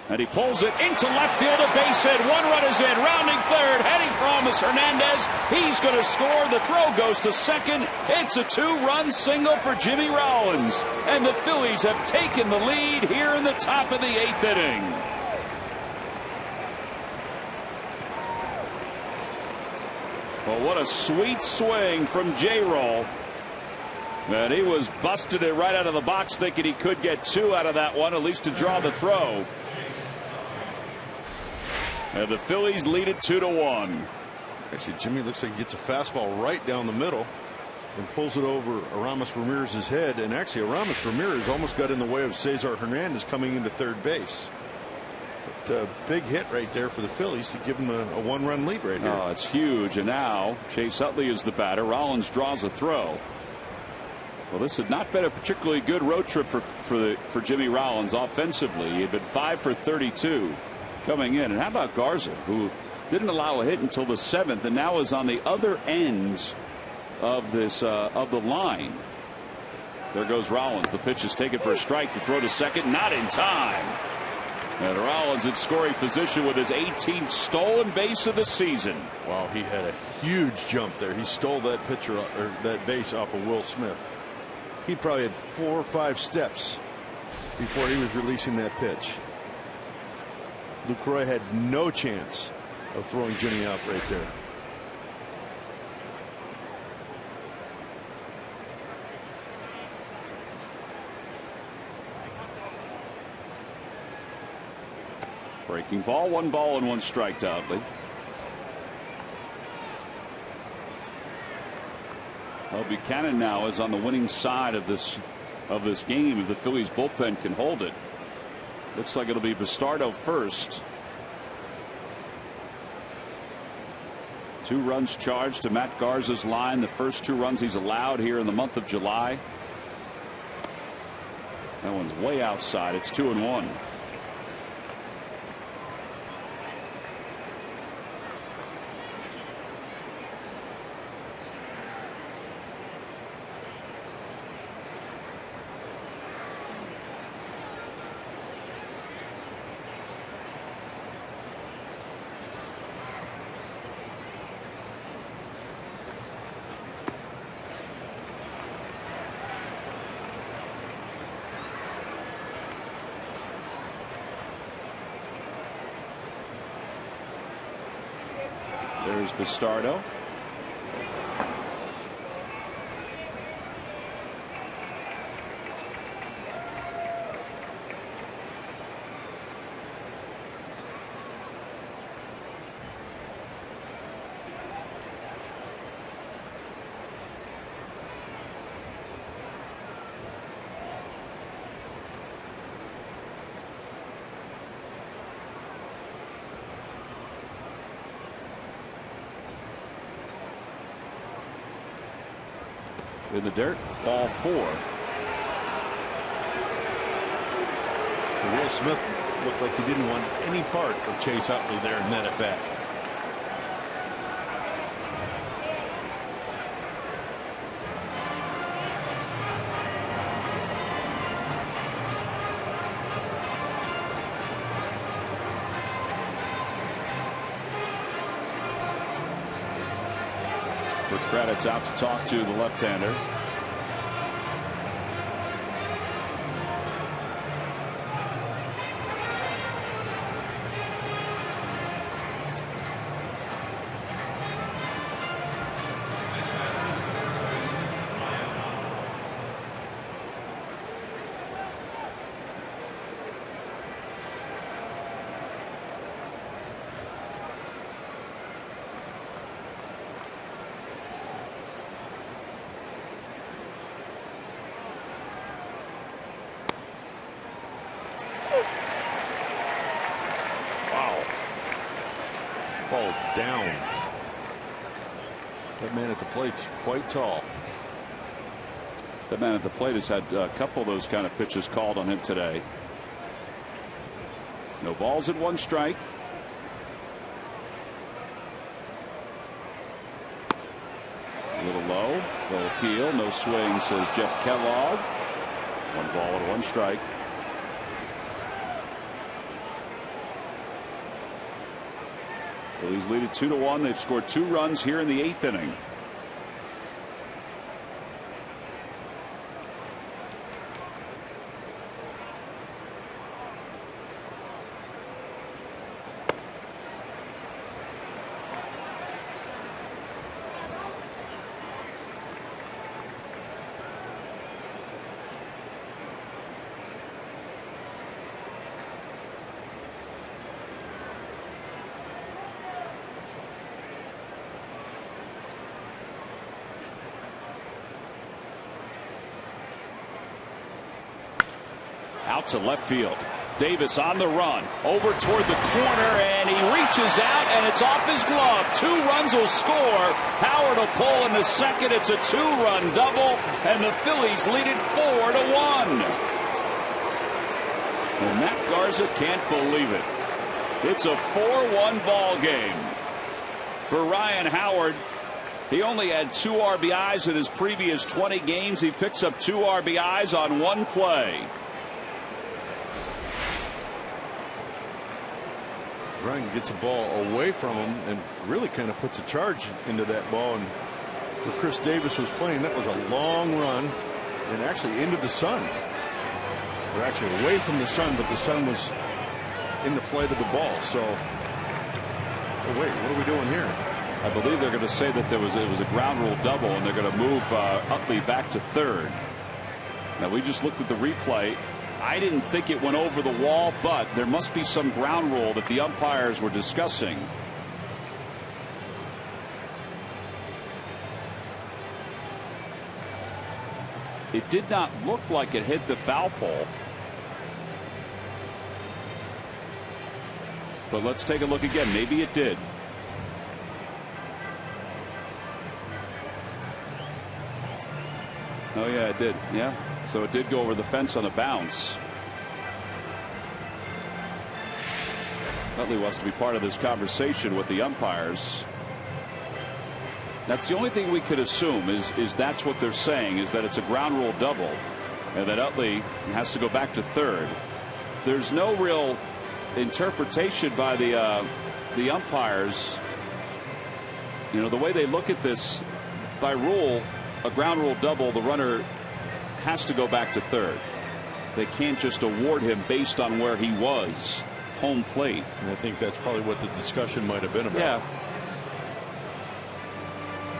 And he pulls it into left field, a base hit. 1 run is in. Rounding third. Heading for almost Hernandez. He's going to score. The throw goes to second. It's a 2-run single for Jimmy Rollins. And the Phillies have taken the lead here in the top of the 8th inning. Well, what a sweet swing from J-Roll. And he was busted it right out of the box, thinking he could get 2 out of that one, at least to draw the throw. And the Phillies lead it 2-1. Actually, Jimmy looks like he gets a fastball right down the middle and pulls it over Aramis Ramirez's head. And actually, Aramis Ramirez almost got in the way of Cesar Hernandez coming into third base. But big hit right there for the Phillies to give them a 1-run lead right here. Oh, it's huge. And now Chase Utley is the batter. Rollins draws a throw. Well, this had not been a particularly good road trip for Jimmy Rollins offensively. He had been 5 for 32 coming in. And how about Garza, who didn't allow a hit until the 7th and now is on the other end of this of the line. There goes Rollins. The pitch is taken for a strike. The throw to second, not in time. And Rollins in scoring position with his 18th stolen base of the season. Wow, he had a huge jump there. He stole that pitcher or that base off of Will Smith. He probably had 4 or 5 steps before he was releasing that pitch. Lucroy had no chance of throwing Jimmy out right there. Breaking ball, 1 ball and 1 strike to Utley. Well, Buchanan now is on the winning side of this game. If the Phillies bullpen can hold it, looks like it'll be Bastardo first. 2 runs charged to Matt Garza's line. The first 2 runs he's allowed here in the month of July. That one's way outside. It's 2-1. There's Bastardo. In the dirt, ball 4. Will Smith looked like he didn't want any part of Chase Utley there in that at bat. Credits out to talk to the left-hander. Down. That man at the plate's quite tall. That man at the plate has had a couple of those kind of pitches called on him today. No balls and 1 strike. A little low. Low appeal. No swing, says Jeff Kellogg. 1 ball and 1 strike. Phillies lead it 2-1. They've scored 2 runs here in the 8th inning. Out to left field. Davis on the run. Over toward the corner, and he reaches out, and it's off his glove. 2 runs will score. Howard will pull in the second. It's a 2-run double, and the Phillies lead it 4-1. And Matt Garza can't believe it. It's a 4-1 ball game. For Ryan Howard, he only had 2 RBIs in his previous 20 games. He picks up 2 RBIs on 1 play. Ryan gets a ball away from him and really kind of puts a charge into that ball. And where Chris Davis was playing, that was a long run and actually into the sun. Or actually away from the sun, but the sun was in the flight of the ball. So, oh wait, what are we doing here? I believe they're going to say that it was a ground rule double, and they're going to move Utley back to third. Now, we just looked at the replay. I didn't think it went over the wall, but there must be some ground rule that the umpires were discussing. It did not look like it hit the foul pole. But let's take a look again. Maybe it did. Oh, yeah, it did. Yeah. So it did go over the fence on a bounce. Utley wants to be part of this conversation with the umpires. That's the only thing we could assume is that's what they're saying, is that it's a ground rule double and that Utley has to go back to third. There's no real interpretation by the umpires. You know, the way they look at this, by rule, a ground rule double, the runner has to go back to third. They can't just award him based on where he was, home plate. And I think that's probably what the discussion might have been about. Yeah.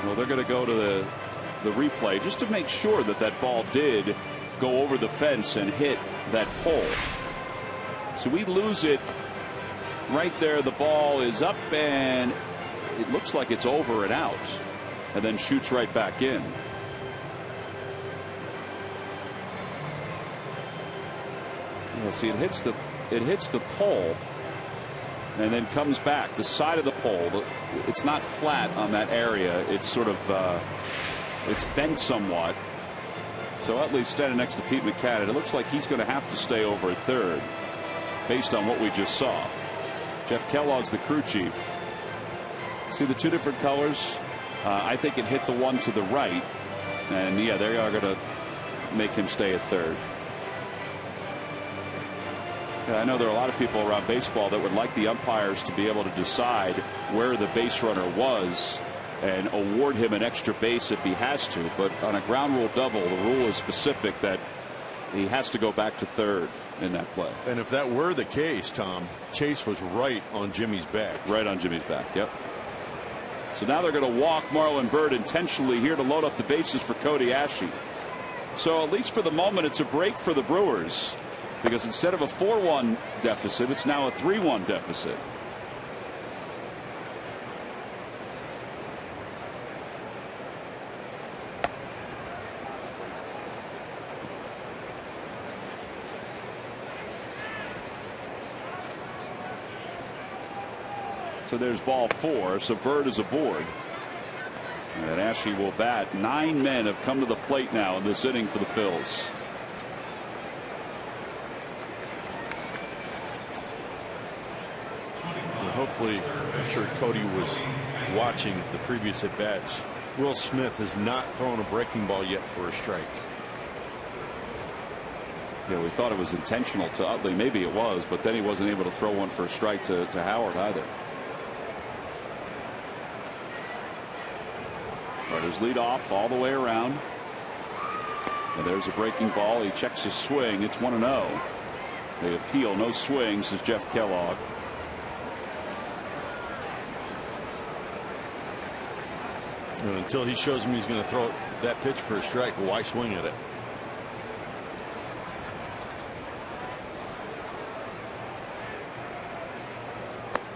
Well, they're going to go to the replay just to make sure that that ball did go over the fence and hit that pole. So we lose it right there. The ball is up and it looks like it's over and out, and then shoots right back in. You'll see it hits the pole and then comes back the side of the pole. It's not flat on that area. It's sort of it's bent somewhat. So Utley's standing next to Pete McCann. It looks like he's going to have to stay over at third based on what we just saw. Jeff Kellogg's the crew chief. See the two different colors? I think it hit the one to the right, and yeah, they are going to make him stay at third. I know there are a lot of people around baseball that would like the umpires to be able to decide where the base runner was and award him an extra base if he has to. But on a ground rule double, the rule is specific that he has to go back to third in that play. And if that were the case, Tom, Chase was right on Jimmy's back. Right on Jimmy's back. Yep. So now they're going to walk Marlon Byrd intentionally here to load up the bases for Cody Asche. So at least for the moment, it's a break for the Brewers, because instead of a 4-1 deficit, it's now a 3-1 deficit. So there's ball 4. So Byrd is aboard. And Asche will bat. 9 men have come to the plate now in this inning for the Phils. Hopefully, I'm sure Cody was watching the previous at bats. Will Smith has not thrown a breaking ball yet for a strike. Yeah, we thought it was intentional to Utley. Maybe it was, but then he wasn't able to throw one for a strike to Howard either. Carter's lead off all the way around. And there's a breaking ball. He checks his swing. It's 1-0. They appeal. No swing, says Jeff Kellogg. And until he shows me he's going to throw that pitch for a strike, why swing at it?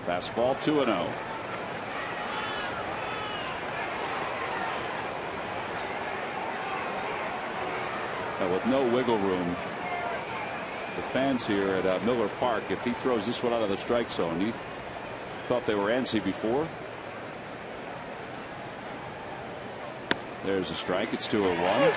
Fastball 2-0. With no wiggle room, the fans here at Miller Park, if he throws this one out of the strike zone, you thought they were antsy before. There's a strike. It's 2-1.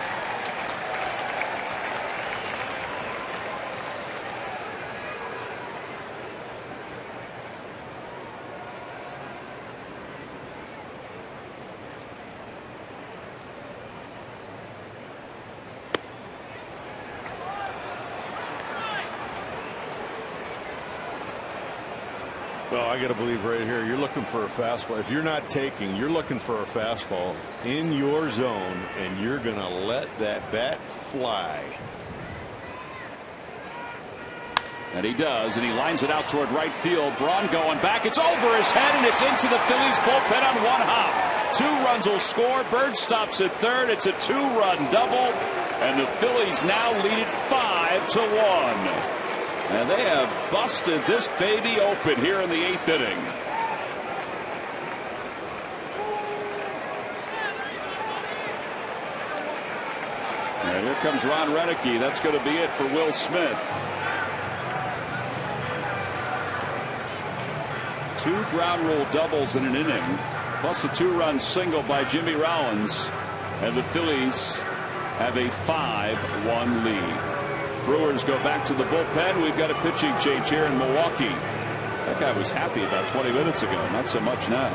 Well, I got to believe right here, you're looking for a fastball. If you're not taking, you're looking for a fastball in your zone, and you're going to let that bat fly. And he does, and he lines it out toward right field. Braun going back. It's over his head, and it's into the Phillies bullpen on one hop. 2 runs will score. Byrd stops at third. It's a 2-run double, and the Phillies now lead it 5-1. And they have busted this baby open here in the 8th inning. And here comes Ron Renicky. That's going to be it for Will Smith. 2 ground rule doubles in an inning, plus a 2-run single by Jimmy Rollins. And the Phillies have a 5-1 lead. Brewers go back to the bullpen. We've got a pitching change here in Milwaukee. That guy was happy about 20 minutes ago. Not so much now.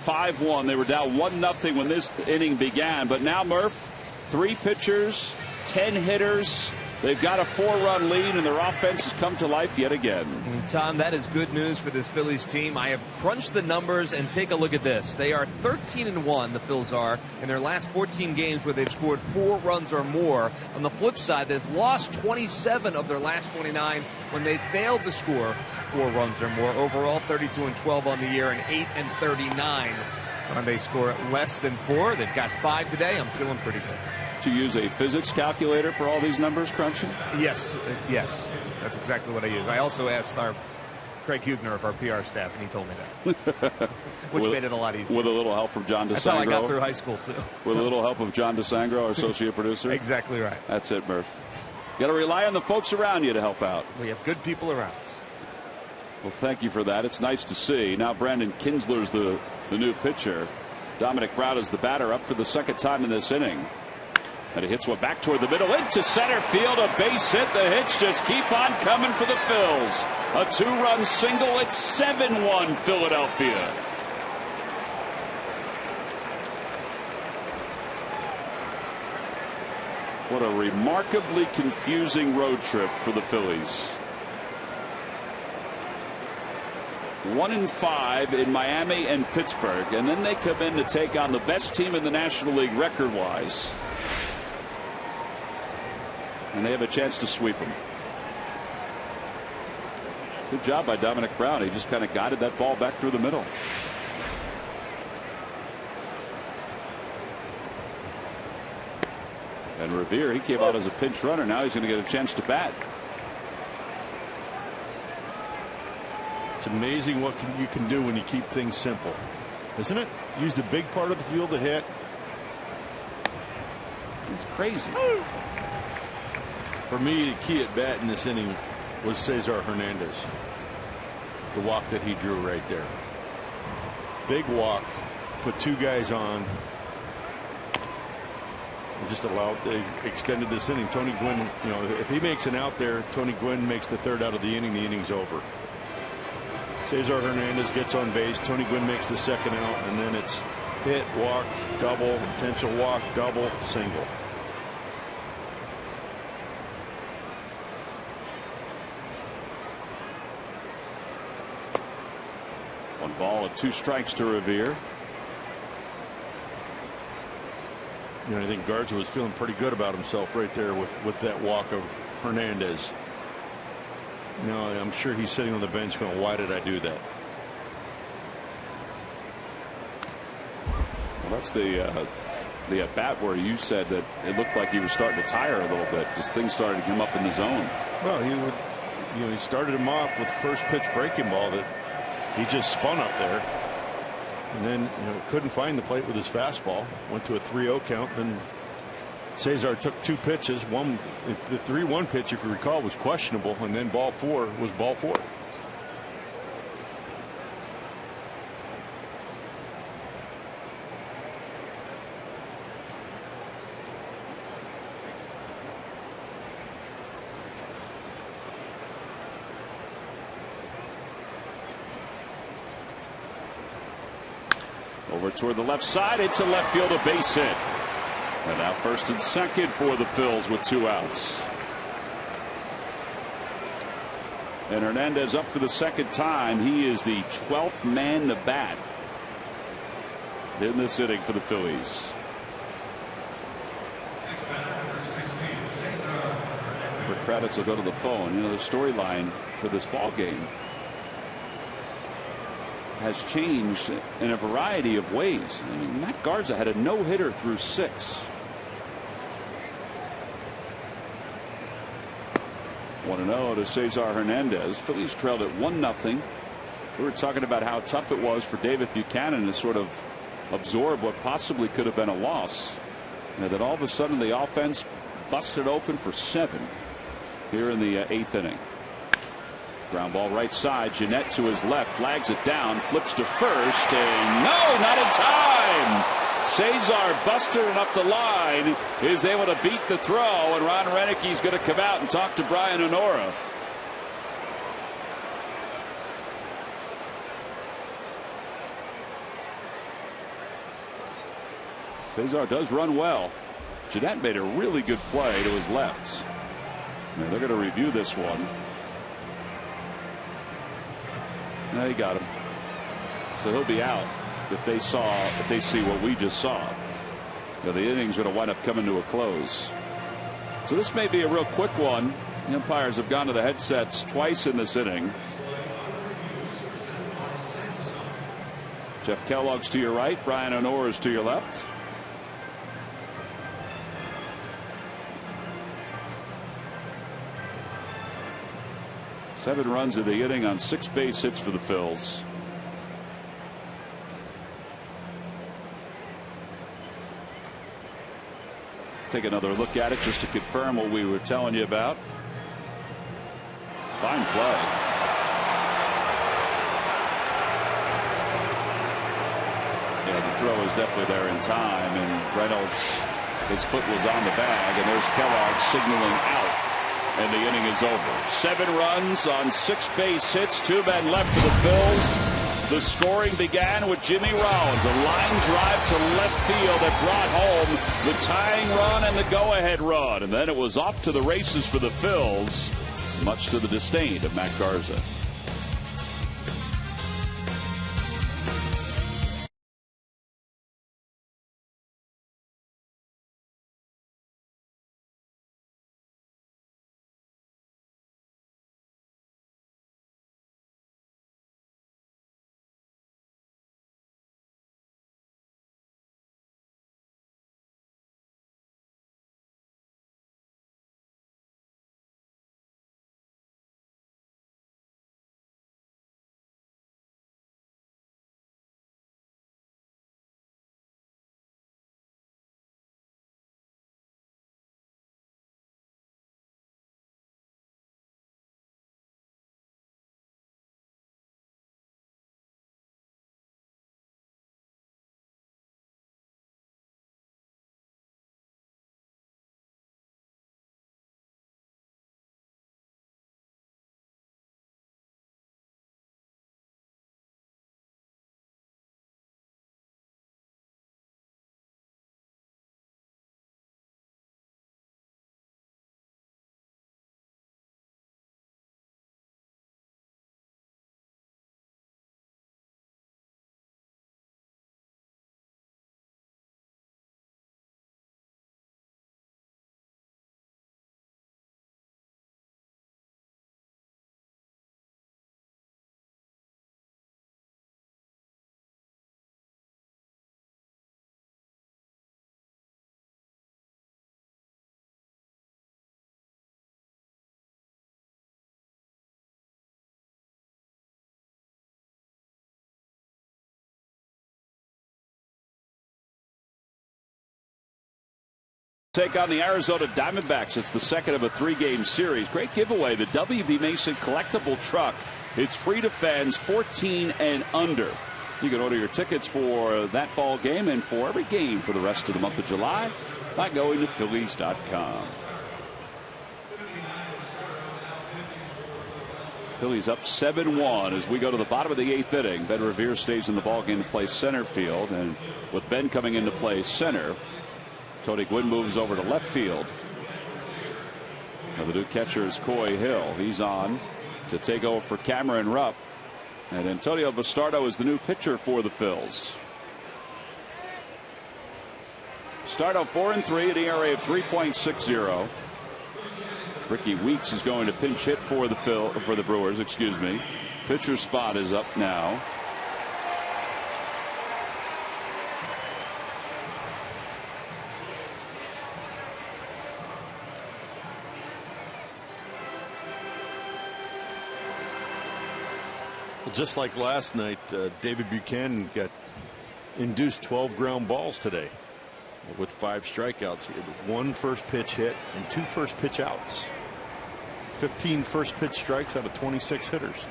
5-1. They were down 1-0 when this inning began. But now, Murph, 3 pitchers, 10 hitters. They've got a 4-run lead, and their offense has come to life yet again. Tom, that is good news for this Phillies team. I have crunched the numbers, and take a look at this. They are 13-1, the Phils are, in their last 14 games where they've scored 4 runs or more. On the flip side, they've lost 27 of their last 29 when they failed to score 4 runs or more. Overall, 32-12 on the year and 8-39 when they score less than 4. They've got 5 today. I'm feeling pretty good. To use a physics calculator for all these numbers crunching? Yes, that's exactly what I use. I also asked our Craig Hubner of our PR staff, and he told me that, which made it a lot easier. With a little help from John DeSangro. That's how I got through high school too. With a little help of John DeSangro, our associate producer. Exactly right. That's it, Murph. Got to rely on the folks around you to help out. We have good people around us. Well, thank you for that. It's nice to see. Now Brandon Kinsler's the new pitcher. Dominic Brown is the batter, up for the second time in this inning. And he hits one back toward the middle into center field. A base hit. The hits just keep on coming for the Phils. A 2-run single. It's 7-1 Philadelphia. What a remarkably confusing road trip for the Phillies. 1-5 in Miami and Pittsburgh, and then they come in to take on the best team in the National League record-wise. And they have a chance to sweep them. Good job by Dominic Brown. He just kind of guided that ball back through the middle. And Revere, he came out as a pinch runner. Now he's going to get a chance to bat. It's amazing what you can do when you keep things simple, isn't it? Used a big part of the field to hit. It's crazy. For me, the key at bat in this inning was Cesar Hernandez. The walk that he drew right there. Big walk, put 2 guys on. And just allowed, they extended this inning. Tony Gwynn, you know, if he makes an out there, Tony Gwynn makes the 3rd out of the inning's over. Cesar Hernandez gets on base. Tony Gwynn makes the 2nd out, and then it's hit, walk, double, potential walk, double, single. One ball and 2 strikes to Revere. You know, I think Garza was feeling pretty good about himself right there with that walk of Hernandez. You know, I'm sure he's sitting on the bench going, why did I do that? Well, that's the at bat where you said that it looked like he was starting to tire a little bit because things started to come up in the zone. Well, he started him off with the first pitch breaking ball that he just spun up there, and then couldn't find the plate with his fastball. Went to a 3-0 count. Then Cesar took 2 pitches. The 3-1 pitch, if you recall, was questionable, and then ball 4 was ball 4. Over toward the left side. It's a left field, a base hit. And now 1st and 2nd for the Phils with 2 outs. And Hernandez up for the 2nd time. He is the 12th man to bat in this inning for the Phillies. Rick Kravitz will go to the phone. You know, the storyline for this ball game has changed in a variety of ways. I mean, Matt Garza had a no-hitter through 6. 1-0 to Cesar Hernandez. Phillies trailed at 1-0. We were talking about how tough it was for David Buchanan to sort of absorb what possibly could have been a loss. And then all of a sudden the offense busted open for 7 here in the 8th inning. Ground ball right side. Jeanette to his left, flags it down, flips to first, and no, not in time. Cesar busted it up the line, is able to beat the throw, and Ron Renicki's going to come out and talk to Brian Honora. Cesar does run well. Jeanette made a really good play to his left. Now they're going to review this one. Now he got him. So he'll be out if they see what we just saw. Now the inning's going to wind up coming to a close. So this may be a real quick one. The umpires have gone to the headsets twice in this inning. Jeff Kellogg's to your right. Brian O'Nora's to your left. Seven runs of the inning on 6 base hits for the Phils. Take another look at it just to confirm what we were telling you about. Fine play. Yeah, the throw is definitely there in time, and Reynolds, his foot was on the bag, and there's Kellogg signaling out. And the inning is over. 7 runs on 6 base hits. 2 men left for the Phils. The scoring began with Jimmy Rollins. A line drive to left field that brought home the tying run and the go-ahead run. And then it was off to the races for the Phils, much to the disdain of Matt Garza. Take on the Arizona Diamondbacks. It's the second of a 3-game series. Great giveaway. The W.B. Mason collectible truck. It's free to fans 14 and under. You can order your tickets for that ball game and for every game for the rest of the month of July by going to Phillies.com. Phillies up 7-1 as we go to the bottom of the 8th inning. Ben Revere stays in the ball game to play center field, and with Ben coming into play center, Tony Gwynn moves over to left field. Now the new catcher is Coy Hill. He's on to take over for Cameron Rupp. And Antonio Bastardo is the new pitcher for the Phils. Bastardo 4-3, an ERA of 3.60. Ricky Weeks is going to pinch hit for the Brewers. Excuse me. Pitcher spot is up now. Just like last night, David Buchanan got induced 12 ground balls today with 5 strikeouts. He had 1 first pitch hit and 2 first pitch outs. 15 first pitch strikes out of 26 hitters.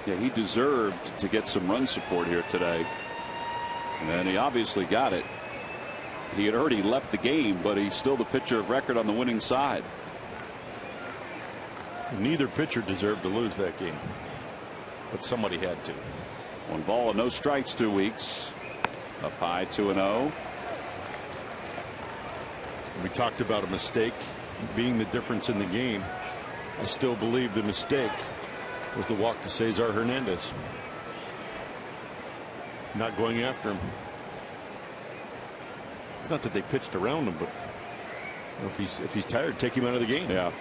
Yeah, he deserved to get some run support here today, and he obviously got it. He had already left the game, but he's still the pitcher of record on the winning side. Neither pitcher deserved to lose that game, but somebody had to. 1 ball and no strikes, 2 weeks. Up high, 2-0. We talked about a mistake being the difference in the game. I still believe the mistake was the walk to Cesar Hernandez. Not going after him. It's not that they pitched around him, but if he's tired, take him out of the game. Yeah.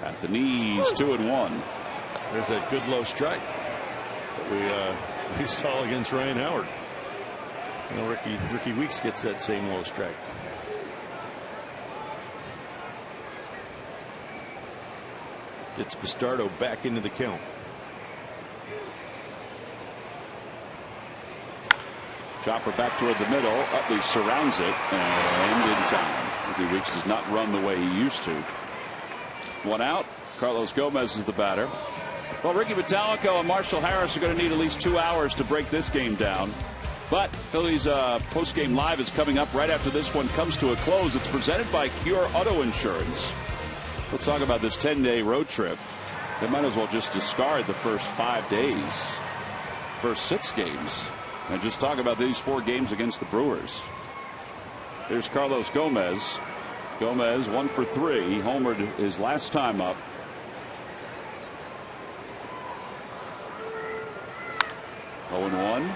At the knees, 2-1. There's that good low strike that we saw against Ryan Howard. You know, Ricky Weeks gets that same low strike. Gets Bastardo back into the count. Chopper back toward the middle. Utley surrounds it and in time. Ricky Weeks does not run the way he used to. 1 out. Carlos Gomez is the batter. Well, Ricky Metallico and Marshall Harris are going to need at least 2 hours to break this game down. But Phillies post-game live is coming up right after this one comes to a close. It's presented by Cure Auto Insurance. We'll talk about this 10-day road trip. They might as well just discard the first 5 days, first 6 games, and just talk about these 4 games against the Brewers. Here's Carlos Gomez. Gomez 1 for 3. He homered his last time up. 0-1.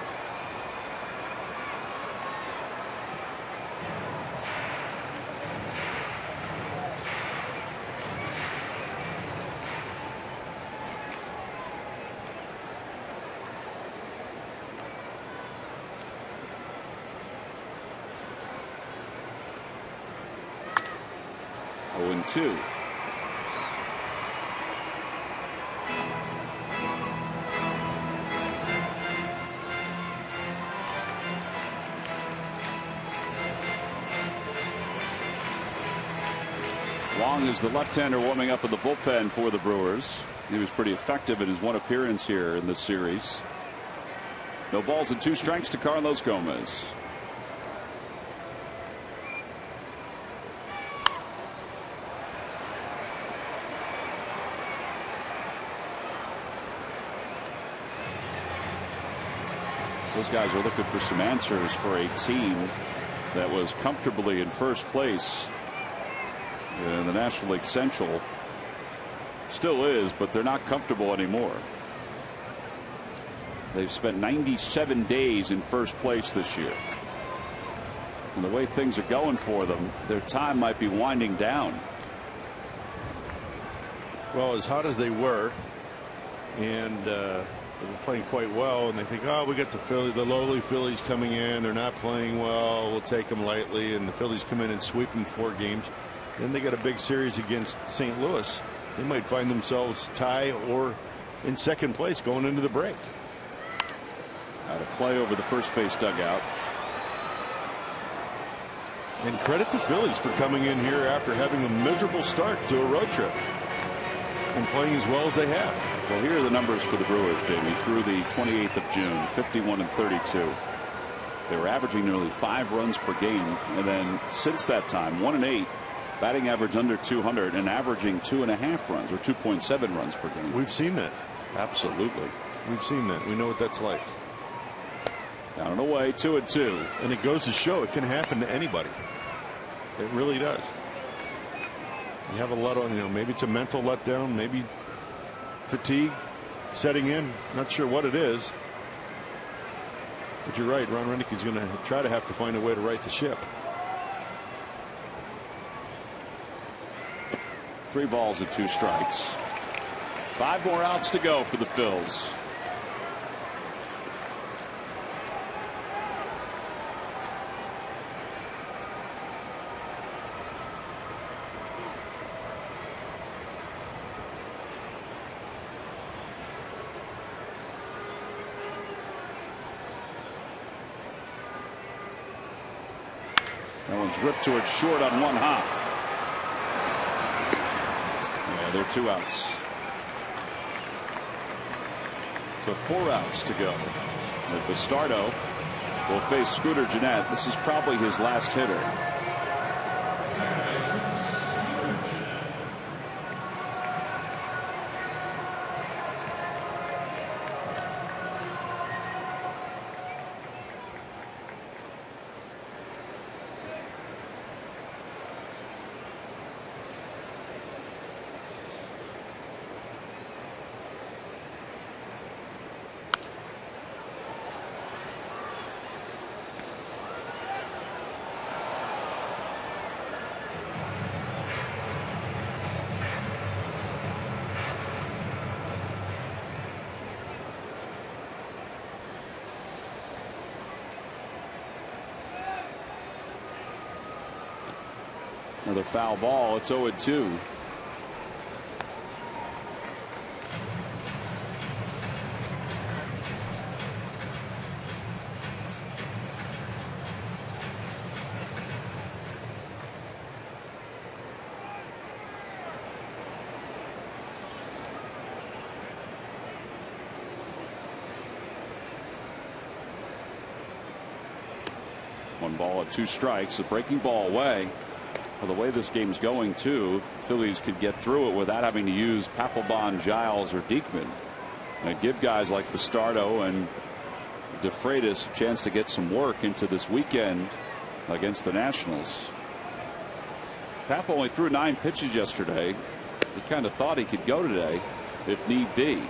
Two. Wong is the left-hander warming up in the bullpen for the Brewers. He was pretty effective in his 1 appearance here in this series. No balls and 2 strikes to Carlos Gomez. Those guys are looking for some answers for a team that was comfortably in first place in the National League Central. Still is, but they're not comfortable anymore. They've spent 97 days in first place this year. And the way things are going for them, their time might be winding down. Well, as hot as they were, and they were playing quite well, and they think, oh, we got the lowly Phillies coming in. They're not playing well. We'll take them lightly. And the Phillies come in and sweep them 4 games. Then they got a big series against St. Louis. They might find themselves tie or in second place going into the break. Out of play over the first base dugout. And credit the Phillies for coming in here after having a miserable start to a road trip and playing as well as they have. Well, here are the numbers for the Brewers, Jamie, through the 28th of June, 51 and 32. They were averaging nearly 5 runs per game, and then since that time, 1 and 8, batting average under 200, and averaging 2.5 runs or 2.7 runs per game. We've seen that. Absolutely. We've seen that. We know what that's like. Down and away, 2-2. And it goes to show it can happen to anybody. It really does. You have a letdown, maybe it's a mental letdown, maybe fatigue setting in. Not sure what it is. But you're right. Ron Renick's going to try to have to find a way to right the ship. 3 balls and 2 strikes. 5 more outs to go for the Phils. That one's ripped towards short on 1 hop. Yeah, they're 2 outs. So 4 outs to go. And Bastardo will face Scooter Gennett. This is probably his last hitter. Another foul ball. It's 0-2. One ball and 2 strikes. A breaking ball away. Well, the way this game's going, too, if the Phillies could get through it without having to use Papelbon, Giles, or Diekman, and give guys like Bastardo and DeFreitas a chance to get some work into this weekend against the Nationals. Pap only threw 9 pitches yesterday. He kind of thought he could go today if need be.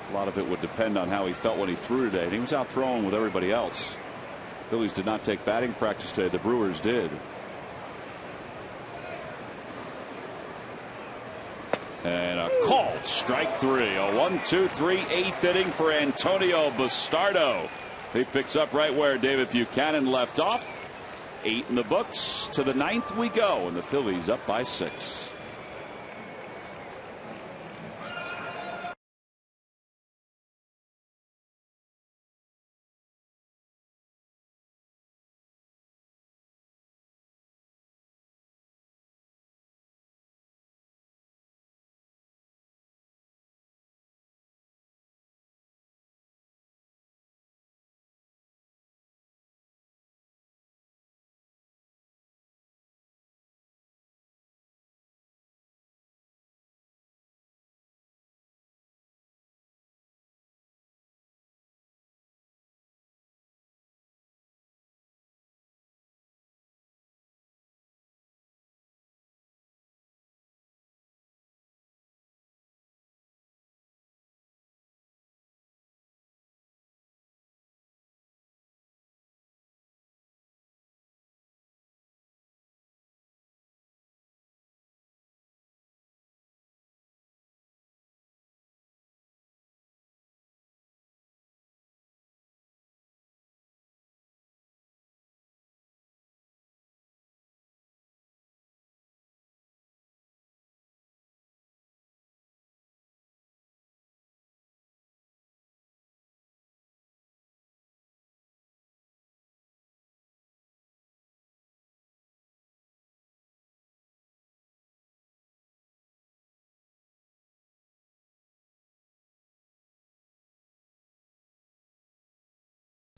A lot of it would depend on how he felt when he threw today. And he was out throwing with everybody else. Phillies did not take batting practice today. The Brewers did. And a called strike 3. A 1-2-3 8th inning for Antonio Bastardo. He picks up right where David Buchanan left off. 8 in the books. To the 9th we go, and the Phillies up by 6.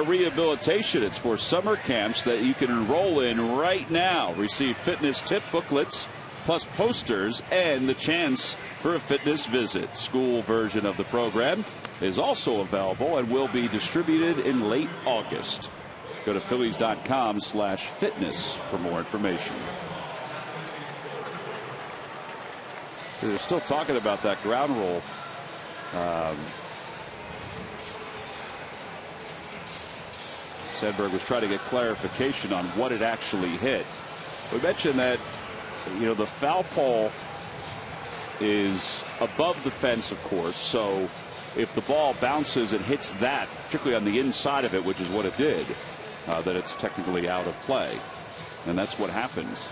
Rehabilitation. It's for summer camps that you can enroll in right now. Receive fitness tip booklets plus posters and the chance for a fitness visit. School version of the program is also available and will be distributed in late August. Go to Phillies.com/fitness for more information. They're still talking about that ground rule. Sandberg was trying to get clarification on what it actually hit. We mentioned that, you know, the foul pole is above the fence, of course, so if the ball bounces and hits that, particularly on the inside of it, which is what it did, then it's technically out of play. And that's what happens.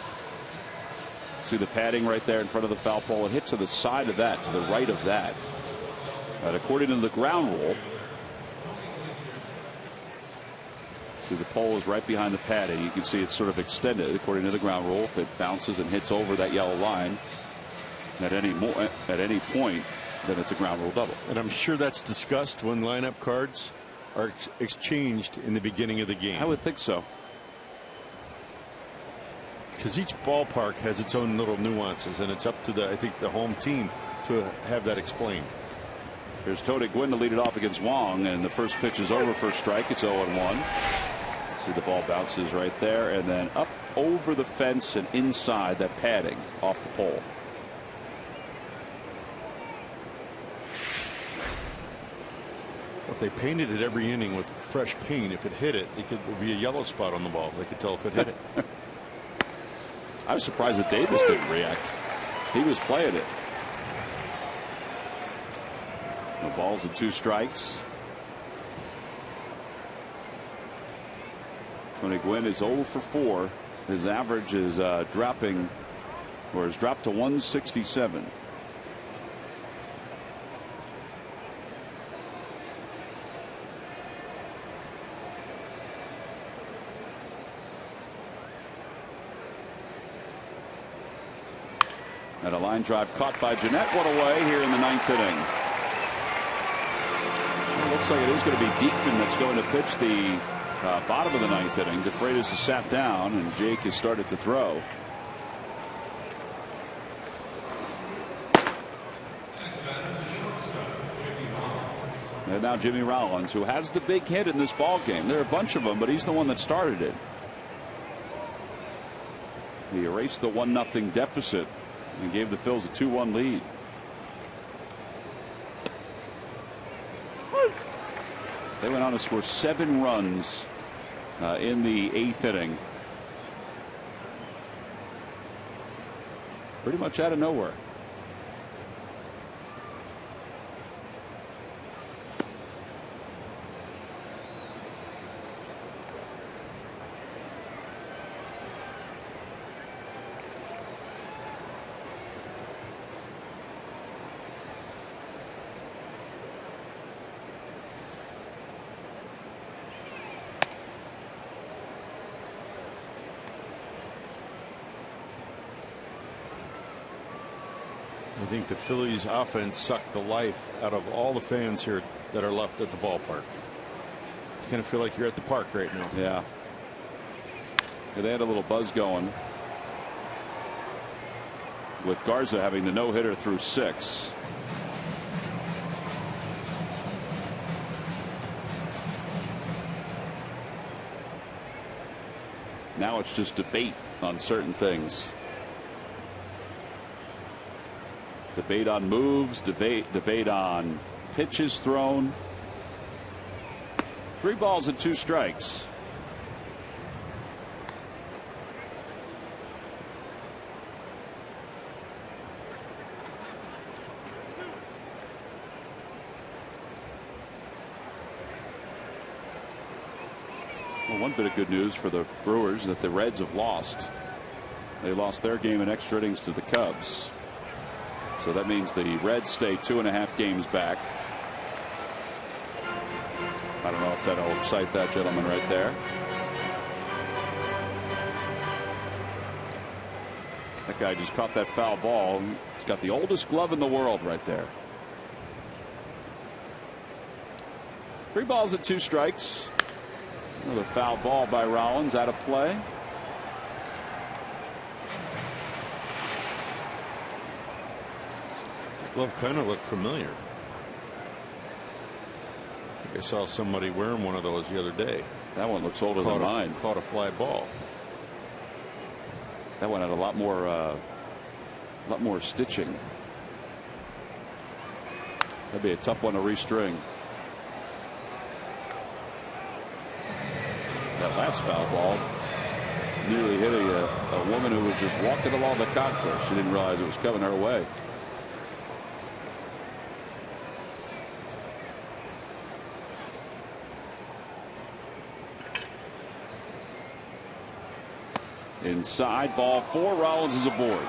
See the padding right there in front of the foul pole? It hit to the side of that, to the right of that. And according to the ground rule, see the pole is right behind the padding. You can see it's sort of extended. According to the ground rule, if it bounces and hits over that yellow line at any point, then it's a ground rule double. And I'm sure that's discussed when lineup cards are exchanged in the beginning of the game. I would think so. Because each ballpark has its own little nuances, and it's up to the, I think, the home team to have that explained. Here's Tony Gwynn to lead it off against Wong, and the first pitch is over for a strike. It's 0-1. See the ball bounces right there, and then up over the fence and inside that padding off the pole. If they painted it every inning with fresh paint, if it hit it, it would be a yellow spot on the ball. They could tell if it hit it. I was surprised that Davis didn't react. He was playing it. No balls and 2 strikes. Tony Gwynn is 0 for 4. His average is dropping, or has dropped to 167. And a line drive caught by Jeanette. What away here in the 9th inning. It looks like it is going to be Diekman that's going to pitch the bottom of the 9th inning. DeFreitas has sat down and Jake has started to throw. And now Jimmy Rollins, who has the big hit in this ball game. There are a bunch of them, but he's the one that started it. He erased the 1-0 deficit and gave the Phils a 2-1 lead. They went on to score 7 runs in the 8th inning. Pretty much out of nowhere. I think the Phillies offense sucked the life out of all the fans here that are left at the ballpark. You kind of feel like you're at the park right now. Yeah. They had a little buzz going with Garza having the no-hitter through 6. Now it's just debate on certain things. Debate on moves, debate on pitches thrown. 3 balls and 2 strikes. Well, one bit of good news for the Brewers that the Reds have lost. They lost their game in extra innings to the Cubs. So that means the Reds stay 2.5 games back. I don't know if that'll excite that gentleman right there. That guy just caught that foul ball. He's got the oldest glove in the world right there. 3 balls and 2 strikes. Another foul ball by Rollins out of play. Glove kind of looked familiar. I think I saw somebody wearing one of those the other day. That one looks older than mine. Caught a fly ball. That one had a lot more stitching. That'd be a tough one to restring. That last foul ball nearly hit a woman who was just walking along the concourse. She didn't realize it was coming her way. Inside, ball 4. Rollins is aboard.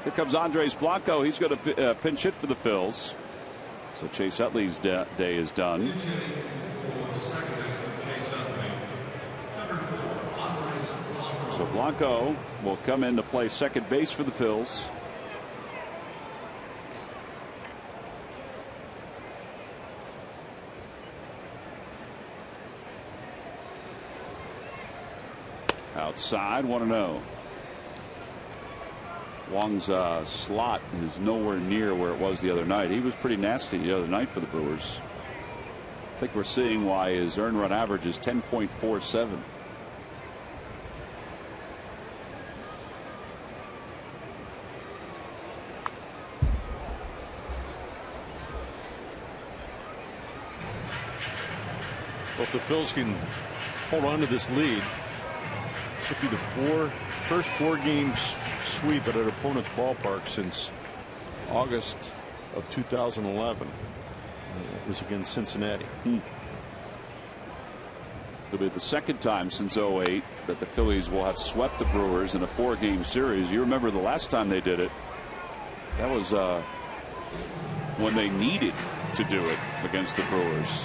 Here comes Andres Blanco. He's going to pinch hit for the Phils. So Chase Utley's day is done. So Blanco will come in to play second base for the Phils. Outside, 1-0. Wong's slot is nowhere near where it was the other night. He was pretty nasty the other night for the Brewers. I think we're seeing why his earned run average is 10.47. Well, if the Phils can hold on to this lead, should be the first 4 games sweep at an opponent's ballpark since August of 2011. It was against Cincinnati. It'll be the second time since '08 that the Phillies will have swept the Brewers in a 4-game series. You remember the last time they did it, that was when they needed to do it against the Brewers.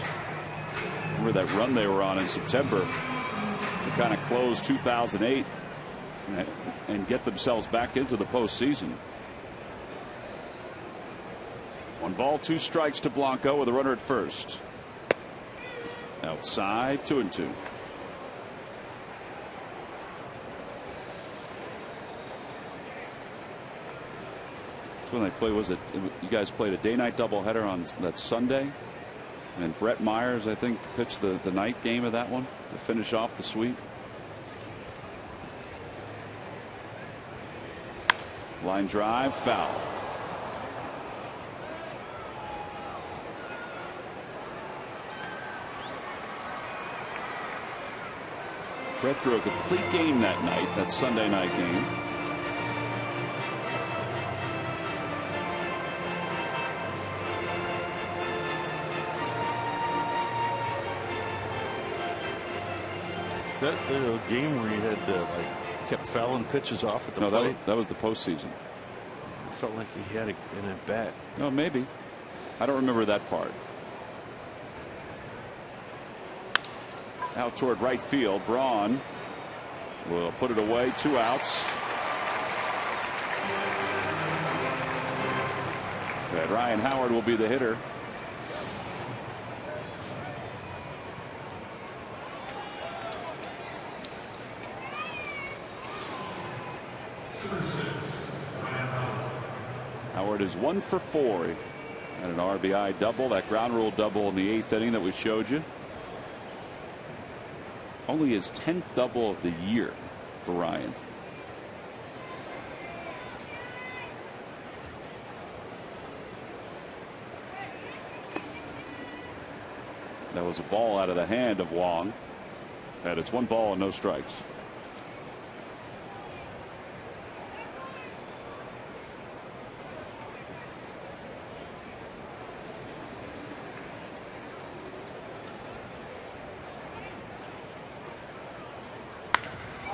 Remember that run they were on in September to kind of close 2008 and get themselves back into the postseason. 1 ball, 2 strikes to Blanco with a runner at first. Outside, 2-2. That's when they play. Was it you guys played a day-night doubleheader on that Sunday? And Brett Myers, I think, pitched the night game of that one to finish off the sweep. Line drive, foul. Brett threw a complete game that night, that Sunday night game. Is that the game where you had kept fouling pitches off at the plate? No, that was the postseason. I felt like he had it in at bat. No, maybe. I don't remember that part. Out toward right field. Braun will put it away. 2 outs. And Ryan Howard will be the hitter. Howard is 1 for 4 and an RBI double, that ground rule double in the 8th inning that we showed you. Only his 10th double of the year for Ryan. That was a ball out of the hand of Wong, and it's 1 ball and no strikes.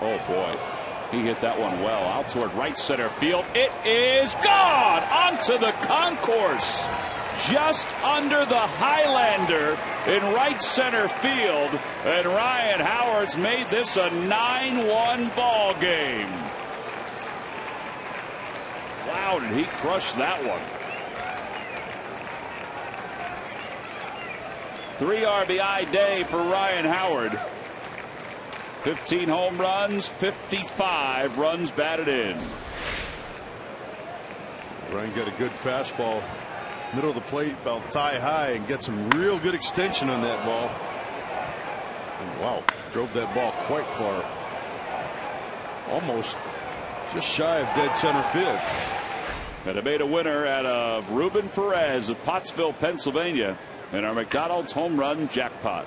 Oh boy, he hit that one well out toward right center field. It is gone onto the concourse, just under the Highlander in right center field, and Ryan Howard's made this a 9-1 ball game. Wow, did he crush that one? 3 RBI day for Ryan Howard. 15 home runs, 55 runs batted in. Ryan got a good fastball, middle of the plate, about thigh high, and get some real good extension on that ball. And wow, drove that ball quite far, almost just shy of dead center field. And it made a winner out of Ruben Perez of Pottsville, Pennsylvania, in our McDonald's home run jackpot.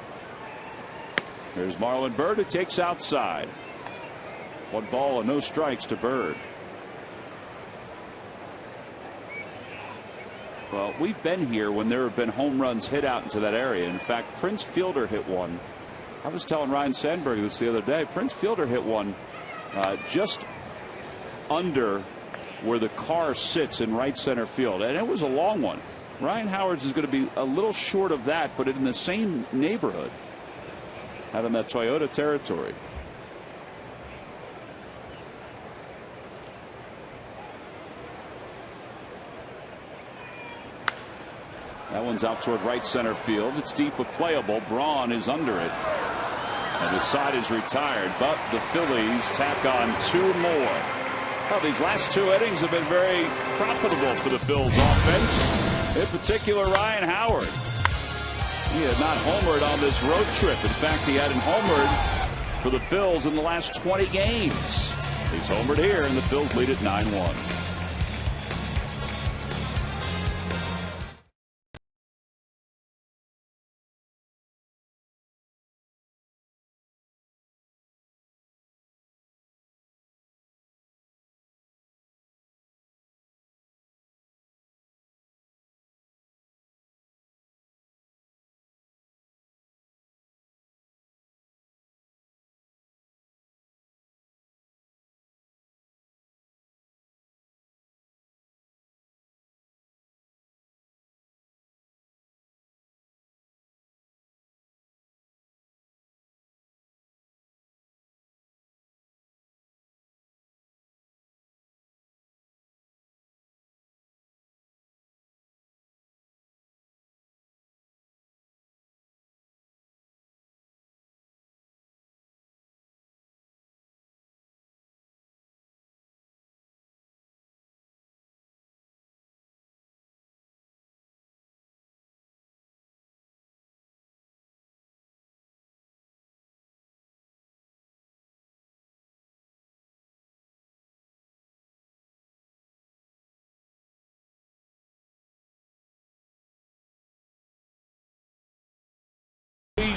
Here's Marlon Byrd, who takes outside. 1 ball and no strikes to Byrd. Well, we've been here when there have been home runs hit out into that area. In fact, Prince Fielder hit one. I was telling Ryan Sandberg this the other day. Prince Fielder hit one just under where the car sits in right center field, and it was a long one. Ryan Howard's is going to be a little short of that, but in the same neighborhood, out in that Toyota territory. That one's out toward right center field. It's deep but playable. Braun is under it, and his side is retired, but the Phillies tack on 2 more. Well, these last 2 innings have been very profitable for the Phillies offense, in particular Ryan Howard. He had not homered on this road trip. In fact, he hadn't homered for the Phils in the last 20 games. He's homered here, and the Phils lead at 9-1.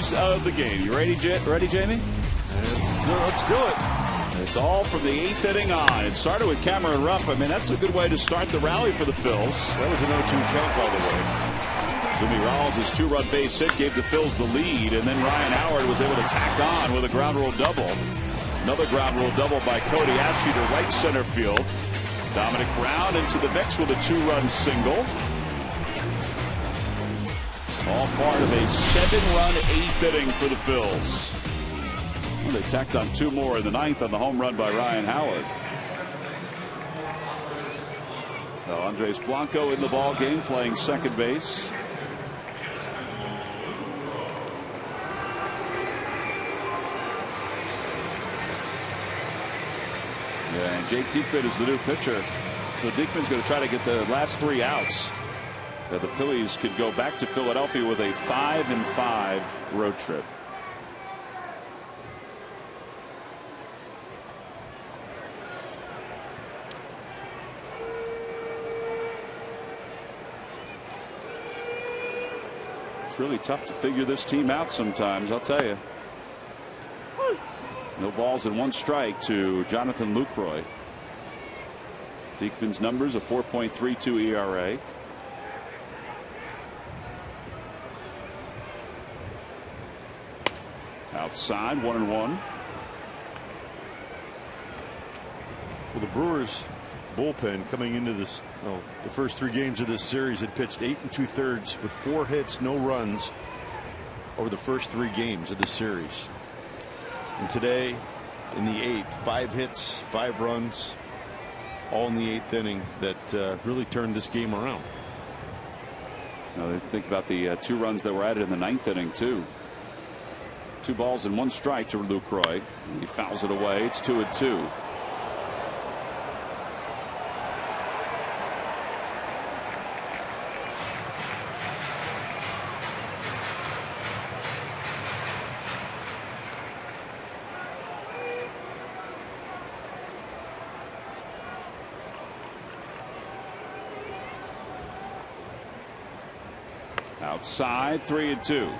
innings of the game. You ready, Jamie? Let's do it. It's all from the 8th inning on. It started with Cameron Rupp. I mean, that's a good way to start the rally for the Phils. That was an 0-2 count, by the way. Jimmy Rollins' 2-run base hit gave the Phils the lead, and then Ryan Howard was able to tack on with a ground rule double. Another ground rule double by Cody Ashley to right center field. Dominic Brown into the mix with a 2-run single. All part of a 7-run 8th inning for the Phils. Well, they tacked on 2 more in the 9th on the home run by Ryan Howard. Now Andres Blanco in the ball game playing second base. Yeah, and Jake Diekman is the new pitcher. So Diekman's going to try to get the last 3 outs. The Phillies could go back to Philadelphia with a 5-5 road trip. It's really tough to figure this team out sometimes, I'll tell you. No balls and 1 strike to Jonathan Lucroy. Diekman's numbers a 4.32 ERA. Outside 1-1. Well, the Brewers bullpen coming into this, the first 3 games of this series had pitched 8 2/3 with 4 hits, no runs over the first 3 games of the series. And today in the 8th, 5 hits, 5 runs, all in the 8th inning that really turned this game around. Now think about the 2 runs that were added in the 9th inning too. 2 balls and 1 strike to Lucroy. He fouls it away. It's 2-2. Outside 3-2.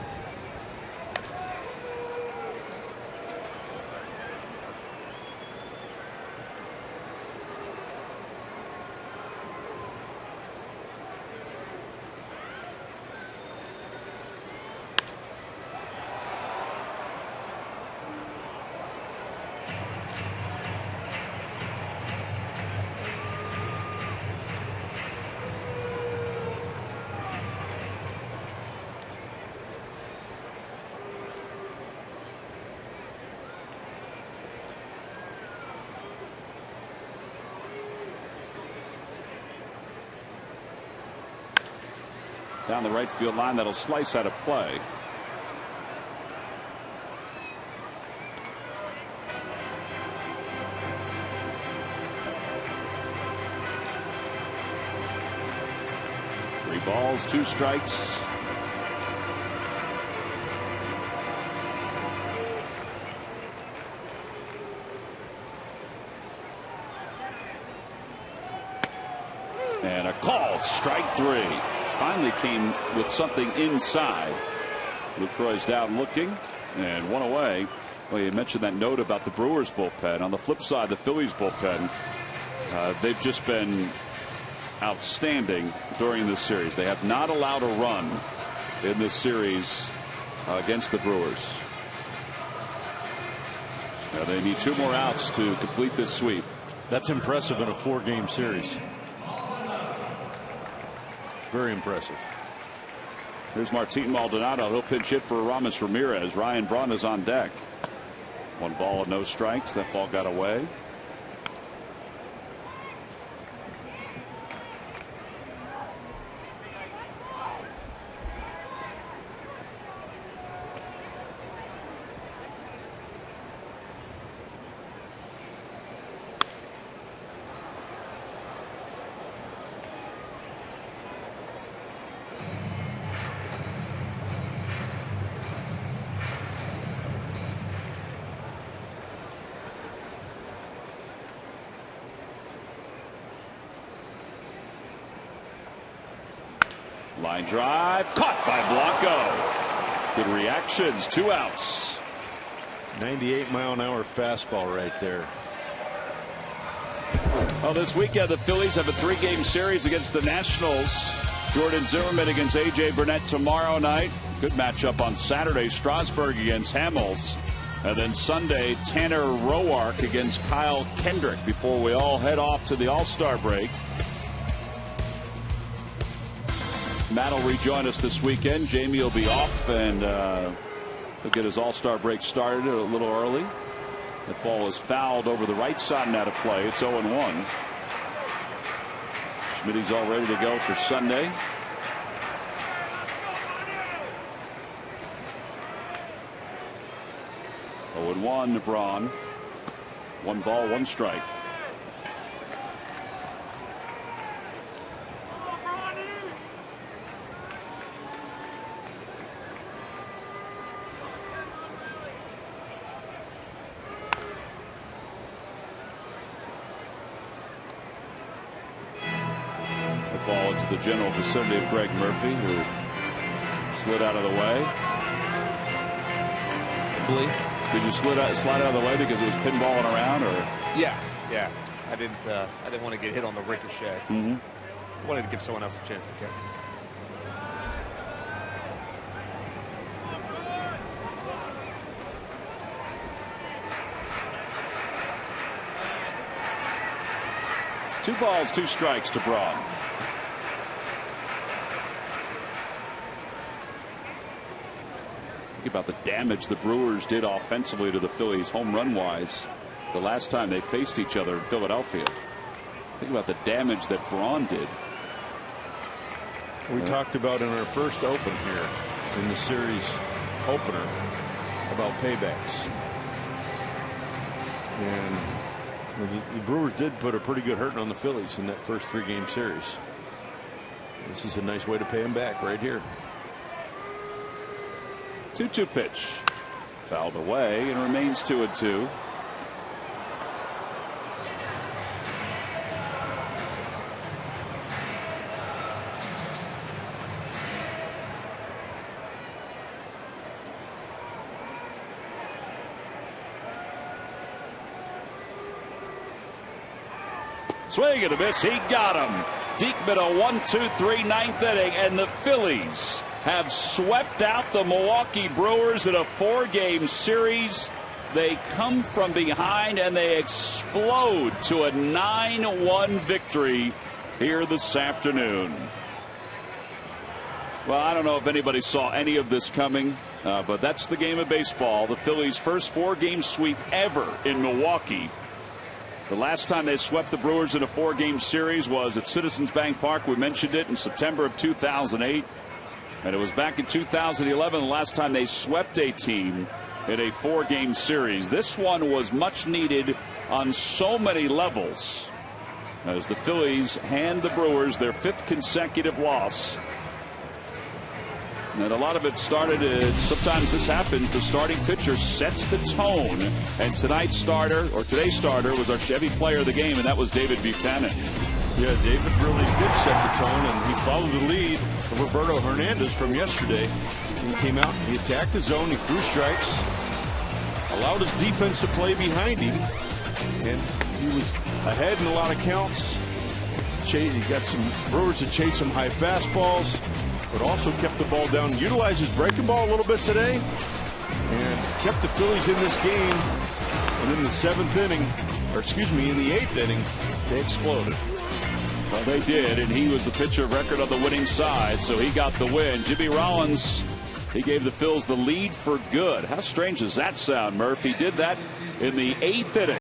Down the right field line, that'll slice out of play. Three balls, 2 strikes. And a called strike 3. Finally came with something inside. Lucroy's down looking, and 1 away. Well, you mentioned that note about the Brewers bullpen. On the flip side, the Phillies bullpen, they've just been outstanding during this series. They have not allowed a run in this series against the Brewers. Now they need 2 more outs to complete this sweep. That's impressive in a 4-game series. Very impressive. Here's Martin Maldonado. He'll pinch hit for Aramis Ramirez. Ryan Braun is on deck. 1 ball and no strikes. That ball got away. Line drive caught by Blanco. Good reactions. 2 outs. 98-mile-an-hour fastball right there. Well, this weekend the Phillies have a 3-game series against the Nationals. Jordan Zimmermann against A.J. Burnett tomorrow night. Good matchup on Saturday. Strasburg against Hamels. And then Sunday, Tanner Roark against Kyle Kendrick before we all head off to the All-Star break. Matt will rejoin us this weekend. Jamie will be off, and he'll get his All-Star break started a little early. That ball is fouled over the right side and out of play. It's 0-1. Schmidt's all ready to go for Sunday. And 1 Braun. 1 ball, 1 strike. The ball into the general vicinity of Greg Murphy, who slid out of the way. Did you slide out of the way because it was pinballing around, or? Yeah. I didn't want to get hit on the ricochet. I wanted to give someone else a chance to catch. Two balls, 2 strikes to Braun. About the damage the Brewers did offensively to the Phillies home run wise the last time they faced each other in Philadelphia. Think about the damage that Braun did. We talked about in our first open here in the series opener about paybacks, and the Brewers did put a pretty good hurting on the Phillies in that first 3-game series. This is a nice way to pay them back right here. 2-2 pitch. Fouled away and remains 2-2. Swing and a miss. He got him. Diekman a 1-2-3 9th inning, and the Phillies have swept out the Milwaukee Brewers in a 4-game series. They come from behind and they explode to a 9-1 victory here this afternoon. Well, I don't know if anybody saw any of this coming, but that's the game of baseball. The Phillies' first 4-game sweep ever in Milwaukee. The last time they swept the Brewers in a 4-game series was at Citizens Bank Park. We mentioned it in September of 2008. And it was back in 2011, the last time they swept a team in a 4-game series. This one was much needed on so many levels as the Phillies hand the Brewers their 5th consecutive loss. And a lot of it started, sometimes this happens, the starting pitcher sets the tone. And today's starter was our Chevy player of the game, and that was David Buchanan. Yeah, David really did set the tone, and he followed the lead of Roberto Hernandez from yesterday. He came out, he attacked the zone, he threw strikes, allowed his defense to play behind him, and he was ahead in a lot of counts. He got some Brewers to chase some high fastballs, but also kept the ball down, utilized his breaking ball a little bit today, and kept the Phillies in this game. And in the 7th inning, in the 8th inning, they exploded. Well, they did, and he was the pitcher of record on the winning side, so he got the win. Jimmy Rollins, he gave the Phils the lead for good. How strange does that sound, Murph? He did that in the 8th inning.